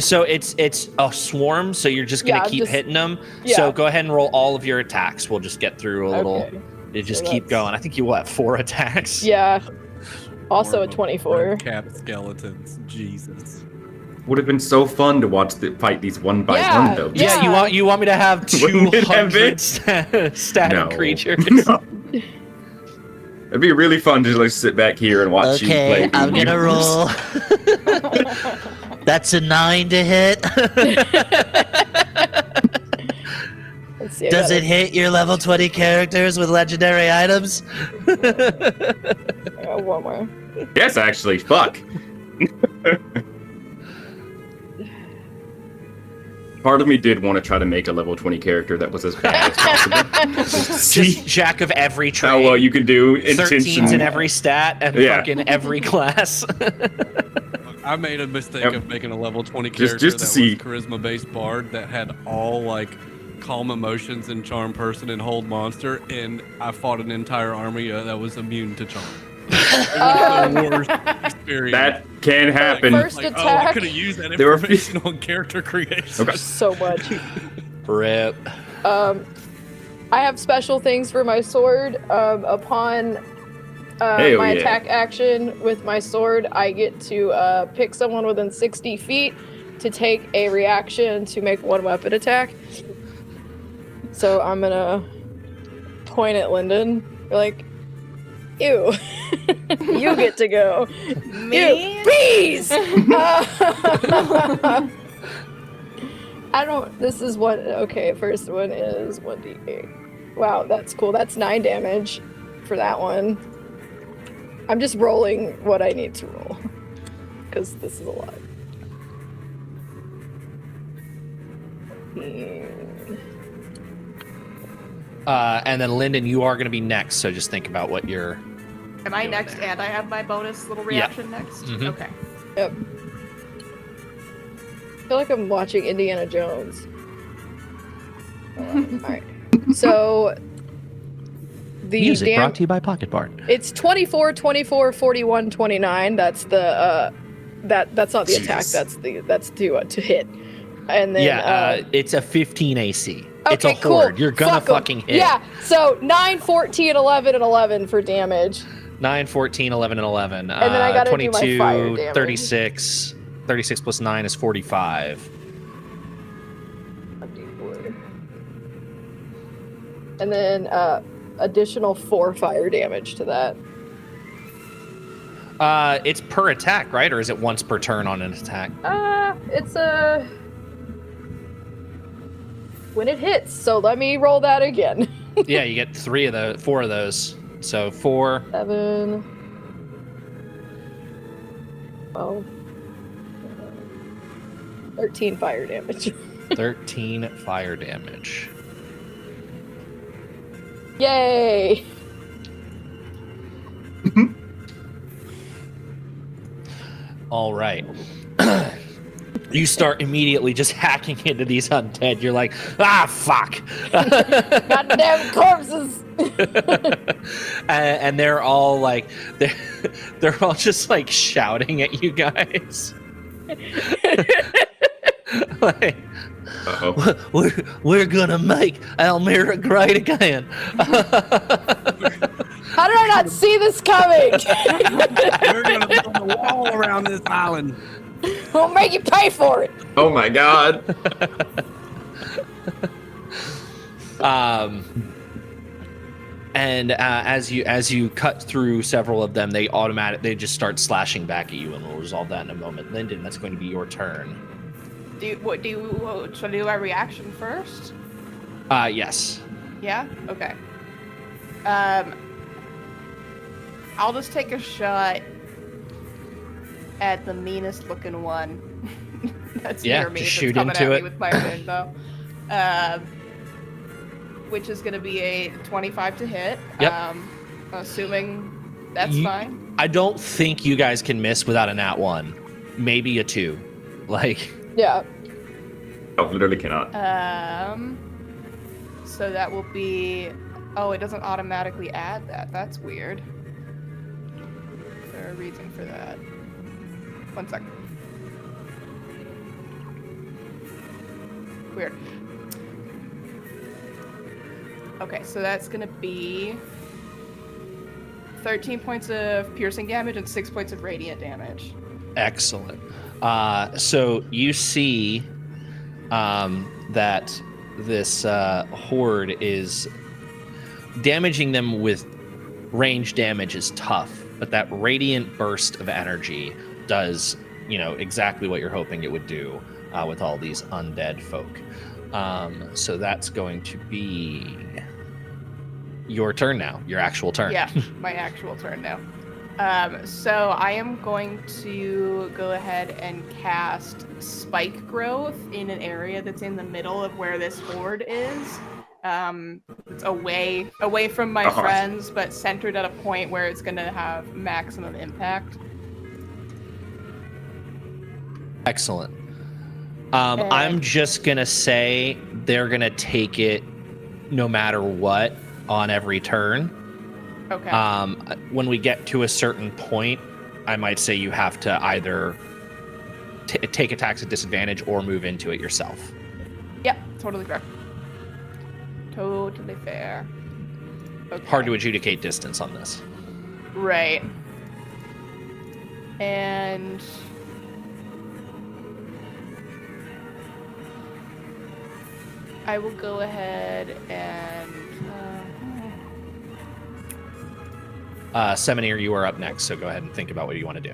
So it's a swarm, so you're just gonna keep hitting them. Yeah. So go ahead and roll all of your attacks. We'll just get through a little. Okay. You just So keep that's- going. I think you 4 attacks. Yeah. Also More a of 24. red cap skeletons. Jesus. Would have been so fun to watch the fight these one by one though. Yeah, you want me to have Wouldn't it have 200 been? static No. creatures? No. It'd be really fun to like sit back here and watch you play. Okay, I'm gonna roll. That's a 9 to hit. Let's see. Does it hit your level 20 characters with legendary items? I got one more. Yes, actually. Fuck. Part of me did want to try to make a level 20 character that was as bad as possible. Just jack of every trait. How well you can do 13s intention. in every stat and Yeah. fucking every class. I made a mistake Yep. of making a level 20 Just character to that see. was charisma-based bard that had all like calm emotions and charm person and hold monster, and I fought an entire army that was immune to charm. It was the worst experience. That can happen. First Oh, I attack. could have used that There were- information on character creation. Okay. So much. Rip. I have special things for my sword. Upon Hell my yeah. attack action with my sword, I get to pick someone within 60 feet to take a reaction to make one weapon attack. So I'm gonna point at Lyndon, like, ew, you get to go. Me? Ew, bees! I don't, this is what, okay, first one is 1d8. Wow, that's cool. That's 9 damage for that one. I'm just rolling what I need to roll, because this is a lot. And then Lyndon, you are going to be next, so just think about what you're. Am I doing next there. and I have my bonus little reaction next? Mhm. Okay. Yep. I feel like I'm watching Indiana Jones. Alright. So Music brought to you by Pocket Bart. It's 24, 24, 41, 29. That's the that's not the attack. That's to hit. And then it's a 15 AC. Okay, It's a cool. horde. You're gonna fucking hit. Yeah. So 9, 14, 11, and 11 for damage. 9, 14, 11, and 11. And then I gotta do my fire damage. 36. 36 plus 9 is 45. And then additional 4 fire damage to that. It's per attack, right? Or is it once per turn on an attack? It's when it hits. So let me roll that again. Yeah, you get 4 of those. So 4. 7. 12. 13 fire damage. 13 fire damage. Yay! All right. You start immediately just hacking into these undead. You're like, fuck. Goddamn corpses! And they're all like, they're all just like shouting at you guys. Like, we're gonna make Almira great again. How did I not see this coming? We're gonna build a wall around this island. We'll make you pay for it. Oh my god. And as you cut through several of them, they just start slashing back at you, and we'll resolve that in a moment. Lyndon, that's going to be your turn. Should I do my reaction first? Yes. Yeah? Okay. I'll just take a shot at the meanest looking one. That's near me. Just That's shoot coming into at it. me with my rainbow. Which is going to be a 25 to hit. Yep. Assuming that's fine. I don't think you guys can miss without a nat 1. Maybe a 2. Like... Yeah. I literally cannot. So that will be... Oh, it doesn't automatically add that. That's weird. Is there a reason for that? 1 second. Weird. Okay, so that's gonna be 13 points of piercing damage and 6 points of radiant damage. Excellent. So you see that this horde is damaging them with range damage is tough, but that radiant burst of energy does, exactly what you're hoping it would do with all these undead folk. So that's going to be your turn now, your actual turn. Yeah, my actual turn now. So I am going to go ahead and cast Spike Growth in an area that's in the middle of where this horde is. It's away from my friends, but centered at a point where it's going to have maximum impact. Excellent. I'm just going to say they're going to take it no matter what on every turn. Okay. When we get to a certain point, I might say you have to either take attacks at disadvantage or move into it yourself. Yep, totally fair. Totally fair. Okay. Hard to adjudicate distance on this. Right. And... I will go ahead and... Seminier, you are up next, so go ahead and think about what you want to do.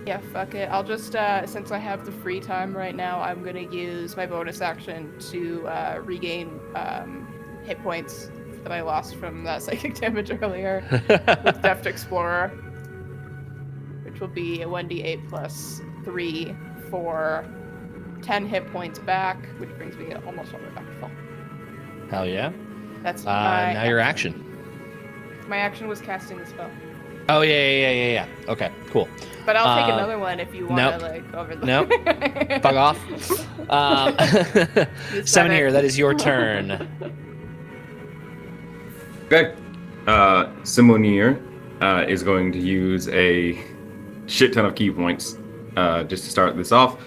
Yeah, fuck it. I'll just, since I have the free time right now, I'm gonna use my bonus action to regain hit points that I lost from that psychic damage earlier with Deft Explorer, which will be a 1d8 plus 3 for 10 hit points back, which brings me almost all the way back to full. Hell yeah. That's my now your action. My action was casting the spell. Oh yeah. Okay, cool. But I'll take another one if you want nope. to like over the. Nope. Fuck off. Seven here. That is your turn. Okay. Simonier is going to use a shit ton of key points just to start this off.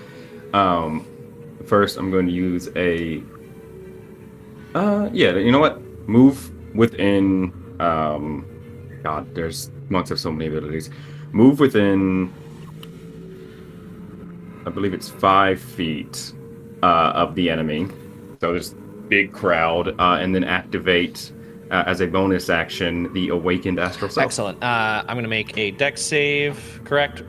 First, I'm going to use a. You know what? Move within. God, there's monks have so many abilities. Move within. I believe it's 5 feet of the enemy. So there's big crowd, and then activate as a bonus action the awakened astral self. Excellent. I'm going to make a dex save. Correct.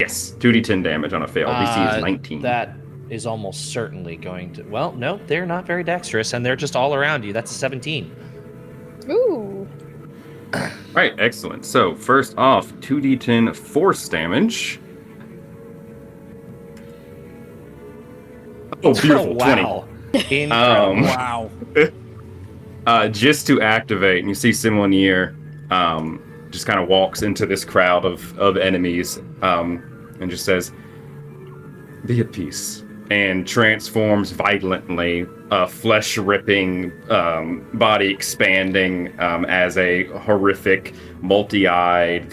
Yes, 2d10 damage on a fail. DC is 19. That is almost certainly going to. Well, no, they're not very dexterous, and they're just all around you. That's a 17. Ooh. Right, excellent. So first off, 2d10 force damage. Oh, beautiful. Wow. 20. Wow. Just to activate, and you see Simonier just kind of walks into this crowd of enemies and just says, "Be at peace," and transforms violently, flesh-ripping, body expanding as a horrific, multi-eyed,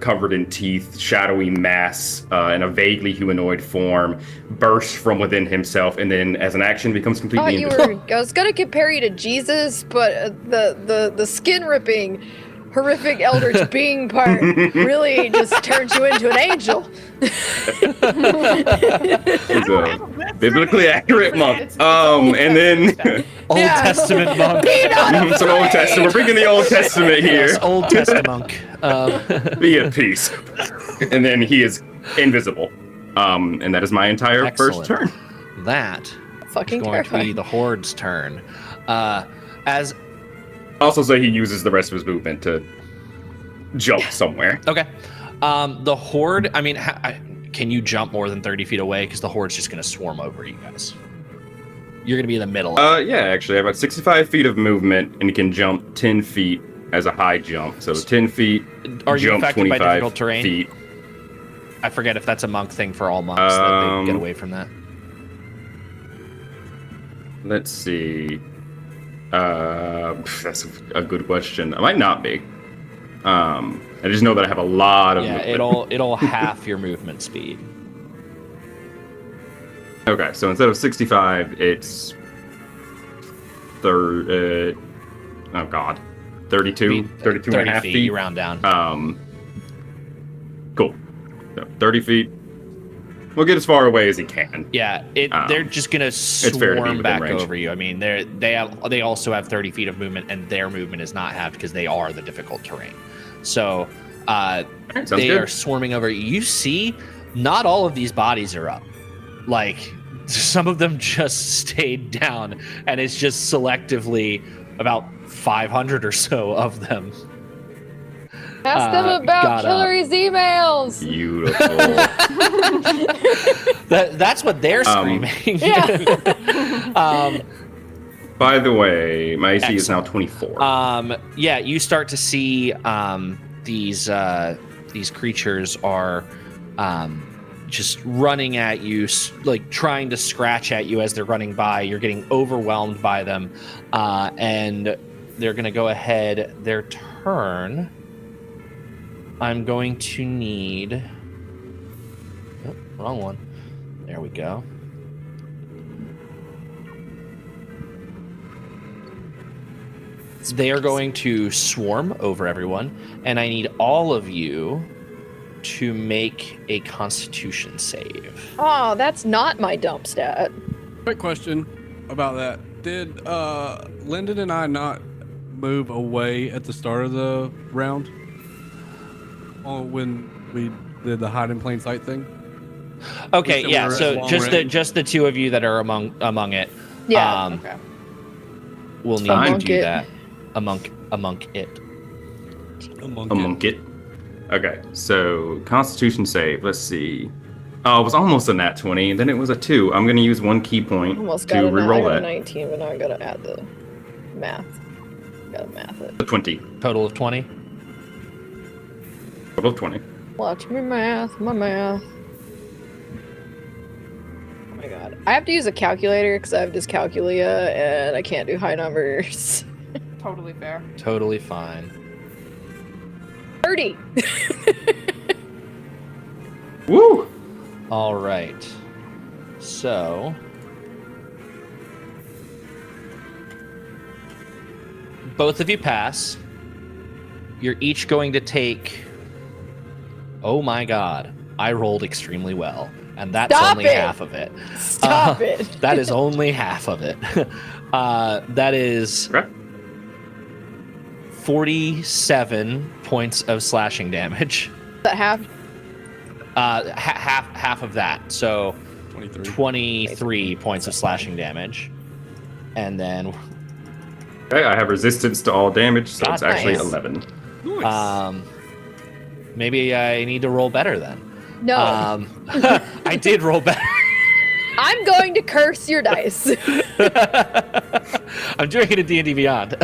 covered in teeth, shadowy mass in a vaguely humanoid form bursts from within himself, and then as an action becomes completely invisible. I was gonna compare you to Jesus, but the skin-ripping, horrific eldritch being part really just turns you into an angel. He's a biblically accurate monk. And then Old Testament monk. some Old Testament. We're bringing the Old Testament here. Yes, Old Testament monk. Be at peace. And then he is invisible. And that is my entire first turn. That Fucking is going to be terrifying. the Horde's turn. As Also say he uses the rest of his movement to jump somewhere. Okay. The Horde, I mean, can you jump more than 30 feet away? Because the Horde's just going to swarm over you guys. You're going to be in the middle. Yeah, actually, I have about 65 feet of movement and can jump 10 feet as a high jump. So 10 feet, Are you jump affected by 25 difficult terrain? feet. I forget if that's a monk thing for all monks, that they get away from that. Let's see. That's a good question. I might not be. I just know that I have a lot of movement. it'll half your movement speed. Okay, so instead of 65, it's 32, 32 and a half feet. You round down. Cool. So 30 feet. We'll get as far away as he can. Yeah, they're just gonna fair to be swarm within back range. over you. I mean, they also have 30 feet of movement, and their movement is not halved because they are the difficult terrain. So they are swarming over you. You see, not all of these bodies are up. Like, some of them just stayed down, and it's just selectively about 500 or so of them. Ask them about Hillary's emails. Beautiful. That's what they're screaming. By the way, my AC is now 24. Yeah, you start to see these creatures are just running at you, like trying to scratch at you as they're running by. You're getting overwhelmed by them, and they're going to go ahead their turn. I'm going to need... Oh, wrong one. There we go. They are going to swarm over everyone, and I need all of you to make a Constitution save. Oh, that's not my dump stat. Quick question about that. Did Lyndon and I not move away at the start of the round? When we did the hide in plain sight thing? Okay, yeah. So just the two of you that are among it. Yeah. Okay. We'll need to do that. Among it. Okay, so Constitution save. Let's see. Oh, it was almost a nat 20, and then it was a 2. I'm going to use 1 key point Almost to got reroll that. 19, but now I gotta add the math. Gotta math it. The 20. Total of 20? Total of 20. Watch me math, my math. Oh my god. I have to use a calculator because I have dyscalculia and I can't do high numbers. Totally fair. Totally fine. 30! Woo! All right. So both of you pass. You're each going to take. Oh my god. I rolled extremely well. And that's Stop only it! half of it. Stop it! That is only half of it. That is Okay. 47 points of slashing damage. That half? Half of that. So 23. 23 points of slashing damage. And then Okay, I have resistance to all damage, so God, it's actually nice. 11. Maybe I need to roll better then. No. I did roll better. I'm going to curse your dice. I'm doing it at D&D Beyond.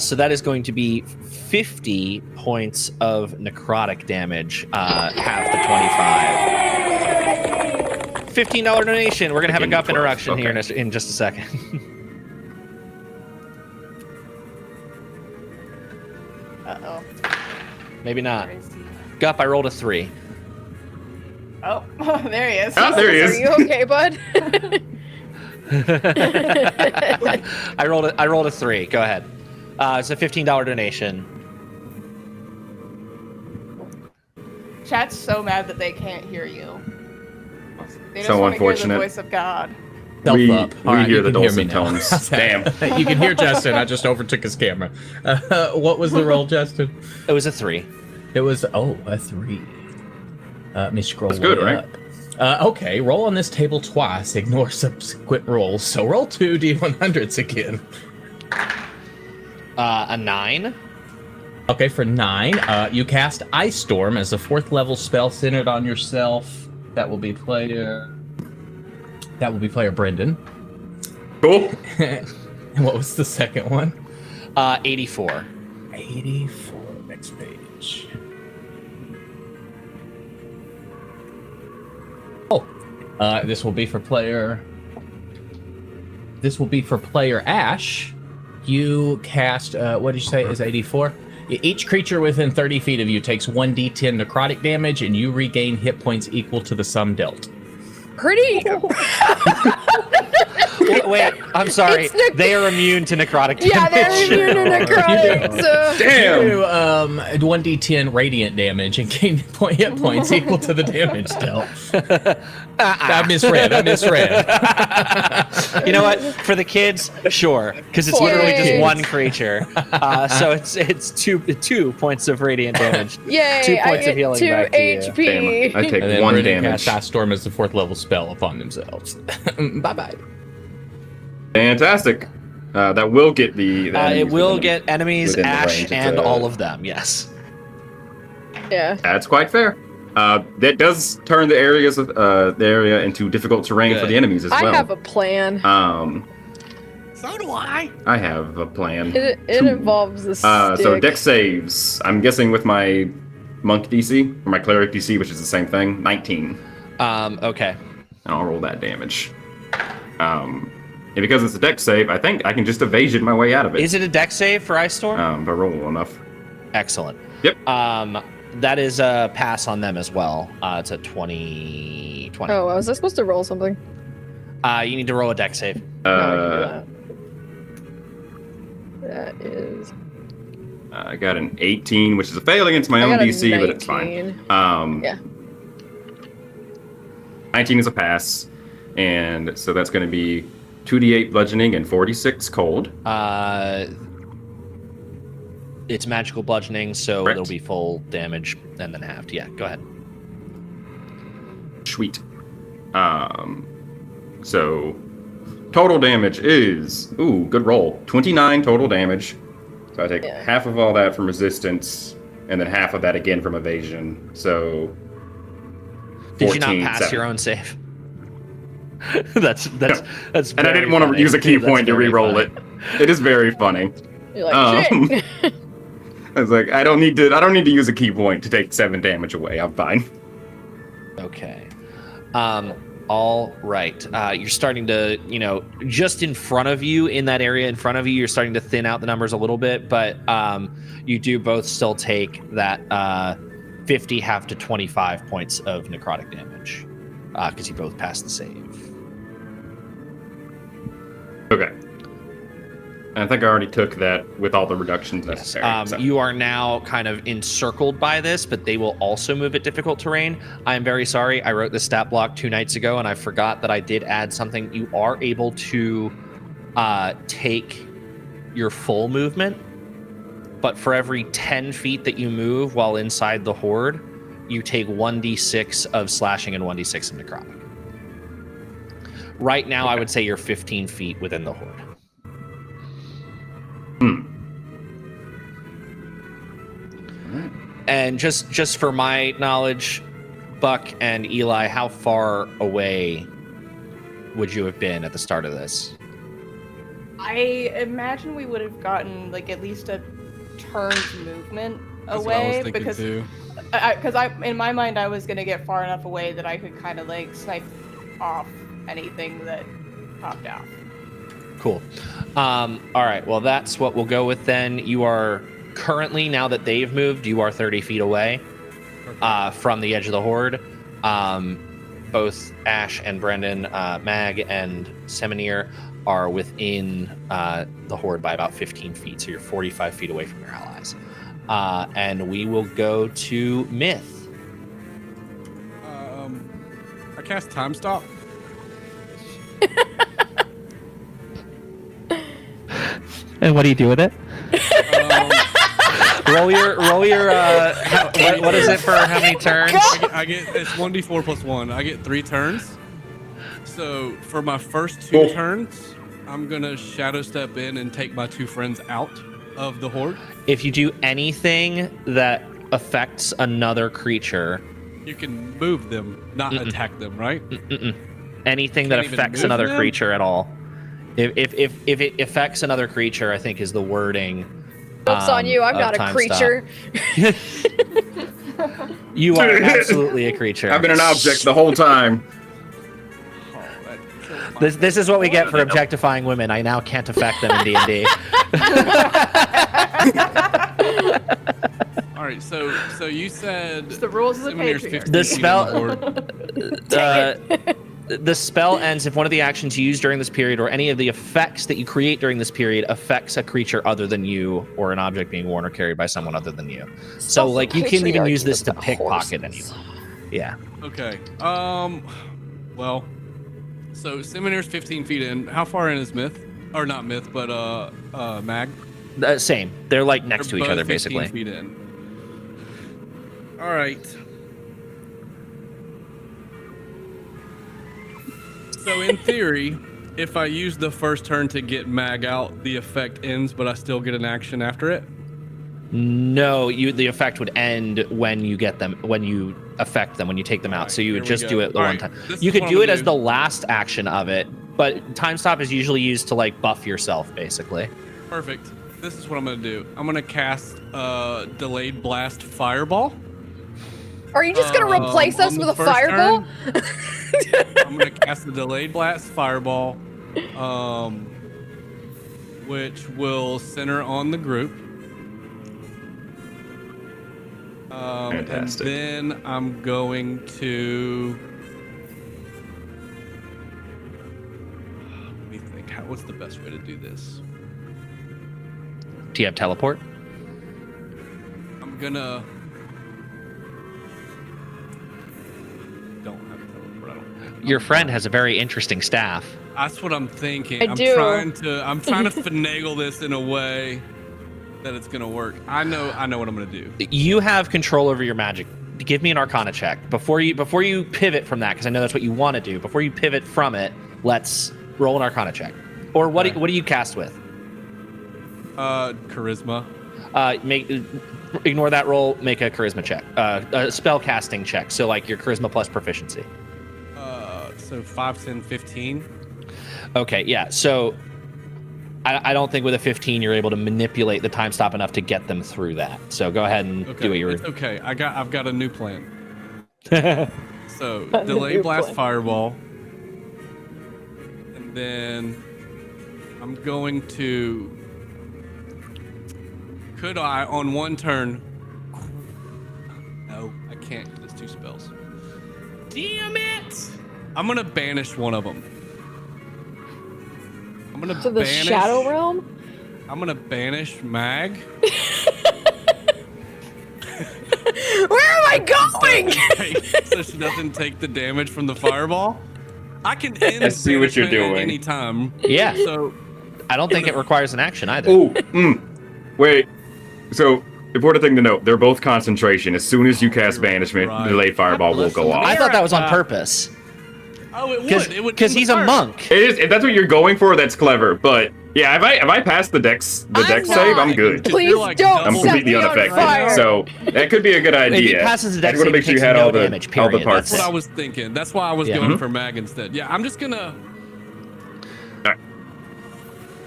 So that is going to be 50 points of necrotic damage, half the 25. $15 donation. We're going to have a gup interruption here in just a second. Uh-oh. Maybe not. Where is he? Gup, I rolled a 3. Oh, there he is. Ah, there he is. Are you okay, bud? I rolled a 3. Go ahead. It's a $15 donation. Chat's so mad that they can't hear you. They just So want to hear the unfortunate. voice of God. We Up. hear you the can hear me dulcet now. tones. How's that? Damn. You can hear Justin. I just overtook his camera. What was the roll, Justin? It was a 3. It was a 3. Let me scroll. That's good, way right? up. Okay, roll on this table twice. Ignore subsequent rolls. So roll 2 d100s again. A 9. Okay, for 9, you cast Ice Storm as a 4th level spell centered on yourself. That will be player Brendan. Cool. And what was the second one? 84. 84. Next page. Oh, this will be for player Ash. You cast, what did you say is 84? Each creature within 30 feet of you takes 1d10 necrotic damage, and you regain hit points equal to the sum dealt. Pretty. Wait, I'm sorry. It's They are immune to necrotic damage. Yeah, they're immune to necrotic, so... Damn. Do 1d10 radiant damage and gain hit points equal to the damage dealt. I misread. You know what? For the kids, sure, because it's literally just Yay. one creature. So it's two points of radiant damage. Yay, 2 I points get of healing 2 back to you. HP. Damn, I take And then 1 Brendan damage. casts Ice Storm as the 4th level spell upon themselves. Bye-bye. Fantastic. That will get the It enemies will within- get enemies, within the Ash, range. It's and a- all of them. Yes. Yeah. That's quite fair. That does turn the area into difficult terrain for Good. the enemies as well. I have a plan. So do I. I have a plan. It too. involves the So stick. deck saves. I'm guessing with my monk DC or my cleric DC, which is the same thing. 19. Okay. And I'll roll that damage. And because it's a deck save, I think I can just evasion my way out of it. Is it a deck save for Ice Storm? If I roll well enough. Excellent. Yep. That is a pass on them as well. It's a 20. Oh, was I supposed to roll something? You need to roll a deck save. No, I can do that. That is... I got an 18, which is a fail against my I own got a DC, but it's 19. fine. Yeah. 19 is a pass, and so that's going to be 2d8 bludgeoning and 46 cold. It's magical bludgeoning, so Correct. it'll be full damage and then halved. Yeah, go ahead. Sweet. So total damage is good roll. 29 total damage. So I take half of all that from resistance, and then half of that again from evasion. So 14, Did you not pass 7. your own save? that's And I very didn't want to funny. use a key That's point to very re-roll funny. it. It is very funny. You're like, shit. I was like, I don't need to use a key point to take 7 damage away. I'm fine. Okay. All right. You're starting to, just in front of you, in that area in front of you, you're starting to thin out the numbers a little bit, but you do both still take that 50 half to 25 points of necrotic damage because you both passed the save. Okay. I think I already took that with all the reductions necessary. Yes. You are now kind of encircled by this, but they will also move at difficult terrain. I am very sorry. I wrote the stat block 2 nights ago, and I forgot that I did add something. You are able to take your full movement, but for every 10 feet that you move while inside the horde, you take 1d6 of slashing and 1d6 of necrotic. Right now, I would say you're 15 feet within the horde. And just for my knowledge, Buck and Eli, how far away would you have been at the start of this? I imagine we would have gotten like at least a turn's movement That's what I was away thinking because too. in my mind I was gonna get far enough away that I could kind of like snipe off anything that popped out. Cool. All right. Well, that's what we'll go with then. You are currently, now that they've moved, you are 30 feet away from the edge of the horde. Both Ash and Brendan, Mag and Seminir are within the horde by about 15 feet. So you're 45 feet away from your allies. And we will go to Myth. I cast Time Stop. And what do you do with it? Roll your what is it for how many turns? I get it's 1d4 plus 1. I get 3 turns. So for my first 2 turns, I'm gonna shadow step in and take my 2 friends out of the horde. If you do anything that affects another creature, You can move them, not attack them, right? anything that Can't even affects move another them? creature at all. If it affects another creature, I think is the wording. Joke's on you, I'm of not a Time creature. Stop. You are absolutely a creature. I've been an object the whole time. Oh, that killed my- This is what we get for objectifying women. I now can't affect them in D&D. All right, so you said It's the rules of the Seminir's patriarchy. 15 The feet in spell- horde. The spell ends if one of the actions you use during this period or any of the effects that you create during this period affects a creature other than you or an object being worn or carried by someone other than you. So, like, you can even use this to pickpocket anyone. Yeah. Okay. Well, so Seminir's 15 feet in. How far in is Myth? Or not Myth, but Mag? Same. They're like next to They're each other, both 15 basically. feet in. All right. So in theory, if I use the first turn to get Mag out, the effect ends, but I still get an action after it? No, the effect would end when you get them, when you affect them, when you take them out. Alright, So you would here we just go. do it the All one right, time. this You is could what do I'm it gonna as the last action of it, but time stop is usually used to like buff yourself, basically. Perfect. This is what I'm going to do. I'm going to cast Delayed Blast Fireball. Are you just gonna replace us on with the a first fireball? I'm going to cast the Delayed Blast Fireball, which will center on the group. Fantastic. And then I'm going to... Let me think. What's the best way to do this? Do you have teleport? I'm gonna... Don't have teleport. I don't. Your friend has a very interesting staff. That's what I'm thinking. I I'm do. trying to finagle this in a way that it's gonna work. I know what I'm gonna do. You have control over your magic. Give me an Arcana check before you pivot from that, because I know that's what you want to do. Before you pivot from it, let's roll an Arcana check. Or what? Okay. What do you cast with? Charisma. Ignore that roll. Make a charisma check. A spell casting check. So like your charisma plus proficiency. So 5, 10, 15. Okay, yeah. So I don't think with a 15 you're able to manipulate the time stop enough to get them through that. So go ahead and do what you were. It's okay. I've got a new plan. So A delay new blast plan. fireball, and then I'm going to. Could I on one turn? No, I can't. It's 2 spells. Damn it! I'm gonna banish one of them. I'm gonna To the banish. Shadow Realm? I'm gonna banish Mag. Where am I going? So she doesn't take the damage from the fireball. I can end I see what you're banishment at doing. any time. Yeah. So I don't think it requires an action either. Oh, wait. So, important thing to note: they're both concentration. As soon as you cast banishment, Right. delayed fireball will go I off. thought that was on purpose. oh, it would. Because he's a monk. It is. If that's what you're going for, that's clever. But yeah, if I pass the dex save, I'm good. Please don't I'm set completely me on unaffected. fire. So that could be a good idea. If he passes the I dex just want to save, make sure you he had takes all no the damage, all the period. parts. That's what I was thinking. That's why I was Yeah. going for Mag instead. Yeah, I'm just gonna. Alright.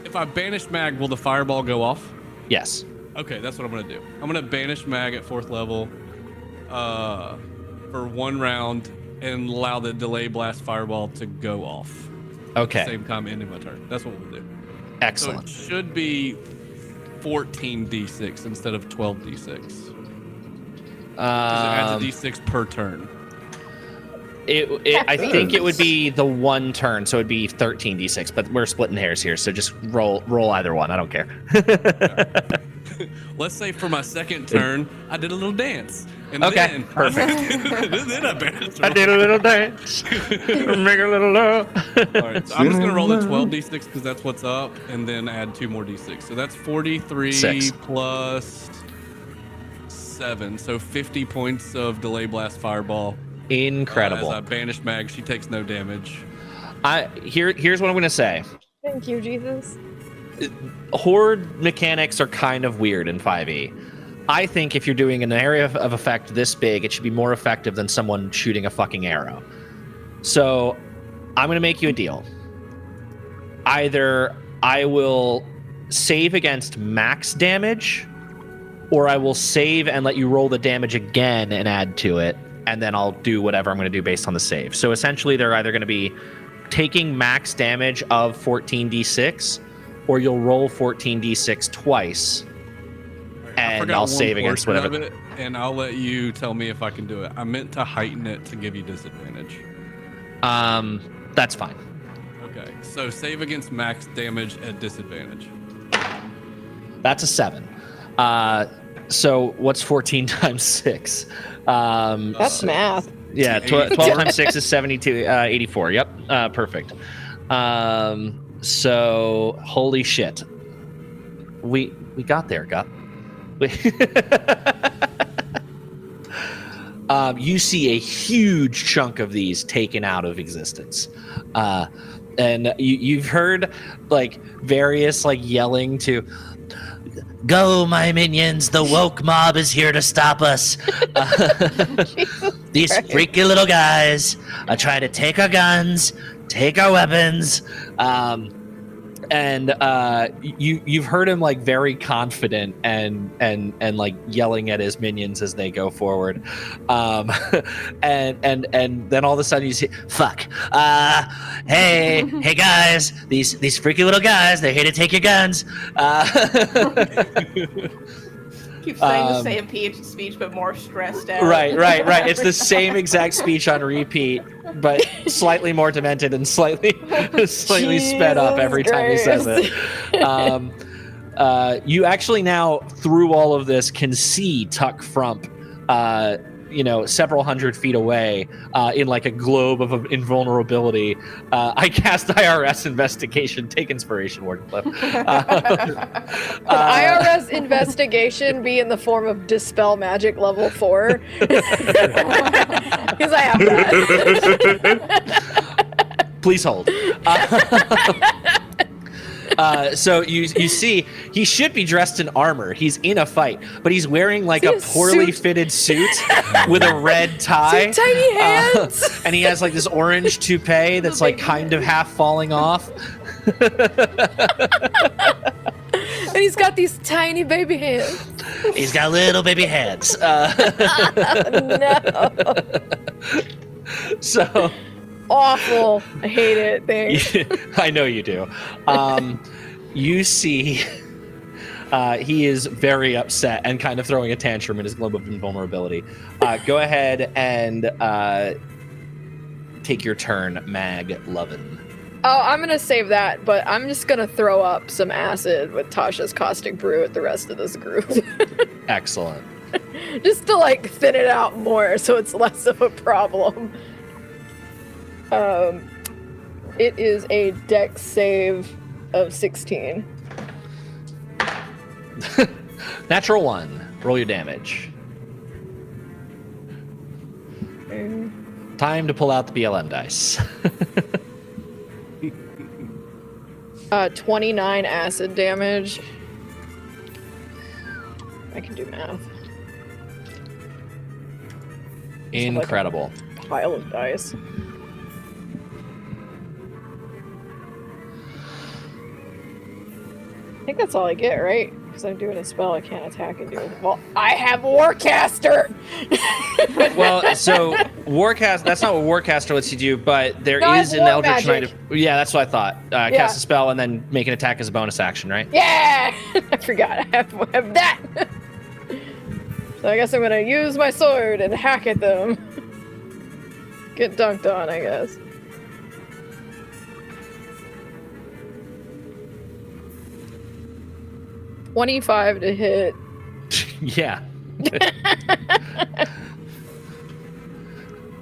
If I banish Mag, will the fireball go off? Yes. Okay, that's what I'm gonna do. I'm gonna banish Mag at 4th level, for 1 round, and allow the delay blast fireball to go off. Okay. At the same time, ending my turn. That's what we'll do. Excellent. So it should be 14d6 instead of 12d6. 'Cause it adds a d6 per turn. I think it would be the 1 turn, so it'd be 13d6. But we're splitting hairs here, so just roll either one. I don't care. Let's say for my 2nd turn, I did a little dance. And Okay, then, perfect. then I banished I did a little dance, make a little love. All right, so I'm just gonna roll the 12d6 because that's what's up, and then add 2 more d6. So that's 43 6. plus 7, so 50 points of delay blast fireball. Incredible. As I banish Mag, she takes no damage. Here's what I'm gonna say. Thank you, Jesus. Horde mechanics are kind of weird in 5e. I think if you're doing an area of effect this big, it should be more effective than someone shooting a fucking arrow. So I'm going to make you a deal. Either I will save against max damage, or I will save and let you roll the damage again and add to it, and then I'll do whatever I'm going to do based on the save. So essentially, they're either going to be taking max damage of 14d6, or you'll roll 14d6 twice, and I'll save against whatever. Of it, and I'll let you tell me if I can do it. I meant to heighten it to give you disadvantage. That's fine. Okay, so save against max damage at disadvantage. That's a 7. So what's 14 times 6? That's math. Yeah, 12 times 6 is 72, 84. Yep, perfect. So holy shit, we got there, Gup. You see a huge chunk of these taken out of existence, and you've heard like various like yelling to Go, my minions, the woke mob is here to stop us. These freaky little guys are trying to take our guns, take our weapons. And you've heard him like very confident and like yelling at his minions as they go forward, and then all of a sudden you see, Fuck. Hey guys, these freaky little guys, they're here to take your guns. Keep saying the same speech, but more stressed out. right. It's the same exact speech on repeat, but slightly more demented and slightly sped up every time he says it. You actually now, through all of this, can see Tuck Frump, several hundred feet away, in like a globe of invulnerability. I cast IRS investigation. Take inspiration, Wardenclyffe. Could IRS investigation be in the form of dispel magic level 4? Because I have that. Please hold. So you see, he should be dressed in armor. He's in a fight, but he's wearing like a poorly fitted suit with a red tie, tiny hands, and he has like this orange toupee that's like kind of half falling off. And he's got these tiny baby hands. He's got little baby hands. No. So Awful. I hate it. Thanks. I know you do. You see, he is very upset and kind of throwing a tantrum in his globe of invulnerability. Go ahead and take your turn, Mag Lovin. Oh, I'm gonna save that, but I'm just gonna throw up some acid with Tasha's caustic brew at the rest of this group. Excellent. Just to like thin it out more so it's less of a problem. It is a dex save of 16. Natural 1. Roll your damage. Time to pull out the BLM dice. 29 acid damage. I can do math. Incredible. Pile of dice. I think that's all I get, right? Because I'm doing a spell I can't attack and do it. Well, I have Warcaster! Well, so Warcaster, that's not what Warcaster lets you do, but there No, is I an have War Eldritch Knight. Magic. Yeah, that's what I thought. Yeah. Cast a spell and then make an attack as a bonus action, right? Yeah! I forgot I have that! So I guess I'm gonna use my sword and hack at them. Get dunked on, I guess. $25 to hit. Yeah.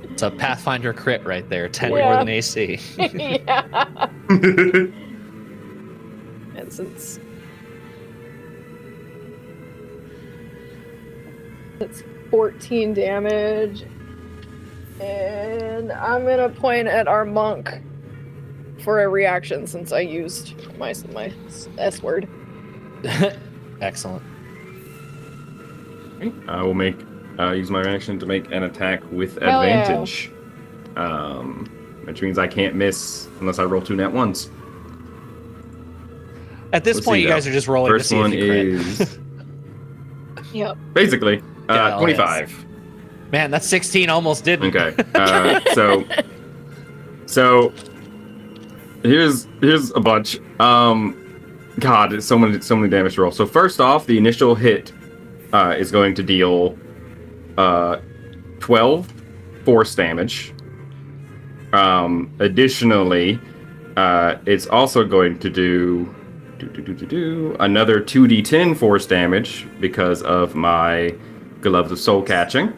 It's a Pathfinder crit right there. 10 more than AC. Yeah. And since it's 14 damage, and I'm gonna point at our monk for a reaction since I used my S word. Excellent. I will use my reaction to make an attack with Hell yeah. advantage. Which means I can't miss unless I roll 2 nat 1s. At this Let's point, see, you guys though. are just rolling First to see one if you crit. is Yep. basically Hell 25. Man, that 16 almost didn't. Okay. So here's a bunch. God, it's so many damage to roll. So first off, the initial hit is going to deal 12 force damage. Additionally, it's also going to do another 2d10 force damage because of my Gloves of Soul Catching.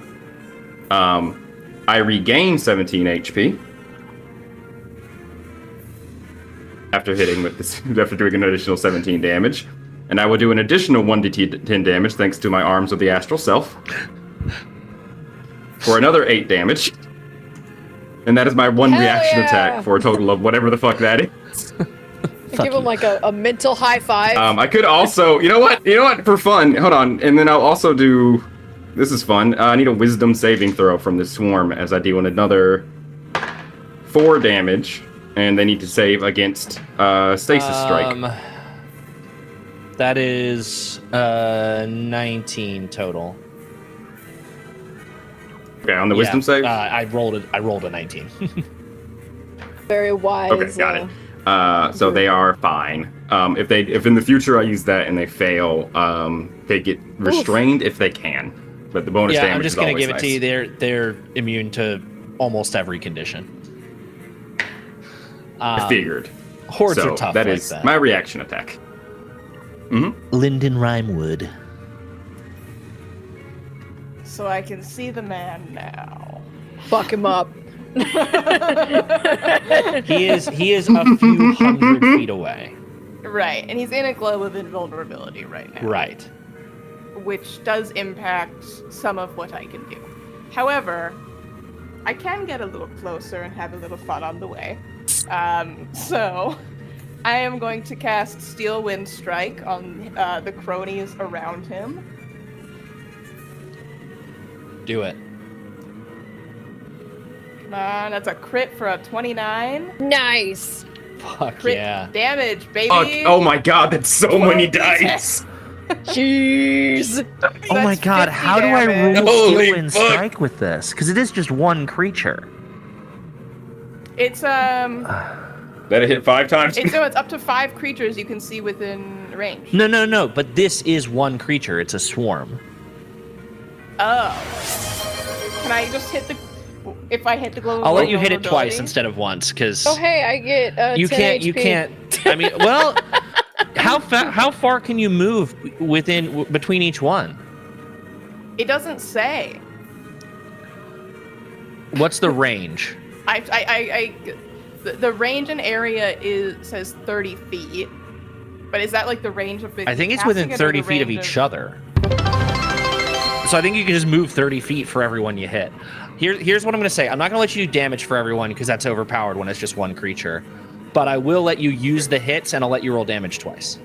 I regain 17 HP after hitting with this, after doing an additional 17 damage, and I will do an additional 1d10 damage thanks to my Arms of the Astral Self for another 8 damage. And that is my one Hell reaction yeah. attack for a total of whatever the fuck that is. Give him like a mental high five. I could also, you know what, for fun, hold on, and then I'll also do, this is fun, I need a wisdom saving throw from this swarm as I deal another 4 damage, and they need to save against stasis strike. That is 19 total. Okay, on the wisdom save? I rolled a 19. Very wise. Okay, got it. So they are fine. If in the future I use that and they fail, they get restrained if they can. But the bonus damage I'm just is always give it nice. to you. They're immune to almost every condition. I figured. Hordes so are tough. That like is that. my reaction attack. Lyndon Rhymewood. So I can see the man now. Fuck him up. He is a few hundred feet away. Right, and he's in a glow of invulnerability right now. Right. Which does impact some of what I can do. However, I can get a little closer and have a little fun on the way. So I am going to cast Steel Wind Strike on the cronies around him. Do it. Come on, that's a crit for a 29. Nice. Fuck Crit yeah. damage, baby. Fuck, oh my god, that's so many 12d10. dice. Jeez. Oh my That's god, 50 how do I damage. roll Holy Steel Wind fuck. Strike with this? Because it is just one creature. It's That hit 5 times. it's up to 5 creatures you can see within range. No, but this is one creature. It's a swarm. Oh. Can I just hit the? If I hit the glow, I'll let you hit it vulnerability? twice instead of once, because Oh hey, I get you 10 can't. You HP. can't. I mean, well, how far can you move between each one? It doesn't say. What's the range? The range and area says 30 feet, but is that like the range of? I think it's casting within it or 30 the feet of range each other. So I think you can just move 30 feet for everyone you hit. Here's what I'm going to say. I'm not going to let you do damage for everyone because that's overpowered when it's just one creature. But I will let you use the hits, and I'll let you roll damage twice.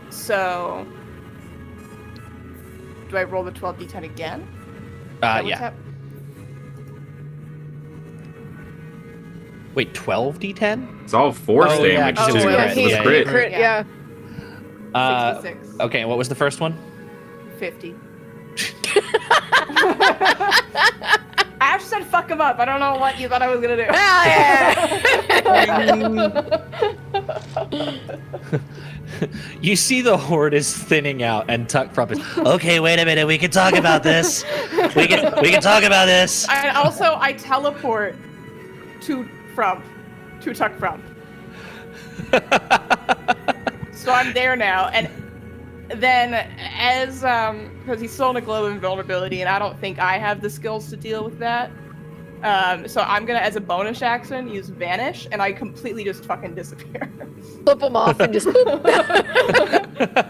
So, do I roll the 12d10 again? Yeah. Wait, 12d10? It's all force Oh, yeah, damage 'cause it was too. crit. It was Yeah, crit. Crit, yeah. 66. Okay, and what was the first one? 50. Ash said fuck him up. I don't know what you thought I was gonna do. You see the horde is thinning out, and Tuck Frump is... Okay, wait a minute. We can talk about this. We can talk about this. And also, I teleport to Tuck Frump. So I'm there now, and then as because he's still in a glow of invulnerability, and I don't think I have the skills to deal with that. So I'm gonna, as a bonus action, use Vanish, and I completely just fucking disappear. Flip him off and just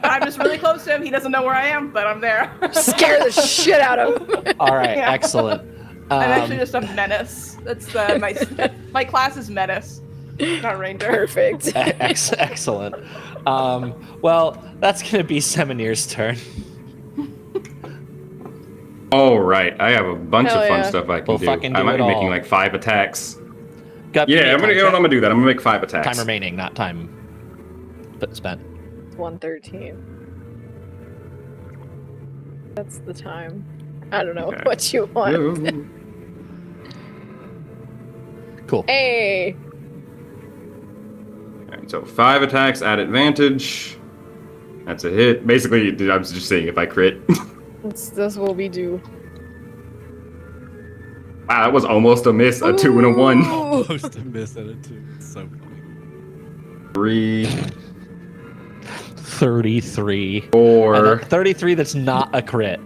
I'm just really close to him. He doesn't know where I am, but I'm there. scare the shit out of him. All right, Yeah. excellent. I'm actually just a menace. That's my class is menace, not ranger. Perfect. Excellent. Well, that's going to be Seminir's turn. All right, I have a bunch Hell of fun yeah. stuff I can We'll do. fucking I do might it be making all. like 5 attacks. Got Yeah, I'm gonna do that. I'm gonna make 5 attacks. Time remaining, not time spent. 113. That's the time. I don't know Okay. what you want. Ooh. Cool. Hey. Alright, so 5 attacks at advantage. That's a hit. Basically, I was just saying if I crit. That's what we do. Wow, that was almost a miss. A 2 and a 1. Ooh. Almost a miss at it too. It's so funny. 3, 33. 4. 33, that's not a crit.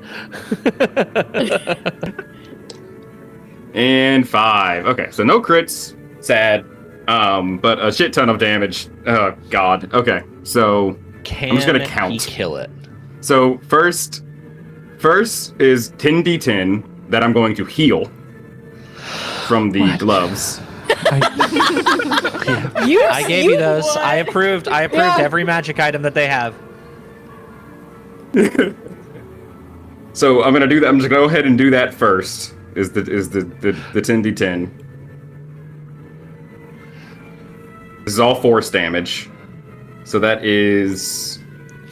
And 5. Okay, so no crits. Sad. But a shit ton of damage. Oh god. Okay, so Can I'm just gonna he count. kill it? So first is 10d10 that I'm going to heal from the gloves. I gave you those. What? I approved Yeah. every magic item that they have. So I'm gonna do that. I'm just gonna go ahead and do that first. Is the 10d10. This is all force damage. So that is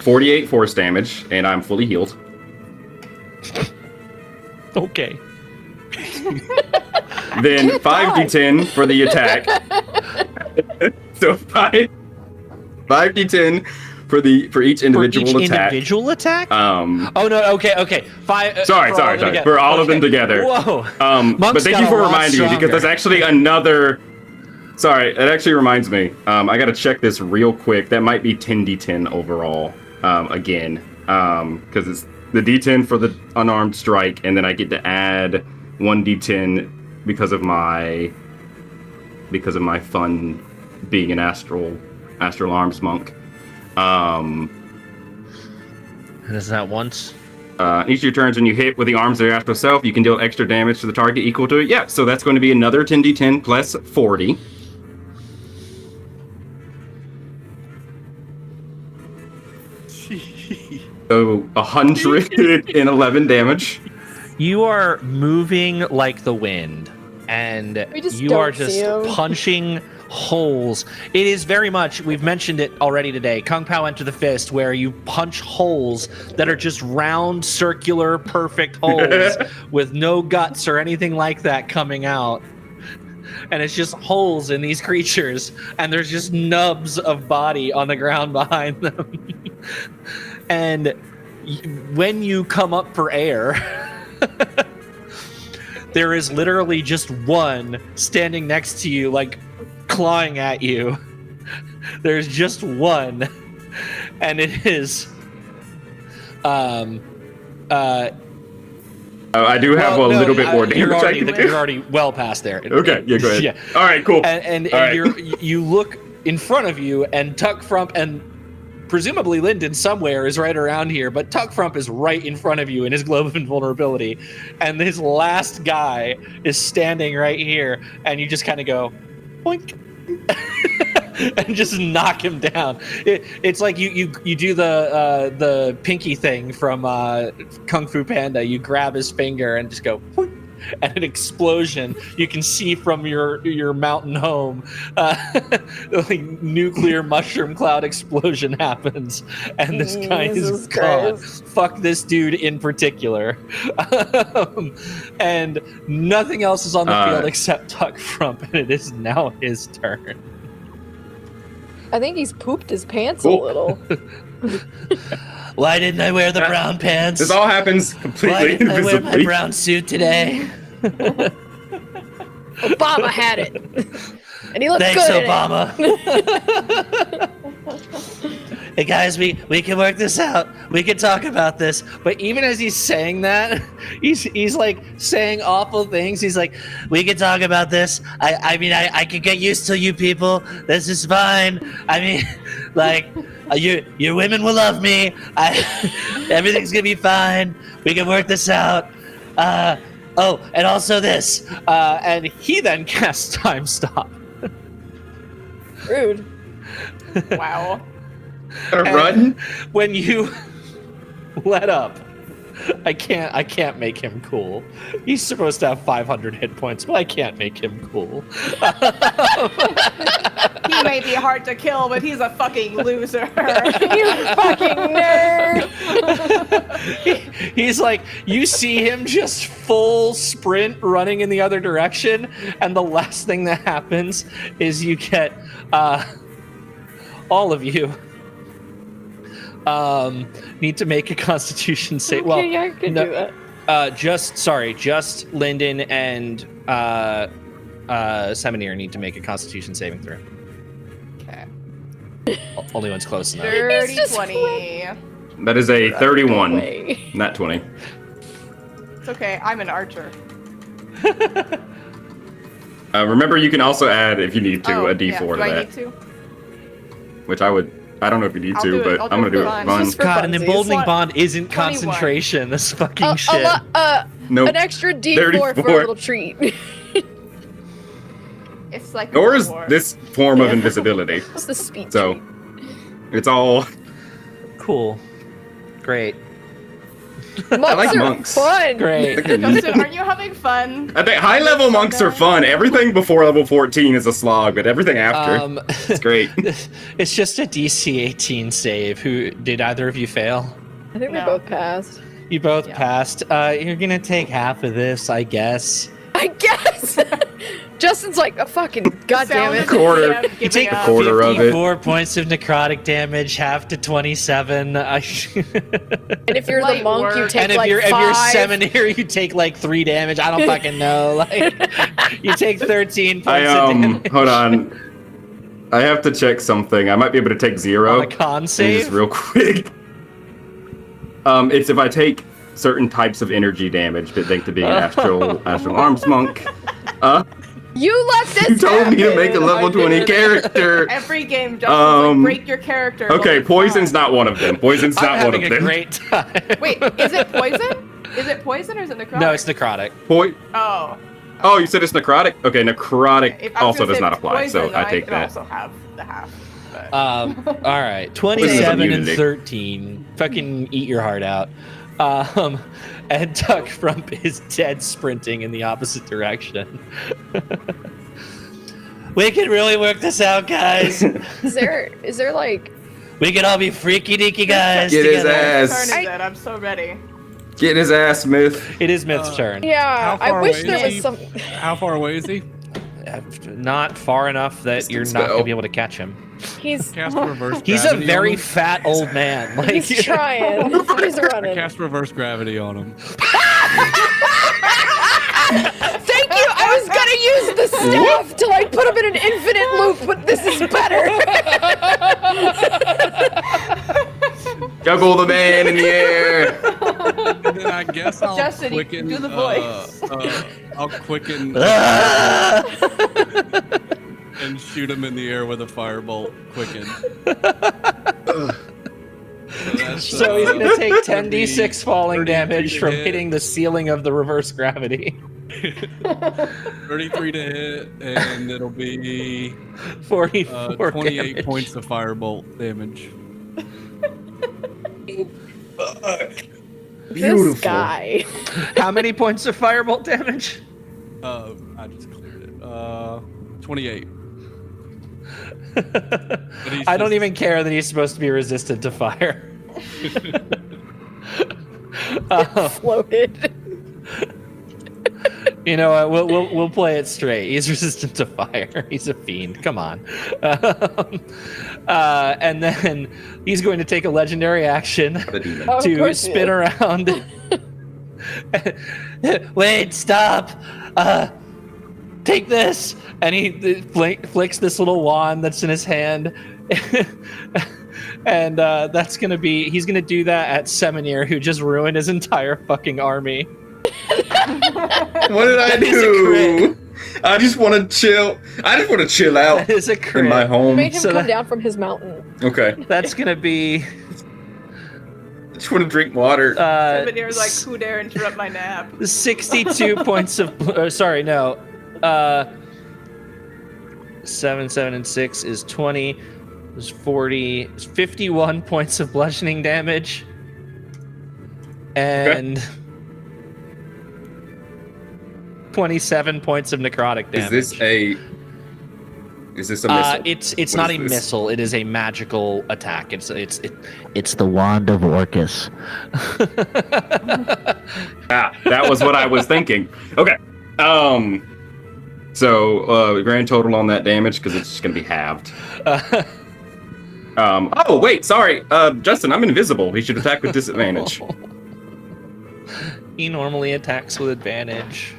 48 force damage, and I'm fully healed. Okay. Then 5d10 for the attack. So 5d10 for each individual For each attack. individual attack? Oh no. Okay. 5. Sorry. For all of them together. Whoa. But Monk's thank got you a for lot reminding me, because stronger. there's actually another. Sorry, it actually reminds me. I gotta check this real quick. That might be 10d10 overall. Again, because it's the d10 for the unarmed strike, and then I get to add 1d10 because of my fun being an astral arms monk. And is that once? Each of your turns, when you hit with the arms of your astral self, you can deal extra damage to the target equal to it. Yeah, so that's going to be another 10d10 plus 40. So 111 damage. You are moving like the wind. and We just you don't are just see 'em. punching holes. It is very much, we've mentioned it already today, Kung Pao Enter the Fist, where you punch holes that are just round, circular, perfect holes with no guts or anything like that coming out. And it's just holes in these creatures, and there's just nubs of body on the ground behind them. And when you come up for air, there is literally just one standing next to you, like clawing at you. There's just one, and it is I do have a little bit more you're damage I already, can do. you're already well past there. Okay, yeah, go ahead. Yeah. All right, cool. And All right. you look in front of you, and Tuck Frump and presumably Lyndon somewhere is right around here, but Tuck Frump is right in front of you in his globe of invulnerability, and his last guy is standing right here, and you just kind of go, boink, and just knock him down. It's like you do the pinky thing from Kung Fu Panda. You grab his finger and just go, boink, and an explosion you can see from your mountain home, like nuclear mushroom cloud explosion happens, and this guy is Jesus gone. Christ. Fuck this dude in particular. And nothing else is on the field except Tuck Frump, and it is now his turn. I think he's pooped his pants Cool. a little. Why didn't I wear the brown pants? This all happens Why completely didn't I wear my invisibly. brown suit today? Obama had it. And he looked Thanks, good in it. Obama. Hey guys, we can work this out. We can talk about this. But even as he's saying that, he's like saying awful things. He's like, We can talk about this. I mean, I can get used to you people. This is fine. I mean, like, your women will love me. Everything's gonna be fine. We can work this out. Oh, and also this. and he then casts Time Stop. Rude. Wow. Run? When you let up, I can't make him cool. He's supposed to have 500 hit points, but I can't make him cool. He may be hard to kill, but he's a fucking loser. You fucking nerd. He's like, you see him just full sprint running in the other direction, and the last thing that happens is you get all of you need to make a Constitution save. Okay, yeah, I could do that. Just Lyndon and Seminir need to make a Constitution saving throw. Okay. Only one's close enough. Dirty just 20. That is a 31, away. not 20. It's okay, I'm an archer. Remember, you can also add, if you need to, a D4 yeah. to Do I that. need to? Which I don't know if you need I'll to, do it. but I'll I'm do going to it do for it fun. fun. Just for God, an funsies. emboldening What? bond isn't 21. concentration. This fucking shit. Nope. An extra D4 for a 34. little treat. It's like Nor is war. this form of invisibility. What's the speech? So, it's all... Cool. Great. Monks I like are monks. fun. Great. Justin, are you having fun? I think high-level monks are fun. Everything before level 14 is a slog, but everything after, it's great. It's just a DC 18 save. Who did either of you fail? I think we No. both passed. You both Yeah. passed. You're gonna take half of this, I guess. I guess. Justin's like a fucking goddamn it. Quarter. You take a quarter of it. 54 points of necrotic damage, half to 27. And if you're the Light monk, you work. take And if like you're 5. Seminary, you take like 3 damage. I don't fucking know. Like you take 13 points of damage. Hold on. I have to check something. I might be able to take 0. On a con Just save. real quick. It's if I take certain types of energy damage, but think to being an astral arms monk. You let this You told me to make a happen. level 20 character. Every game, Justin's like, break your character. Okay, but poison's fine. not one of them. Poison's I'm not one having of a them. great time. Wait, is it poison? Is it poison or is it necrotic? No, it's necrotic. Oh. Oh, you said it's necrotic? Okay, necrotic If I was also gonna does say not it's apply, poison, so then I take could that. also have the half. But... All right, 27 and immunity. 13. Fucking eat your heart out. And Duck Frump is dead sprinting in the opposite direction. We can really work this out, guys. Is there like We can all be freaky deaky guys Get his together. ass. Turn is it? I'm so ready. Get his ass, Smith. It is Myth's turn. yeah, How I far wish away there is was some How far away is he? Not far enough that you're not going to be able to catch him. he's Cast reverse He's a gravity on very him. fat old man. Like, he's trying. He's running. Cast reverse gravity on him. Thank you. I was gonna use the staff to like put him in an infinite loop, but this is better. Juggle the man in the air. And then I guess I'll Justin, you quicken. do the voice. I'll quicken and shoot him in the air with a firebolt. Quicken. so he's going to take 10d6 be falling 33 damage to from hit. hitting the ceiling of the reverse gravity. 33 to hit, and it'll be 44 28 damage. points of firebolt damage. This guy. How many points of firebolt damage? I just cleared it. 28. I don't even care that he's supposed to be resistant to fire. Floated. You know what? We'll play it straight. He's resistant to fire. He's a fiend. Come on. And then he's going to take a legendary action Of to course he spin is. around. Wait, stop. Take this, and he flicks this little wand that's in his hand. And that's gonna be. He's gonna do that at Seminir, who just ruined his entire fucking army. What did I That is a do? I just want to chill. I just want to chill out That is a crit. in my home. Made him So come that- down from his mountain. Okay. That's gonna be I just want to drink water. Seminir's like, who dare interrupt my nap? 62 points of. Sorry, no. 7, 7, and 6 is 20. Is 40. Is 51 points of bludgeoning damage. And 27 points of necrotic damage. Is this a missile? It's What not is a this? missile. It is a magical attack. It's It's the wand of Orcus. That was what I was thinking. Okay. So grand total on that damage because it's just gonna be halved. Oh wait, sorry, Justin, I'm invisible. He should attack with disadvantage. He normally attacks with advantage,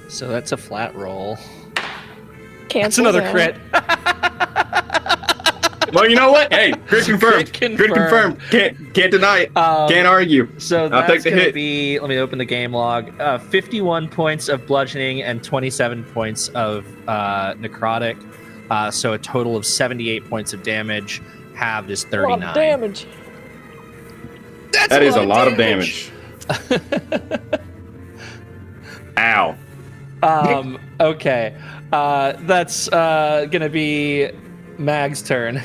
so that's a flat roll. That's Cancels another out. crit. Well, you know what? Hey, crit confirmed. Crit Crit confirmed. Can't deny it. Can't argue. So I'll that's take the gonna hit. be. Let me open the game log. 51 points of bludgeoning and 27 points of necrotic. So a total of 78 points of damage. Halved is A lot 39. of damage. That is a lot of damage. Ow. Okay. That's gonna be Mag's turn.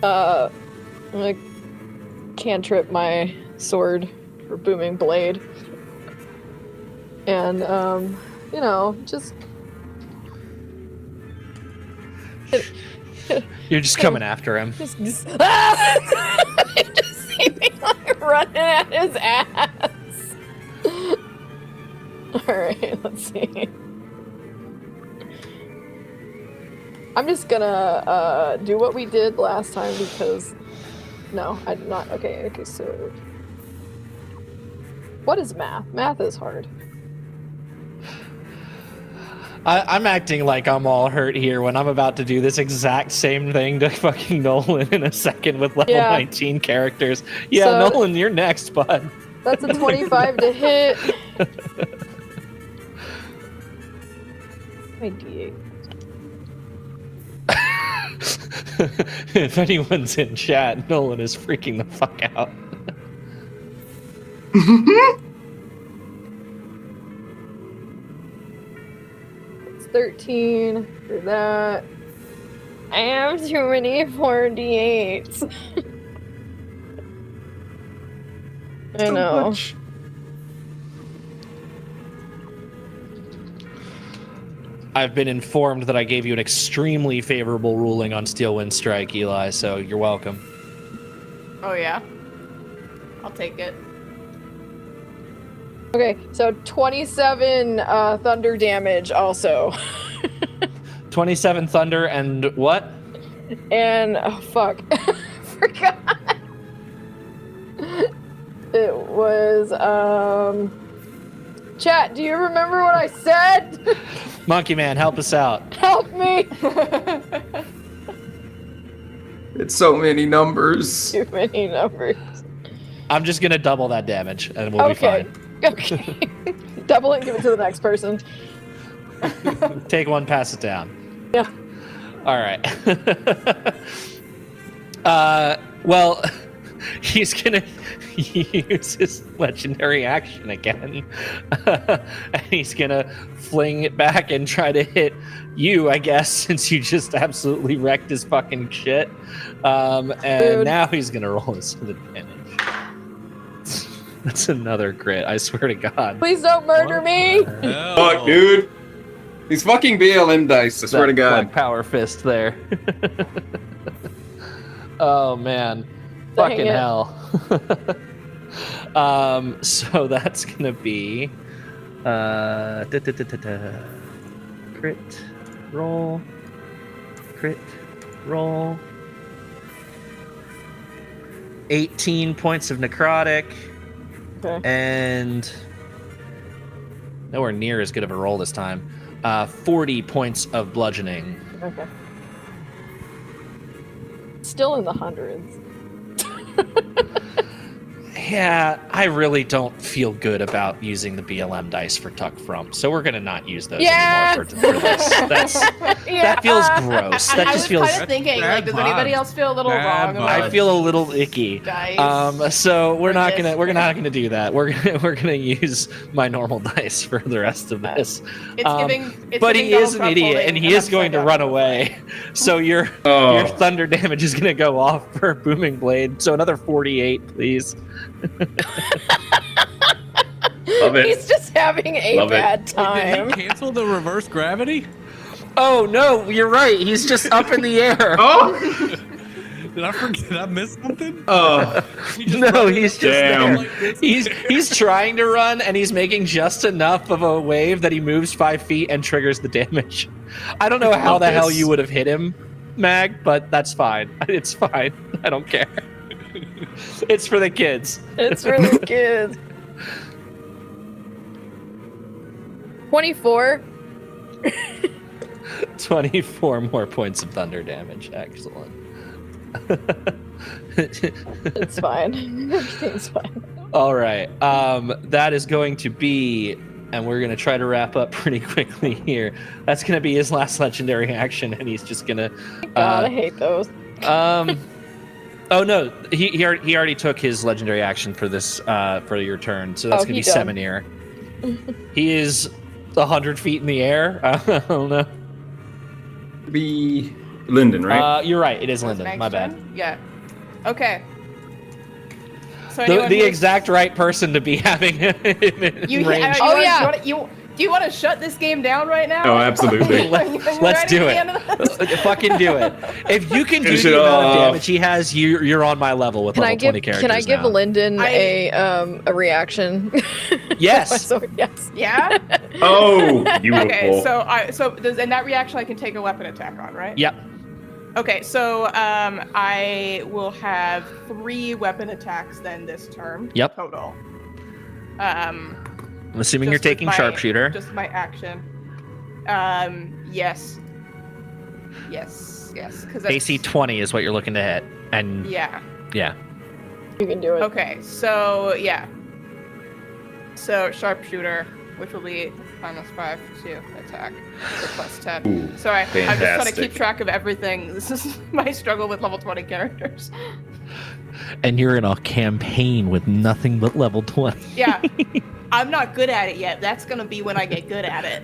I'm gonna cantrip my sword for booming blade. And just You're just coming after him. just you just see me like running at his ass. Alright, let's see. I'm just gonna do what we did last time because no, I'm not. Okay, so what is math? Math is hard. I'm acting like I'm all hurt here when I'm about to do this exact same thing to fucking Nolan in a second with level Yeah. 19 characters. Yeah, So- Nolan, you're next, bud. That's a 25 to hit. My D8. If anyone's in chat, Nolan is freaking the fuck out. It's 13 for that. I have too many 4d8s. I know. much. I've been informed that I gave you an extremely favorable ruling on Steel Wind Strike, Eli, so you're welcome. Oh yeah. I'll take it. Okay, so 27 thunder damage also. 27 thunder and what? And oh fuck. Forgot. It was chat, do you remember what I said? Monkey Man, help us out. Help me. It's so many numbers. Too many numbers. I'm just gonna double that damage and we'll be fine. Okay. Double it and give it to the next person. Take one, pass it down. Yeah. All right. Well, he's gonna use his legendary action again. And he's gonna fling it back and try to hit you, I guess, since you just absolutely wrecked his fucking shit. And Dude. now he's gonna roll his advantage. That's another crit, I swear to God. Please don't murder me. Fuck, dude. These fucking BLM dice, I swear to God. That power fist there. Oh man. Dang Fucking it. hell. So that's gonna be crit roll, crit roll, 18 points of necrotic, Okay. and nowhere near as good of a roll this time. 40 points of bludgeoning. Okay. Still in the hundreds. Yeah, I really don't feel good about using the BLM dice for Tuck From, so we're gonna not use those anymore for this. That feels gross. That I just was feels. kind of thinking, like, does bad anybody vibes. else feel a little Bad wrong vibes. about I feel a little icky. dice? So we're not this. gonna do that. We're gonna use my normal dice for the rest of this. It's giving, But giving he is Donald an Trump idiot, holding and he an is going to upside run down away. So your thunder damage is gonna go off for Booming Blade. So another 48, please. Love it. He's just having a Love it. bad Did time. he cancel the reverse gravity? Oh no, you're right. He's just up in the air. Oh! Did I forget? Did I miss something? Oh. No, he's just Damn. there. He's trying to run, and he's making just enough of a wave that he moves 5 feet and triggers the damage. I don't know how Love the hell this. you would have hit him, Mag, but that's fine. It's fine. I don't care. It's for the kids. It's really good. 24. 24 more points of thunder damage. Excellent. It's fine. Everything's fine. All right. That is going to be, and we're going to try to wrap up pretty quickly here. That's going to be his last legendary action, and he's just going to. God, I hate those. Oh no, he already took his legendary action for this for your turn, so that's Oh, going to be he done. Seminir. He is 100 feet in the air. I don't know. Be Lyndon, right? You're right. It is That's Lyndon. next My bad. turn? Yeah. Okay. So The anyone who's- exact right person to be having him in you, range. Oh, yeah. Do you want to shut this game down right now? Oh, absolutely. Let's do it. Fucking do it. If you can do Finish the it amount of off. damage he has, you're on my level with Can level I give 20 characters Can I give now. Lyndon a reaction? Yes. So, yes. Yeah. Oh, beautiful. Okay. In that reaction I can take a weapon attack on, right? Yep. Okay. So I will have 3 weapon attacks then this turn. Yep. Total. I'm assuming you're Just with taking my- sharpshooter. Just my action. Yes. Yes. Yes. Because AC 20 is what you're looking to hit. And Yeah. yeah. You can do it. Okay. So yeah. So sharpshooter, which will be -5 to attack, for +10. Ooh, Sorry, I'm just trying to fantastic. keep track of everything. This is my struggle with level 20 characters. And you're in a campaign with nothing but level 20. Yeah. I'm not good at it yet. That's gonna be when I get good at it.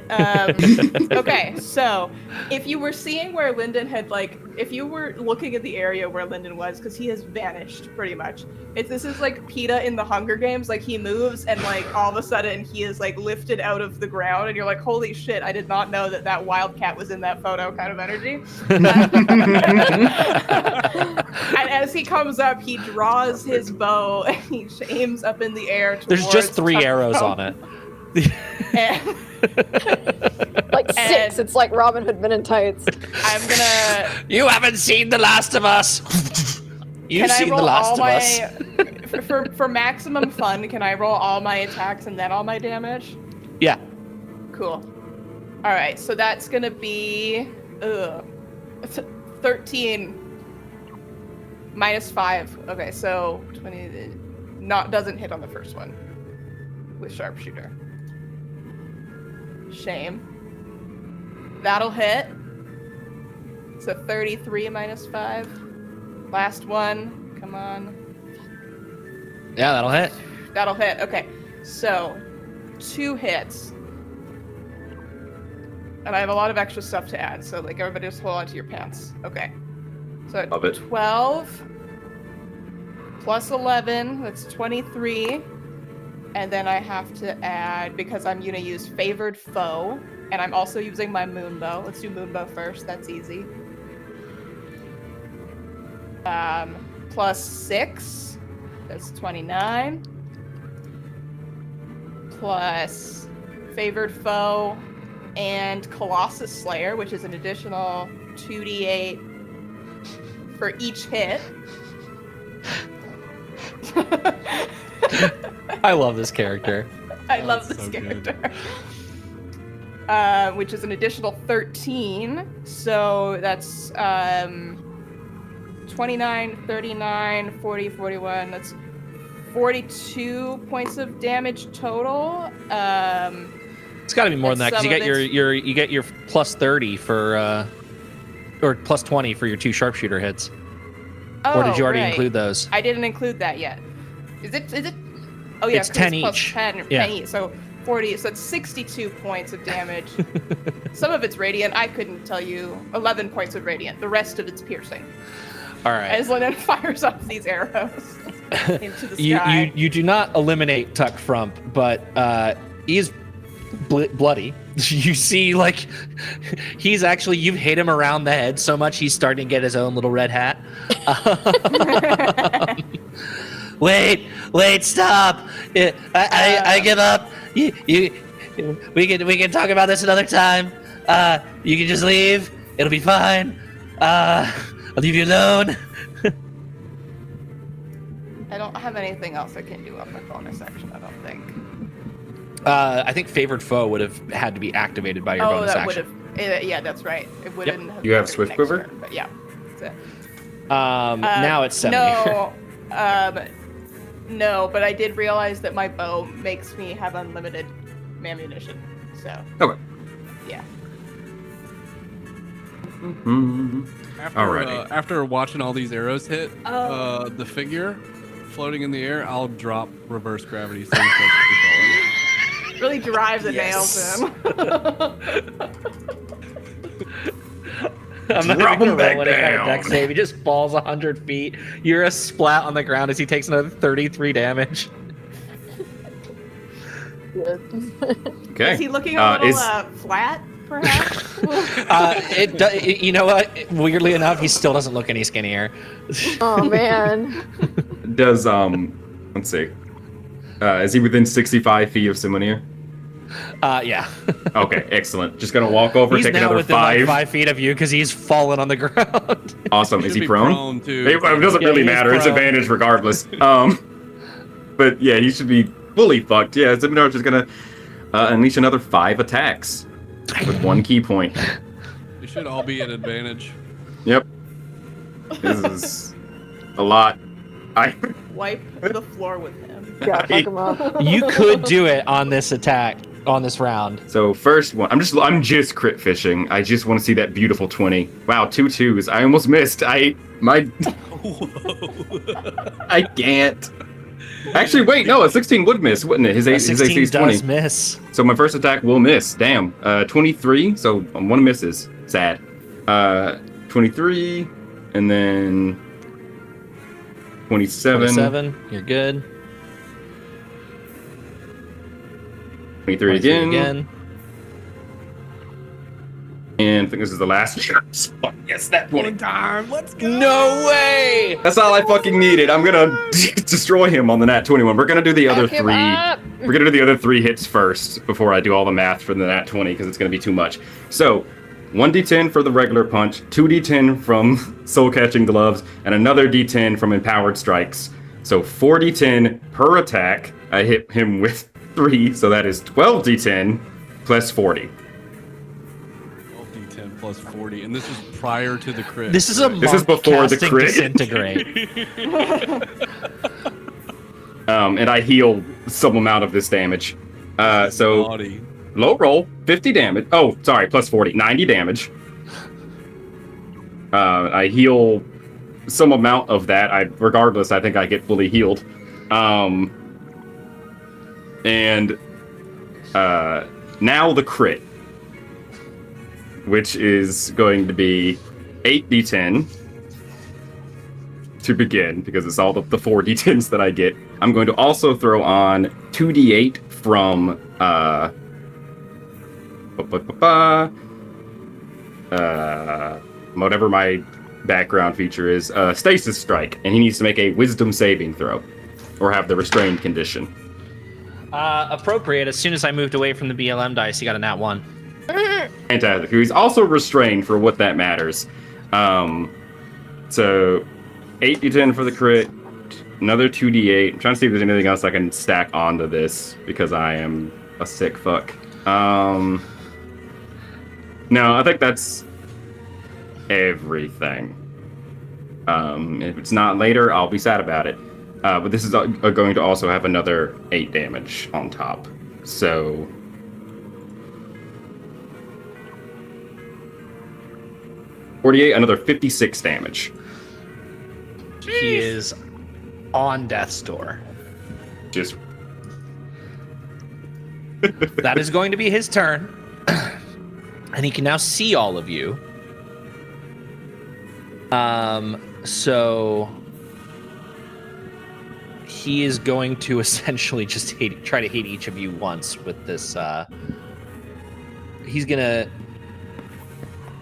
Okay, so if you were seeing where Lyndon had if you were looking at the area where Lyndon was, because he has vanished pretty much. This is like PETA in the Hunger Games. Like he moves and all of a sudden he is lifted out of the ground, and you're like, holy shit! I did not know that wildcat was in that photo. Kind of energy. And as he comes up, he draws his bow and he aims up in the air. There's just 3 arrows on it. And, 6. It's like Robin Hood Men in Tights. I'm gonna. You haven't seen The Last of Us. You've seen The Last of Us. For maximum fun, can I roll all my attacks and then all my damage? Yeah. Cool. All right, so that's gonna be 13 minus 5. Okay, so 20 doesn't hit on the first one with sharpshooter. Shame. That'll hit. So 33 minus 5. Last one. Come on. Yeah, that'll hit. That'll hit. Okay. So 2 hits. And I have a lot of extra stuff to add. So everybody just hold on to your pants. Okay. So Love it. 12 plus 11, that's 23. And then I have to add, because I'm going to use Favored Foe, and I'm also using my Moonbow. Let's do Moonbow first, that's easy. Plus 6, that's 29. Plus Favored Foe and Colossus Slayer, which is an additional 2d8 for each hit. I love this character. I love this character. Which is an additional 13. So that's 29, 39, 40, 41. That's 42 points of damage total. It's got to be more than that because you get you get your plus 30 for or plus 20 for your 2 sharpshooter hits. Oh, or did you already right. include those? I didn't include that yet. Is it? Oh yeah, it's 10 plus each. 10 Yeah. each. So 40. So it's 62 points of damage. Some of it's radiant. I couldn't tell you. 11 points of radiant. The rest of it's piercing. All right. As Lennon fires off these arrows into the sky. You do not eliminate Tuck Frump, but he's bloody. You see, he's actually, you've hit him around the head so much he's starting to get his own little red hat. Wait, stop! I give up. We can talk about this another time. You can just leave. It'll be fine. I'll leave you alone. I don't have anything else I can do on my bonus action, I don't think. I think Favored Foe would have had to be activated by your bonus that action. would have. Yeah, that's right. It wouldn't have. You have triggered Swift next Quiver? turn, but yeah. That's it. Now it's 70. No, no, but I did realize that my bow makes me have unlimited ammunition. So. Okay. Yeah. After watching all these arrows hit the figure floating in the air, I'll drop reverse gravity. So Really drive the nails in. I'm not Drop even him gonna back roll any kind of down. dex save. He just falls 100 feet. You're a splat on the ground as he takes another 33 damage. Okay. Is he looking a little flat, perhaps? You know what? Weirdly enough, he still doesn't look any skinnier. Oh man. Does let's see. Is he within 65 feet of Simonier? Yeah. Okay, excellent. Just gonna walk over, He's take now another within 5. 5 feet of you because he's fallen on the ground. Awesome. Is Should he be prone? too. It doesn't Yeah, really he's matter. It's prone. advantage regardless. But yeah, he should be fully fucked. Yeah, Simonar's just gonna unleash another 5 attacks with 1 key point. They should all be at advantage. Yep. This is a lot. Wipe the floor with him. Yeah, fuck him up. You could do it on this attack, on this round. So first one, I'm just crit fishing. I just want to see that beautiful 20. Wow, 2 2s. I almost missed. I can't. Actually, wait, no, a 16 would miss, wouldn't it? His AC is 20. does miss. So my first attack will miss. Damn. 23, so one misses. Sad. 23, and then 27. 27, you're good. 23 again. And I think this is the last chance. Yes, that 20. Darn, let's go. No way! That's all I fucking needed. I'm gonna destroy him on the nat 21. We're gonna do the other Back him three. up. We're gonna do the other 3 hits first before I do all the math for the nat 20 because it's gonna be too much. So, 1d10 for the regular punch, 2d10 from soul catching gloves, and another d10 from empowered strikes. So 4d10 per attack. I hit him with 3, so that is 12d10 plus 40. 12d10 plus 40, and this is prior to the crit. This is a This is before the casting crit. disintegrate. And I heal some amount of this damage. So Naughty. low roll, 50 damage. Oh, sorry, plus 40, 90 damage. I heal some amount of that. Regardless, I think I get fully healed. And now the crit, which is going to be 8d10 to begin, because it's all the 4d10s that I get. I'm going to also throw on 2d8 from whatever my background feature is, Stasis Strike, and he needs to make a Wisdom saving throw, or have the restrained condition. Appropriate. As soon as I moved away from the BLM dice, he got a nat 1. Fantastic. He's also restrained for what that matters. So 8d10 for the crit, another 2d8. I'm trying to see if there's anything else I can stack onto this because I am a sick fuck. No, I think that's everything. If it's not later, I'll be sad about it. But this is going to also have another 8 damage on top. So 48, another 56 damage. He is on death's door. Just That is going to be his turn. And he can now see all of you. So he is going to essentially just try to hit each of you once with this. He's gonna,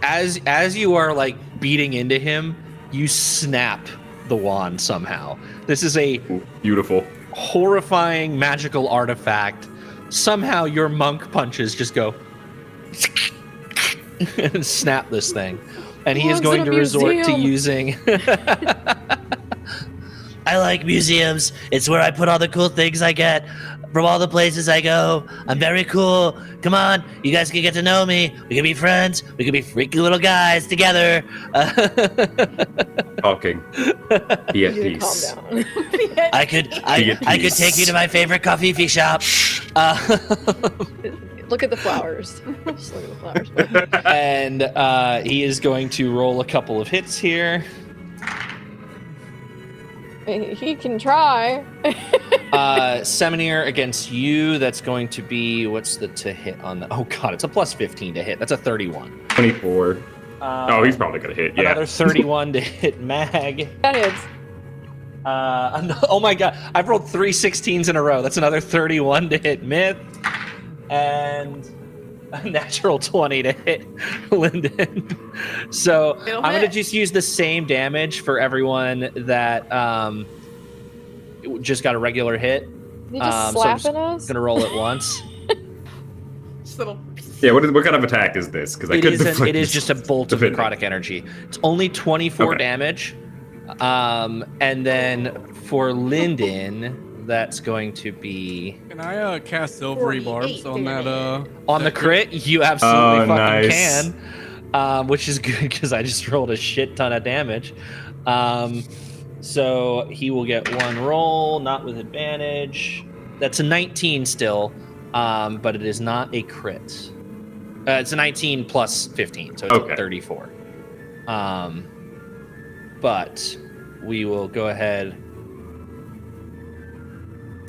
as you are like beating into him, you snap the wand somehow. This is a beautiful, horrifying magical artifact. Somehow your monk punches just go and snap this thing. And he is going to resort to using... I like museums. It's where I put all the cool things I get from all the places I go. I'm very cool. Come on, you guys can get to know me. We can be friends. We can be freaky little guys together. Talking. Be at You need to peace. calm down. I could take you to my favorite coffee shop. Look at the flowers. Just look at the flowers. And he is going to roll a couple of hits here. He can try. Seminir against you, that's going to be, what's the to hit on the, oh god, it's a plus 15 to hit. That's a 31. 24. Oh, he's probably gonna hit, yeah. Another 31 to hit Mag. That hits. Oh my god, I've rolled 3 16s in a row. That's another 31 to hit Myth. And a natural 20 to hit Lyndon. So It'll I'm going to hit. just use the same damage for everyone that just got a regular hit. You just So I'm just slapping us? going to roll it once. Just little. Yeah, what kind of attack is this? Because It is just a bolt of defend. necrotic energy. It's only 24 Okay. damage. And then for Lyndon, that's going to be... Can I cast silvery barbs on that? On the crit, you absolutely fucking nice. can. Which is good because I just rolled a shit ton of damage. So he will get one roll, not with advantage. That's a 19 still, but it is not a crit. It's a 19 plus 15, so it's Okay. a 34. But we will go ahead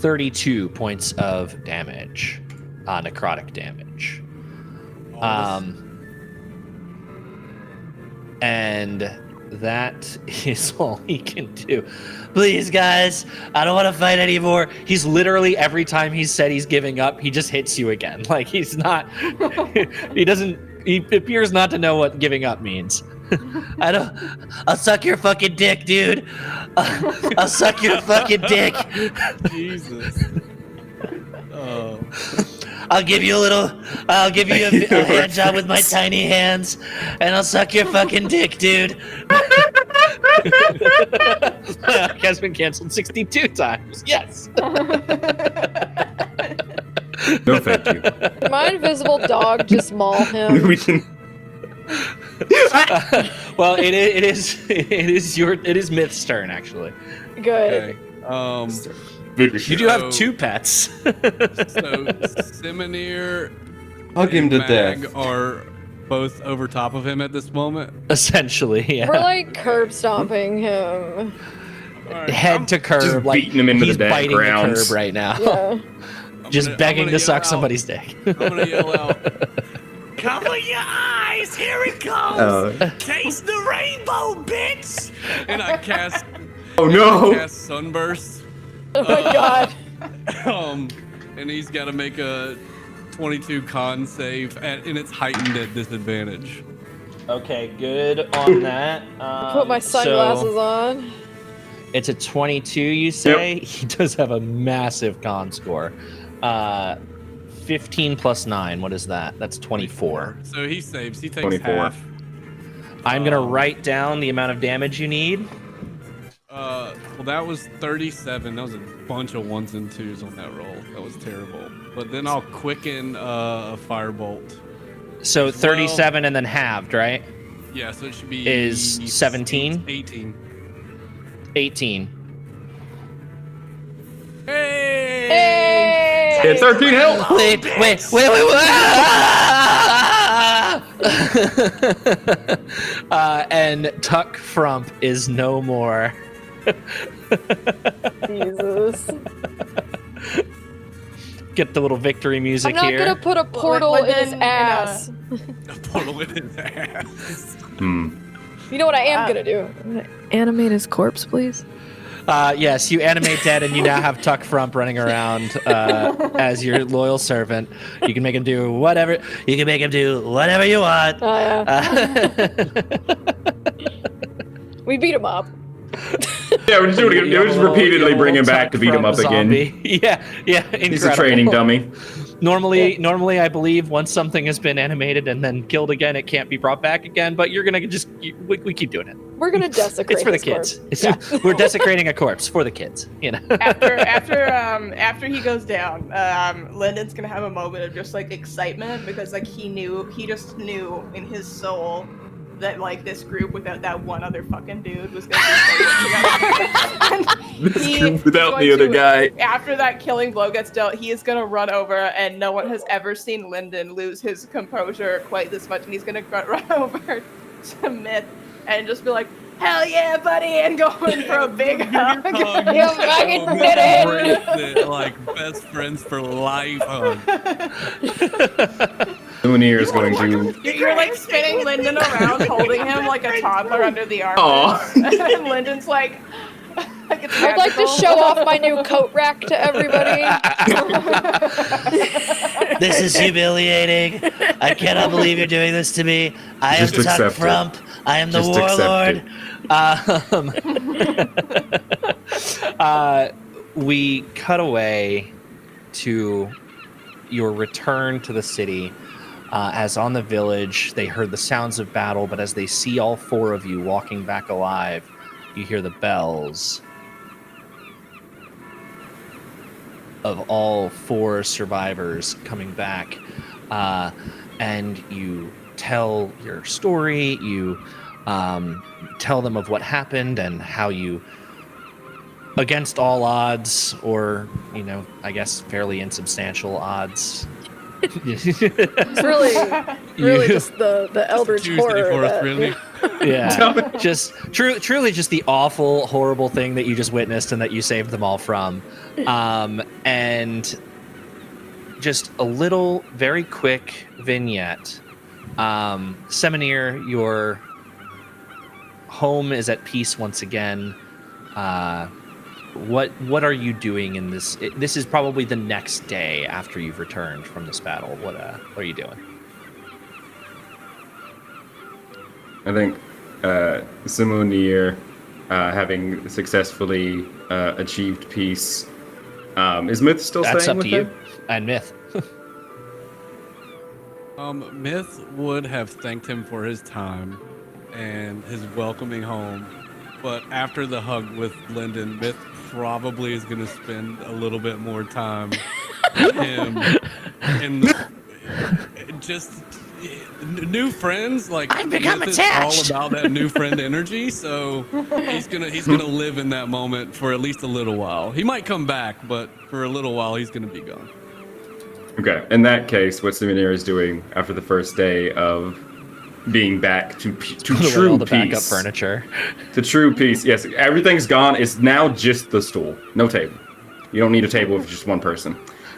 32 points of damage, necrotic damage. And that is all he can do. Please, guys, I don't want to fight anymore. He's literally, every time he said he's giving up, he just hits you again. Like, he's not, he appears not to know what giving up means. I'll suck your fucking dick, dude. I'll suck your fucking dick. Jesus. Oh. I'll give you a hand job with my tiny hands, and I'll suck your fucking dick, dude. Has been canceled 62 times. Yes. No, thank you. My invisible dog just maul him. We can. Well, it is Myth's turn, actually. Good. Okay. You do have 2 pets. So Simonir Hug him to and Mag death. are both over top of him at this moment. Essentially, yeah. We're like curb stomping him. All right, Head to curb, just like beating him into he's the damn biting ground. the curb right now. Yeah. Just begging to suck somebody's dick. I'm gonna yell out. Cover your eyes. Here it comes. Taste the rainbow, bitch. And I cast. Oh no! I cast Sunburst. Oh my god. And he's got to make a 22 con save and it's heightened at disadvantage. Okay, good on that. Put my sunglasses on. It's a 22, you say? Yep. He does have a massive con score. 15 plus 9, what is that? That's 24. So he saves. He takes 24. half. I'm going to write down the amount of damage you need. Well, that was 37. That was a bunch of 1s and 2s on that roll. That was terrible. But then I'll quicken a firebolt. So 37 and then halved, right? Yeah, so it should be... Is 17? 18. 18. Hey! It's 13 health! Wait. And Tuck Frump is no more. Jesus. Get the little victory music I'm not here. gonna put a portal in his ass. A portal in his ass. Hmm. You know what I am gonna do? I'm gonna animate his corpse, please. Yes, you animate dead, and you now have Tuck Frump running around as your loyal servant. You can make him do whatever. You can make him do whatever you want. Oh yeah. We beat him up. Yeah, we're just doing it. We're just repeatedly bring him back to beat him up again. Yeah, incredible. He's a training dummy. Normally, I believe once something has been animated and then killed again, it can't be brought back again. But you're gonna just we keep doing it. We're gonna desecrate. It's for the his kids. corpse. We're desecrating a corpse for the kids. You know. After he goes down, Lyndon's gonna have a moment of just like excitement because like he just knew in his soul that like this group without that one other fucking dude was gonna be This group without the other guy. After that killing blow gets dealt, he is gonna run over, and no one has ever seen Lyndon lose his composure quite this much, and he's gonna run over to Myth and just be like, "Hell yeah, buddy!" and go in for a big hug. You fucking did it! Like best friends for life. Lumineer is going to. You're like spinning Lyndon around, holding him like a toddler under the arm. And Lyndon's like it's I'd like to show off my new coat rack to everybody. This is humiliating. I cannot believe you're doing this to me. I am Just Tuck accept it. Frump. I am the Just warlord. We cut away to your return to the city. As on the village, they heard the sounds of battle, but as they see all 4 of you walking back alive, you hear the bells of all 4 survivors coming back. And you tell your story, you tell them of what happened and how you, against all odds, or, I guess fairly insubstantial odds, It's really just the eldritch Tuesday horror. for us, that- really. Yeah, just truly just the awful, horrible thing that you just witnessed and that you saved them all from. And just a little, very quick vignette. Seminier, your home is at peace once again. What are you doing in this? This is probably the next day after you've returned from this battle. What are you doing? I think Simonier, having successfully achieved peace, is Myth still That's staying up with to you. him? And Myth. Myth would have thanked him for his time and his welcoming home, but after the hug with Lyndon, Myth probably is going to spend a little bit more time with him and just new friends. Like, I've become Myth attached. is all about that new friend energy, so he's gonna live in that moment for at least a little while. He might come back, but for a little while he's gonna be gone. Okay, in that case, what Simonier is doing after the first day of being back to Put away true all the peace, backup furniture. to true peace. Yes, everything's gone. It's now just the stool, no table. You don't need a table if it's just one person.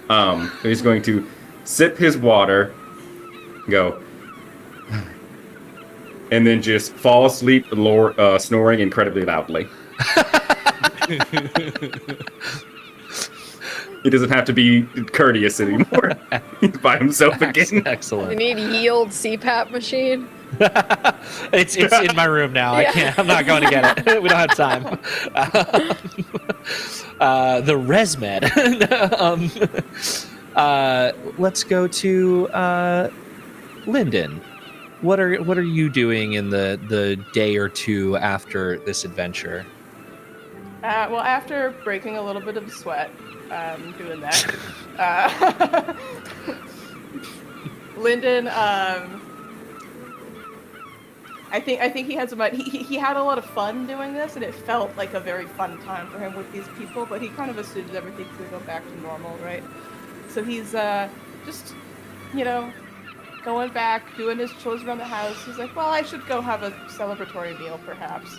So he's going to sip his water, go, and then just fall asleep, snoring incredibly loudly. He doesn't have to be courteous anymore. He's by himself again. You Excellent. need yield CPAP machine. It's in my room now. I Yeah. can't. I'm not going to get it. We don't have time. The ResMed. Let's go to Lyndon. What are you doing in the day or two after this adventure? Well, after breaking a little bit of sweat, doing that, Lyndon, I think he had some. He had a lot of fun doing this, and it felt like a very fun time for him with these people. But he kind of assumes everything's gonna go back to normal, right? So he's just, going back, doing his chores around the house. He's like, well, I should go have a celebratory meal, perhaps.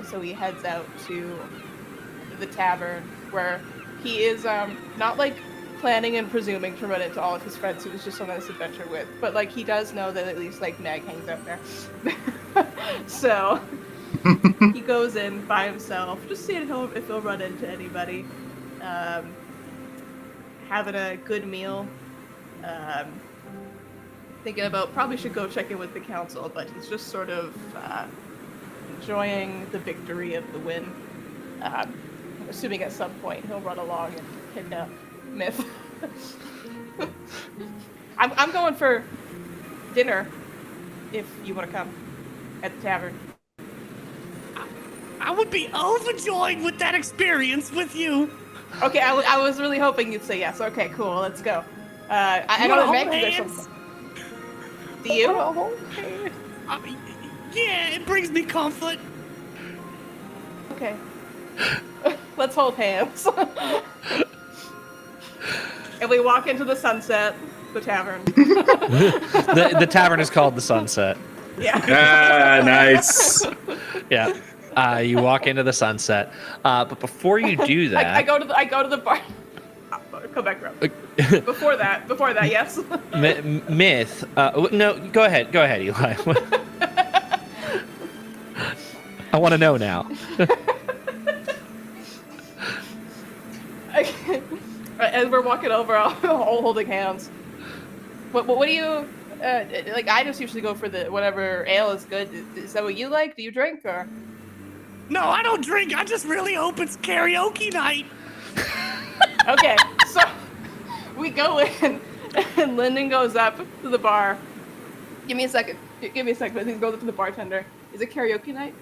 So he heads out to the tavern, where he is not like planning and presuming to run into all of his friends who was just on this adventure with, but like he does know that at least like Meg hangs out there. So he goes in by himself, just seeing if he'll run into anybody. Having a good meal. Thinking about probably should go check in with the council, but he's just sort of enjoying the victory of the win. Assuming at some point he'll run along and kidnap Myth. I'm going for dinner, if you want to come, at the tavern. I would be overjoyed with that experience with you. Okay, I was really hoping you'd say yes. Okay, cool, let's go. I know that Meg does something. Do you? I mean, yeah, it brings me comfort. Okay. Let's hold hands. And we walk into the sunset, the tavern. The tavern is called the Sunset. Yeah. Ah, nice. Yeah. You walk into the sunset, but before you do that, I go to the bar. Come back around. Before that, yes. Myth. No, go ahead, Eli. I want to know now. As we're walking over, all holding hands. What do you like? I just usually go for the whatever ale is good. Is that what you like? Do you drink or? No, I don't drink. I just really hope it's karaoke night. Okay, so we go in, and Lyndon goes up to the bar. Give me a second. He goes up to the bartender. Is it karaoke night?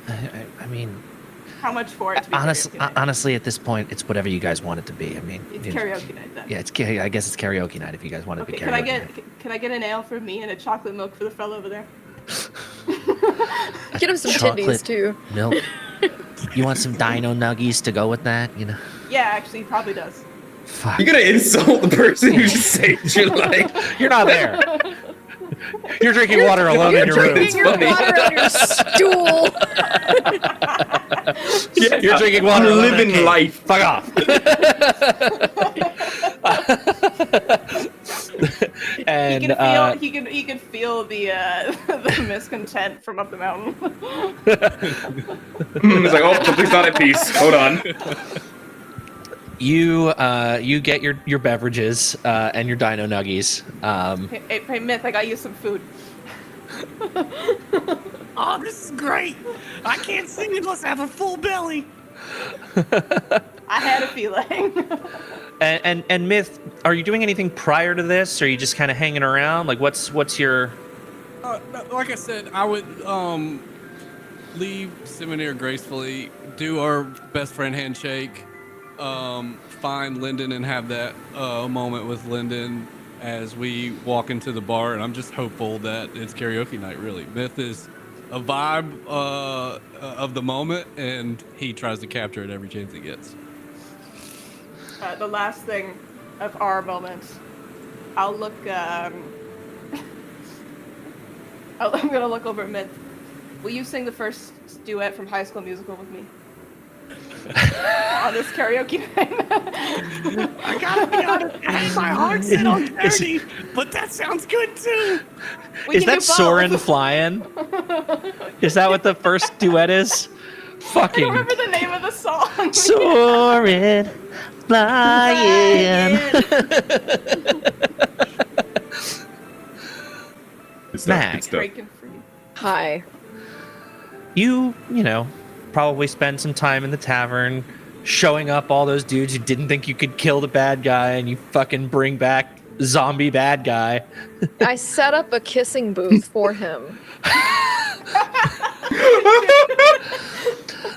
I mean, How much for it to be karaoke night? honestly, at this point, it's whatever you guys want it to be. I mean, It's karaoke night then. yeah, I guess it's karaoke night if you guys want it to be Okay, karaoke. can I get an ale for me and a chocolate milk for the fellow over there? Get him some Chocolate titties too. milk. You want some dino nuggies to go with that? Yeah, actually, he probably does. You're gonna insult the person who just saved your life. You're not there. You're drinking water alone in your room. Drinking your water on your stool. You're drinking water I'm alone in a living cave. life. Fuck off. And he can feel the the miscontent from up the mountain. It's like, oh, something's not at peace. Hold on. you get your beverages and your dino nuggies. Hey, Myth, I got you some food. Oh, this is great. I can't sing unless I have a full belly. I had a feeling. And Myth, are you doing anything prior to this? Or are you just kind of hanging around? Like, what's your? Like I said, I would leave Seminary gracefully, do our best friend handshake, find Lyndon and have that moment with Lyndon as we walk into the bar. And I'm just hopeful that it's karaoke night. Really, Myth is a vibe of the moment, and he tries to capture it every chance he gets. The last thing of our moment, I'll look. I'm gonna look over at Myth. Will you sing the first duet from High School Musical with me? On this karaoke night. I gotta be honest, my heart's set on dirty, but that sounds good too. Is that Soren flying? Is that what the first duet is? I Fucking don't remember the name of the song. Soaring, flying. Good stuff, Mac. good stuff. Breaking free. Hi. you know, probably spend some time in the tavern, showing up all those dudes who didn't think you could kill the bad guy, and you fucking bring back zombie bad guy. I set up a kissing booth for him.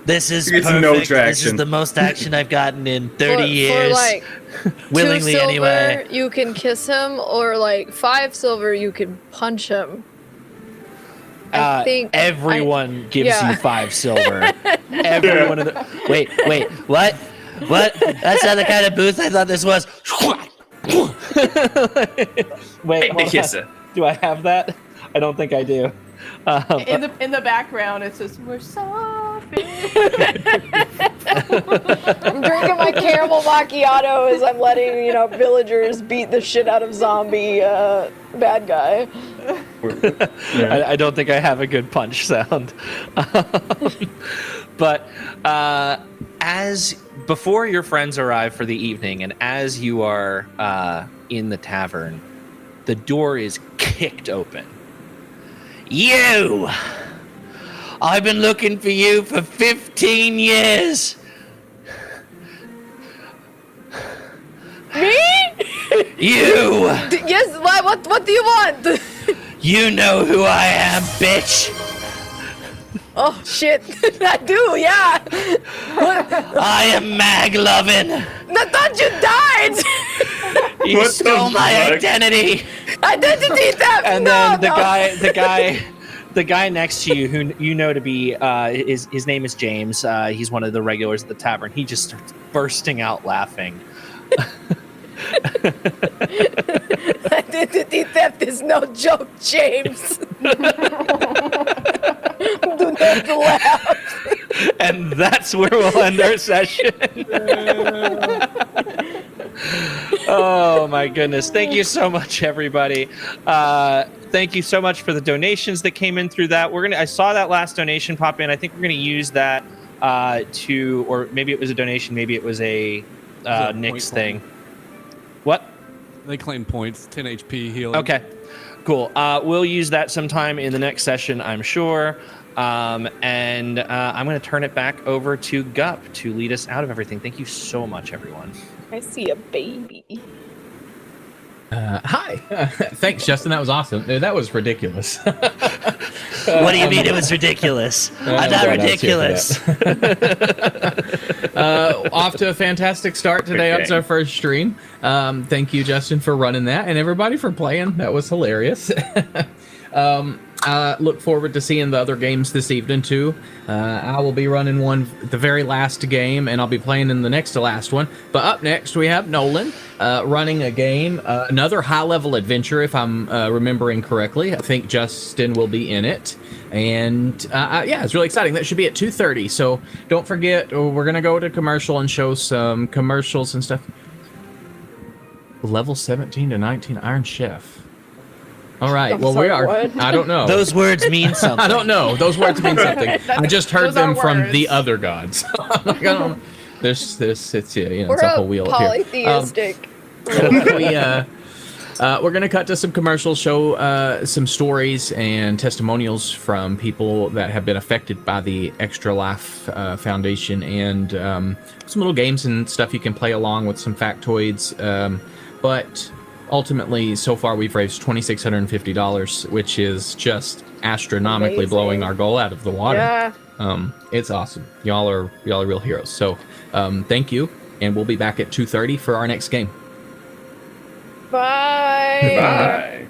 This is It's perfect. no This is traction. the most action I've gotten in 30 For years. like willingly 2 silver, anyway. you can kiss him, or like 5 silver, you can punch him. I think Everyone gives yeah. you 5 silver. Everyone in the Wait, what? What? That's not the kind of booth I thought this was. wait. hold on. Kisser. Do I have that? I don't think I do. In the background, it says we're sorry. I'm drinking my caramel macchiato as I'm letting, villagers beat the shit out of zombie bad guy. I don't think I have a good punch sound. But as before your friends arrive for the evening, and as you are in the tavern, the door is kicked open. You! I've been looking for you for 15 years. Me? You! Yes, what do you want? You know who I am, bitch. Oh, shit. I do, yeah. I am Mag Lovin'. I thought you died. You What the stole my fuck? identity. Identity theft. And no, then the no. guy next to you, who you know to be his name is James. He's one of the regulars at the tavern. He just starts bursting out laughing. Identity theft is no joke, James. Do not laugh. And that's where we'll end our session. Oh my goodness. Thank you so much, everybody. Thank you so much for the donations that came in through that. I saw that last donation pop in. I think we're gonna use that or maybe it was a donation, maybe it was a Nick's thing. What? They claim points, 10 HP healing. Okay, cool. We'll use that sometime in the next session, I'm sure. And I'm going to turn it back over to Gup to lead us out of everything. Thank you so much, everyone. I see a baby. Hi. Thanks, Justin. That was awesome. That was ridiculous. What do you mean it was ridiculous? I'm not ridiculous. Off to a fantastic start today. Okay. It's our first stream. Thank you, Justin, for running that, and everybody for playing. That was hilarious. I look forward to seeing the other games this evening too. I will be running the very last game, and I'll be playing in the next to last one. But up next we have Nolan running a game, another high-level adventure, if I'm remembering correctly. I think Justin will be in it, and yeah, it's really exciting. That should be at 2:30. So don't forget, we're gonna go to commercial and show some commercials and stuff. Level 17 to 19 Iron Chef. All right. Well, we are. What? I don't know. Those words mean something. I don't know. Those words mean something. I just heard Those are them from words. the other gods. Like, I don't. There's it's yeah, We're it's a whole wheel up here. polytheistic. We're gonna cut to some commercials, show some stories and testimonials from people that have been affected by the Extra Life Foundation, and some little games and stuff you can play along with, some factoids. But ultimately, so far we've raised $2,650, which is just astronomically Amazing. blowing our goal out of the water. Yeah. It's awesome. Y'all are real heroes. So thank you, and we'll be back at 2:30 for our next game. Bye. Bye.